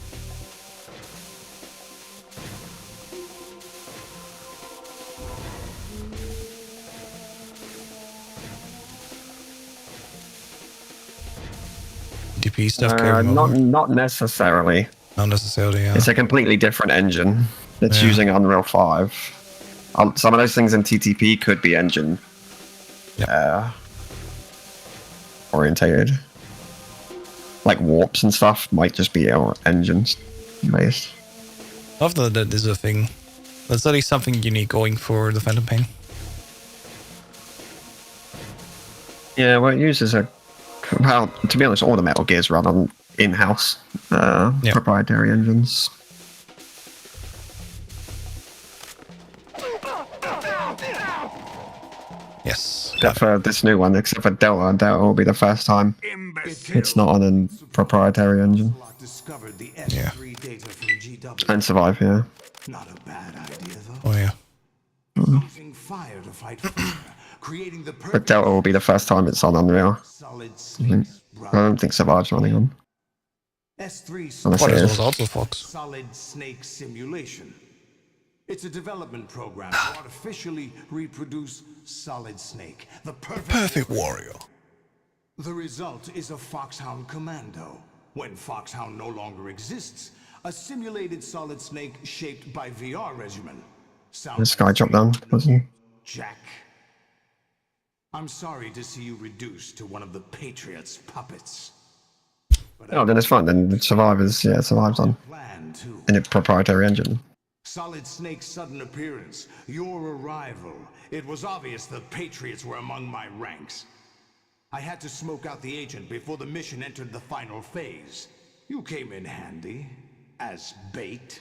DP stuff carrying over? Not necessarily. Not necessarily, yeah. It's a completely different engine. It's Yeah. using Unreal 5. Some of those things in TTP could be engine orientated. Like warps and stuff might just be engines based. I love that is a thing. That's at least something unique going for the Phantom Pain. Yeah, well, it uses well, to be honest, all the Metal Gears run on in-house proprietary engines. Yes. Except for this new one, except for Delta. Delta will be the first time it's not on a proprietary engine. Discovered the Yeah. S3 data from GW. And Survive, yeah. Not a bad idea, though. Oh, yeah. Using fire to fight fire, creating the But perfect Delta will be the first time it's on Unreal. solid I think. I don't think Survive's running on. S3 Unless What it is is. was also Fox? solid snake simulation. It's a development program to artificially reproduce Solid Snake, the Perfect warrior. The result is a Foxhound Commando. When Foxhound no longer exists, a simulated Solid Snake shaped by VR regimen. This guy dropped down, wasn't he? Jack. I'm sorry to see you reduced to one of the Patriots' puppets. Oh, then it's fine. Then it survives. Yeah, it survives on in a proprietary engine. Solid Snake's sudden appearance, your arrival. It was obvious the Patriots were among my ranks. I had to smoke out the agent before the mission entered the final phase. You came in handy as bait.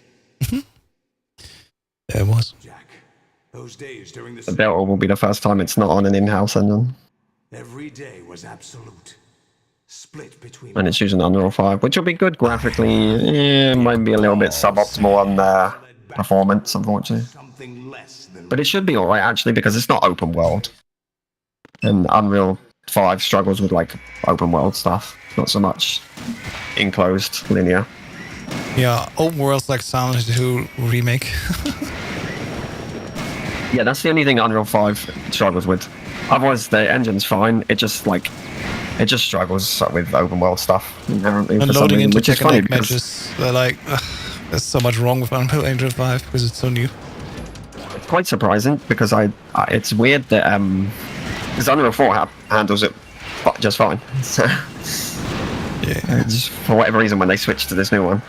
It was. Jack, those days during The Delta will be the first time it's not on an in-house engine. every day was absolute. Split between And it's using Unreal 5, which will be good graphically. Yeah, might be a little bit suboptimal on performance, unfortunately. something less than But it should be alright, actually, because it's not open world. And Unreal 5 struggles with, like, open world stuff. Not so much enclosed, linear. Yeah, open world's like Silent Hill remake. Yeah, that's the only thing Unreal 5 struggles with. Otherwise, the engine's fine. It just, like, it just struggles with open world stuff. Inherently, And for some loading reason, into which is funny Tekken 8 because matches, they're like, there's so much wrong with Unreal Engine 5 because it's so new. it's quite surprising because it's weird that because Unreal 4 handles it just fine. So, yeah, just for whatever reason, when they switched to this new one.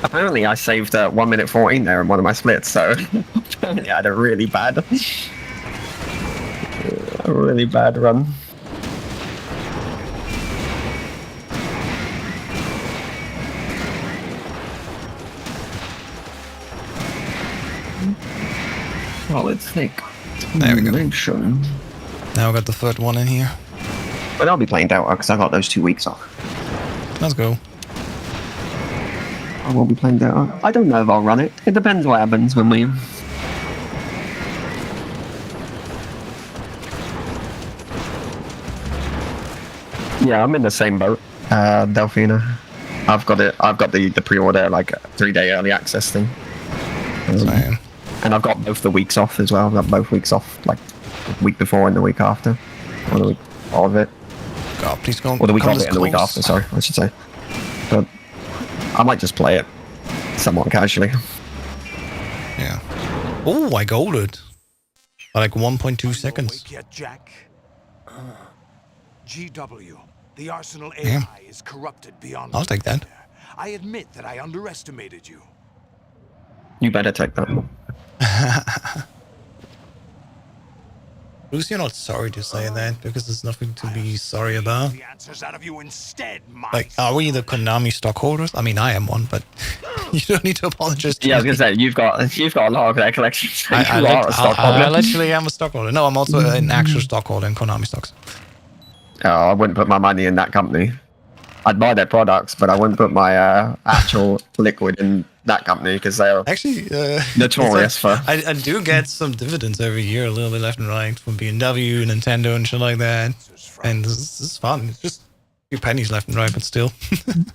Apparently, I saved 1 minute 14 there in one of my splits, so apparently I had a really bad run. Solid Snake. There we go. Dimension. Now I got the third one in here. But I'll be playing Delta because I got those 2 weeks off. Let's go. I will be playing Delta. I don't know if I'll run it. It depends what happens when we... Yeah, I'm in the same boat, Delphina. I've got the pre-order, like 3-day early access thing. And I've got both the weeks off as well. I've got both weeks off, like the week before and the week after. Or the week of it. God, please go. Or the week of it and the week after, sorry, I should say. But I might just play it somewhat casually. Yeah. Oh, I golded. By like 1.2 seconds. Awake yet, Jack? GW, the Arsenal AI Yeah. is corrupted beyond. I'll take that. I admit that I underestimated you. You better take that. Bruce, you're not sorry to say that because there's nothing to be sorry about. The answers out of you instead, Like, are we the Konami stockholders? I mean, I am one, but you don't need to apologize to Yeah, I was me. gonna say you've got a lot of their collections. I You are a stockholder. I literally am a stockholder. No, I'm also an actual stockholder in Konami stocks. Oh, I wouldn't put my money in that company. I'd buy their products, but I wouldn't put my actual liquid in that company because they're actually notorious for. I do get some dividends every year, a little bit left and right from BMW, Nintendo, and shit like that. And this is fun. It's just a few pennies left and right, but still.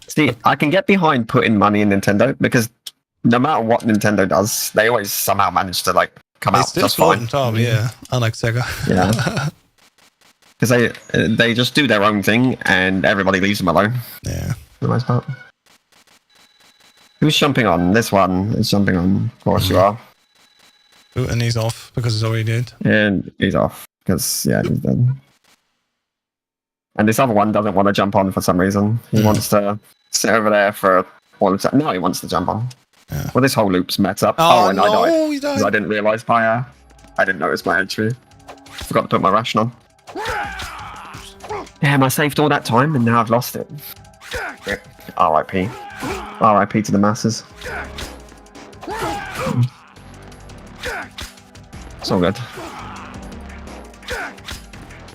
See, I can get behind putting money in Nintendo because no matter what Nintendo does, they always somehow manage to like come They out still just float fine. on top, yeah. Unlike Sega. Yeah. Because they just do their own thing and everybody leaves them alone. Yeah. For the most part. Who's jumping on? This one is jumping on. Of course you are. Ooh, and he's off because he's already dead. And he's off. Because, yeah, he's dead. And this other one doesn't want to jump on for some reason. He wants to sit over there for all the time. No, he wants to jump on. Yeah. Well, this whole loop's met up. Oh, and no, I died. he died. 'Cause I didn't realise I didn't notice my entry. Forgot to put my ration on. Damn, I saved all that time and now I've lost it. R.I.P. R.I.P. to the masses. It's all good.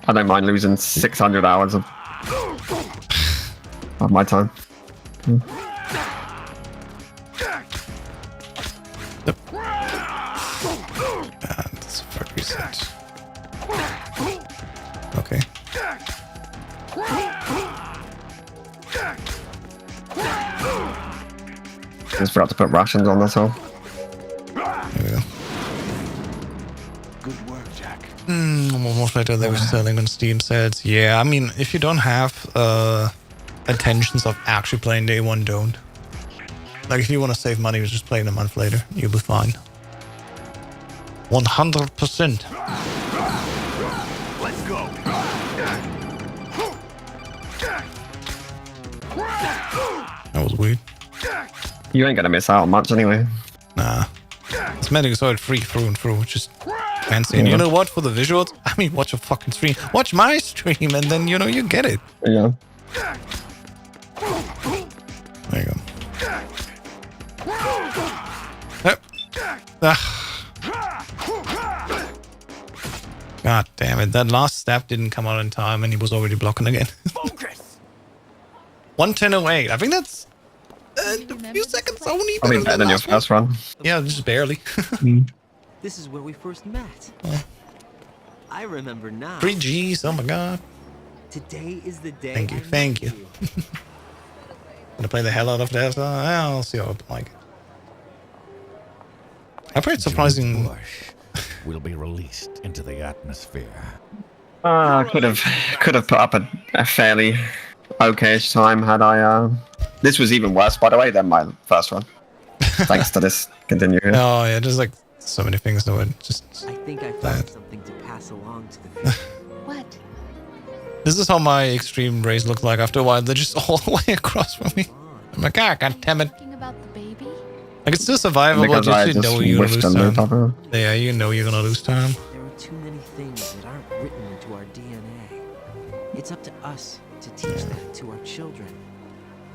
I don't mind losing 600 hours of my time. That's a fair reset. Just forgot to put rations on, that's all. There we go. Good work, Jack. One more later they were selling on Steam sets. Yeah, I mean, if you don't have intentions of actually playing day one, don't. Like, if you want to save money, just play it a month later. You'll be fine. 100%. Let's go. That was weird. You ain't gonna miss out on much anyway. Nah. It's meant to go free through and through, which is fancy. And you know what? For the visuals, I mean, watch a fucking stream. Watch my stream, and then, you know, you get it. Yeah. There you go. Yep. God damn it. That last step didn't come out in time, and he was already blocking again. 110.08. I think that's a few seconds only. I mean, better than your first run. Yeah, just barely. This is where we first met. I remember now. 3 Gs, oh my god. Today is the day. Thank you, thank you. Gonna play the hell out of that. I'll see how I like it. I've heard surprising. Bush will be released into the atmosphere. Could have put up a fairly okay-ish time had I. This was even worse, by the way, than my first run. Thanks to this continue here. Oh yeah, there's like so many things that would just. I think I found something to pass along to the future. What? This is how my extreme race looked like after a while. They're just all the way across from me. I'm like, God damn it. Thinking about the baby? Like, it's still survivable, Because just I you just know you're gonna whiffed lose on the time. top of it. Yeah, you know you're gonna lose time. There are too many things that aren't written into our DNA. It's up to us to teach that to our children.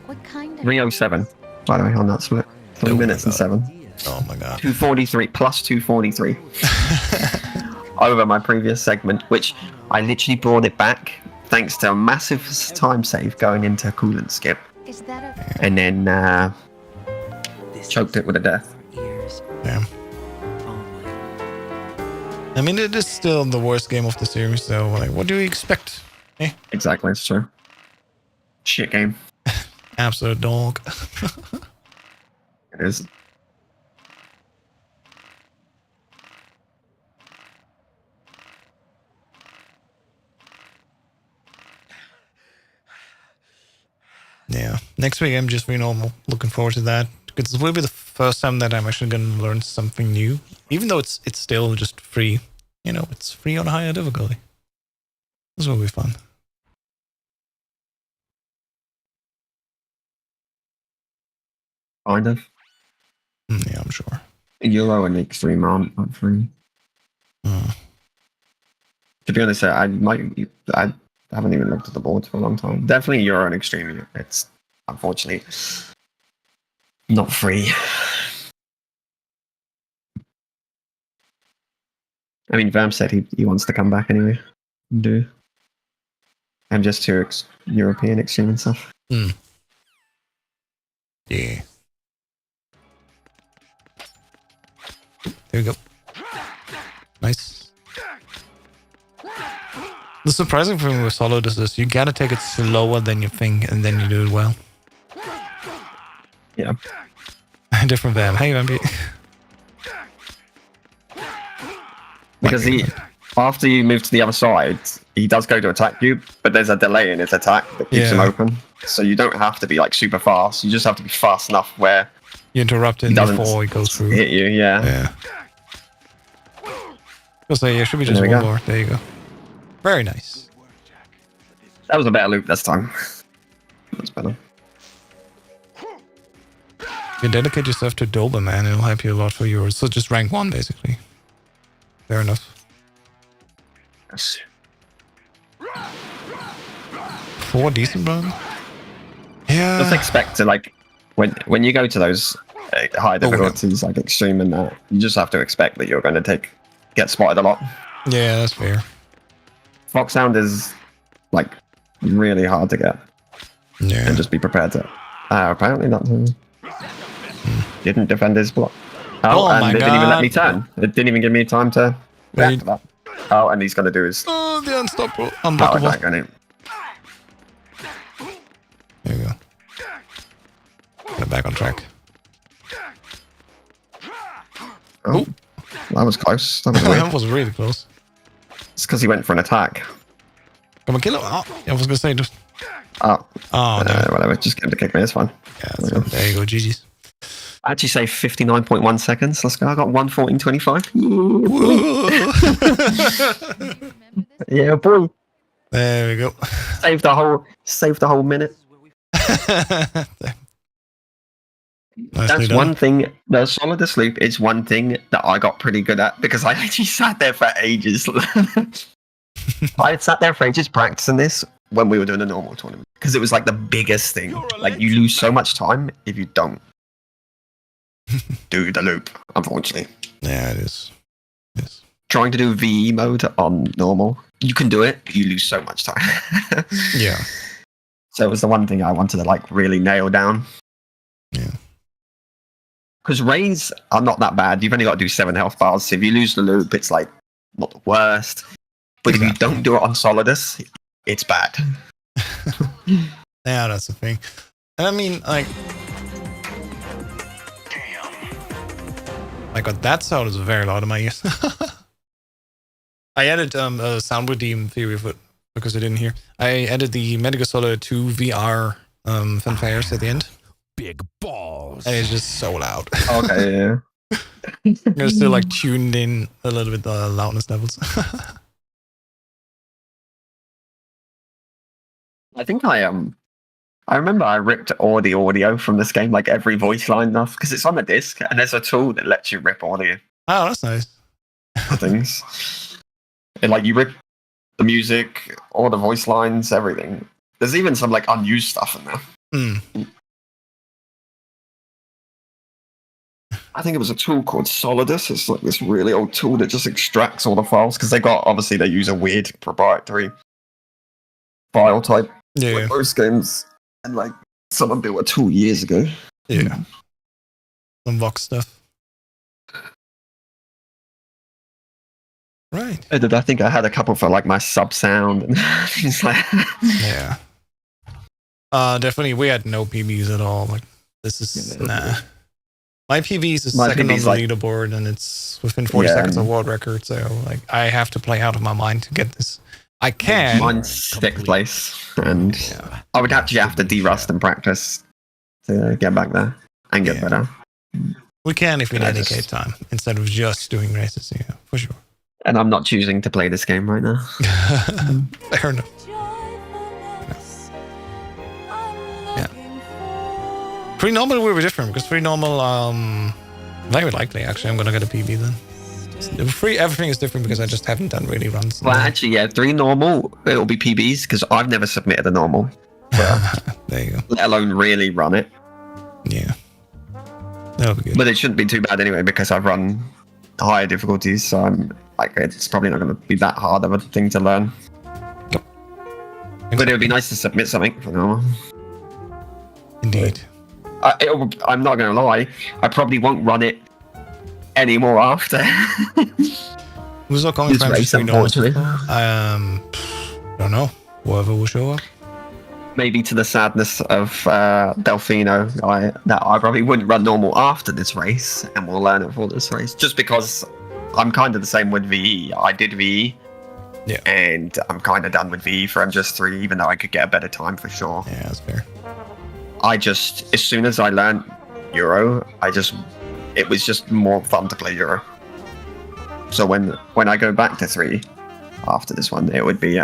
What kind of... 307, by the way, on that split. 3 minutes and 7. Oh my god. 243 plus 243 over my previous segment, which I literally brought it back thanks to a massive time save going into coolant skip, Is that a... and then choked it with a death. Damn. I mean, it is still the worst game of the series, so like, what do you expect? Eh? Exactly, it's true. Shit game. Absolute dog. It is. Yeah. Next week, I'm just normal. Looking forward to that. Because it will be the first time that I'm actually going to learn something new. Even though it's still just free. You know, it's free on higher difficulty. This will be fun. Kind of. Yeah, I'm sure. Euro and Extreme aren't free. To be honest, I haven't even looked at the board for a long time. Definitely Euro and Extreme. It's unfortunately not free. I mean, Vam said he wants to come back anyway. Do. I'm just too European Extreme and stuff. Yeah. There we go. Nice. The surprising thing with solo is this: you gotta take it slower than you think, and then you do it well. Yeah. Different Vam. Hey, Vampy. Because after you move to the other side, he does go to attack you, but there's a delay in his attack that keeps him open. So you don't have to be like super fast. You just have to be fast enough where you interrupt him before he goes through. Hit you, yeah. I'll say, it should be just one more. There you go. Very nice. That was a better loop this time. That's better. You dedicate yourself to Doberman, it'll help you a lot for yours. So just rank 1, basically. Fair enough. Yes. 4 decent run? Yeah. Just expect to, like, when you go to those high difficulties, like Extreme and that, you just have to expect that you're going to get spotted a lot. Yeah, that's fair. Foxhound is, like, really hard to get. Yeah. And just be prepared to... apparently not. Didn't defend his block. Oh, and it didn't even let me turn. It didn't even give me time to react to that. Oh, and he's going to do his... Oh, the unblockable. There you go. Get back on track. Oh, that was close. That was weird. That was really close. It's because he went for an attack. Come on, kill him. Oh, I was gonna say just. Oh, Oh, no. whatever. Just get him to kick me. It's fine. Yeah, there you go. GG's. I actually say 59.1 seconds. Let's go. I got 1:14.25. Yeah, boy. There we go. Save the whole minute. That's one thing. The Solidus loop is one thing that I got pretty good at because I actually sat there for ages. I had sat there for ages practicing this when we were doing a normal tournament because it was like the biggest thing. Like you lose so much time if you don't do the loop, unfortunately. Yeah, it is. Yes. Trying to do VE mode on normal, you can do it, but you lose so much time. Yeah. So it was the one thing I wanted to like really nail down. Yeah. Because rays are not that bad. You've only got to do 7 health bars. So if you lose the loop, it's like not the worst. But if you don't do it on Solidus, it's bad. Yeah, that's the thing. And I mean, like that sound is very loud in my ears. I added a sound redeem theory of it because I didn't hear. I added the Medical Solid 2 VR fanfares at the end. Big balls. And it's just so loud. Okay, yeah. I'm still like tuned in a little bit the loudness levels. I think I remember I ripped all the audio from this game, like every voice line off, because it's on the disc, and there's a tool that lets you rip audio Oh, that's nice. things. And like you rip the music, all the voice lines, everything. There's even some like unused stuff in there. I think it was a tool called Solidus. It's like this really old tool that just extracts all the files because they use a weird proprietary file type. Yeah. Like most games, and like someone built a tool years ago. Yeah. Some Vox stuff. Right. I think I had a couple for like my sub sound and things like that. Yeah. Definitely we had no PBs at all. Like this is nah. My PBs is second on the leaderboard and it's within 40 seconds of world record, so like I have to play out of my mind to get this. I can. Mine's 6th place, and I would actually have to de-rust and practice to get back there and get better. We can if we dedicate time instead of just doing races, yeah, for sure. And I'm not choosing to play this game right now. Fair enough. Yeah. Free normal will be different because free normal, very likely actually I'm gonna get a PB then. Free everything is different because I just haven't done really runs. Well, actually, yeah, 3 normal, it'll be PBs because I've never submitted a normal. There you go. Let alone really run it. Yeah. That'll be good. But it shouldn't be too bad anyway because I've run higher difficulties, so I'm like, it's probably not going to be that hard of a thing to learn. Yep. But it would be nice to submit something for normal. Indeed. I'm not going to lie, I probably won't run it anymore after. Who's not coming from race, unfortunately. Don't know. Whoever will show up. Maybe to the sadness of Delfino, that I probably wouldn't run normal after this race, and we'll learn it for this race. Just because I'm kind of the same with VE. I did VE, yeah, and I'm kind of done with VE for MGS3, even though I could get a better time for sure. Yeah, that's fair. As soon as I learned Euro, it was just more fun to play Euro. So when I go back to 3 after this one, it would be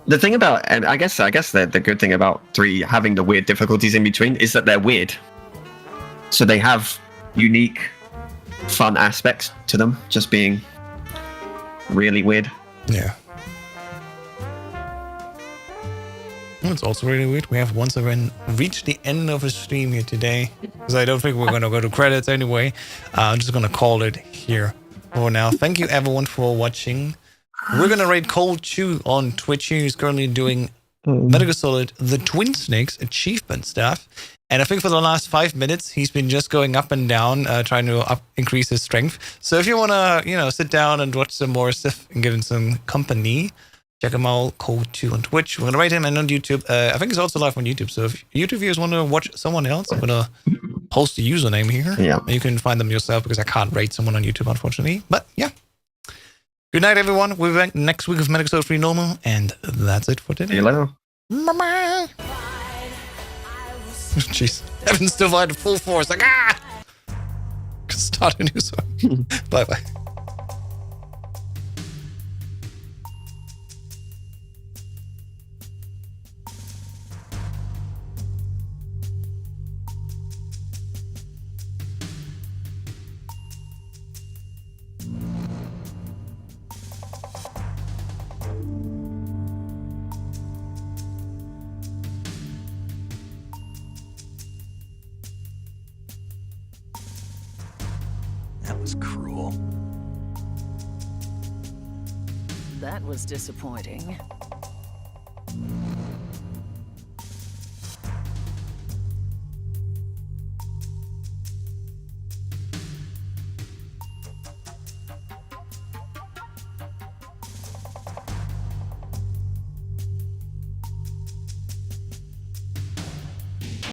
The thing about, and I guess the good thing about 3 having the weird difficulties in between is that they're weird. So they have unique, fun aspects to them, just being really weird. Yeah. It's also really weird. We have once again reached the end of the stream here today, because I don't think we're going to go to credits anyway. I'm just going to call it here for now. Thank you everyone for watching. We're going to raid Cold Chew on Twitch. He's currently doing Medical Solid, the Twin Snakes achievement stuff. And I think for the last 5 minutes, he's been just going up and down, trying to increase his strength. So if you want to, sit down and watch some more stuff and give him some company, Check him out, Code2 on Twitch. We're gonna rate him, and on YouTube. I think he's also live on YouTube. So if YouTube viewers want to watch someone else, I'm gonna post the username here. Yeah. You can find them yourself because I can't rate someone on YouTube, unfortunately. But yeah. Good night, everyone. We'll be back next week with Medic Episode 3 Normal, and that's it for today. See you later. Bye-bye. Jeez. Evan's still fighting full force. Like, ah! Start a new song. Bye-bye. That was cruel. That was disappointing.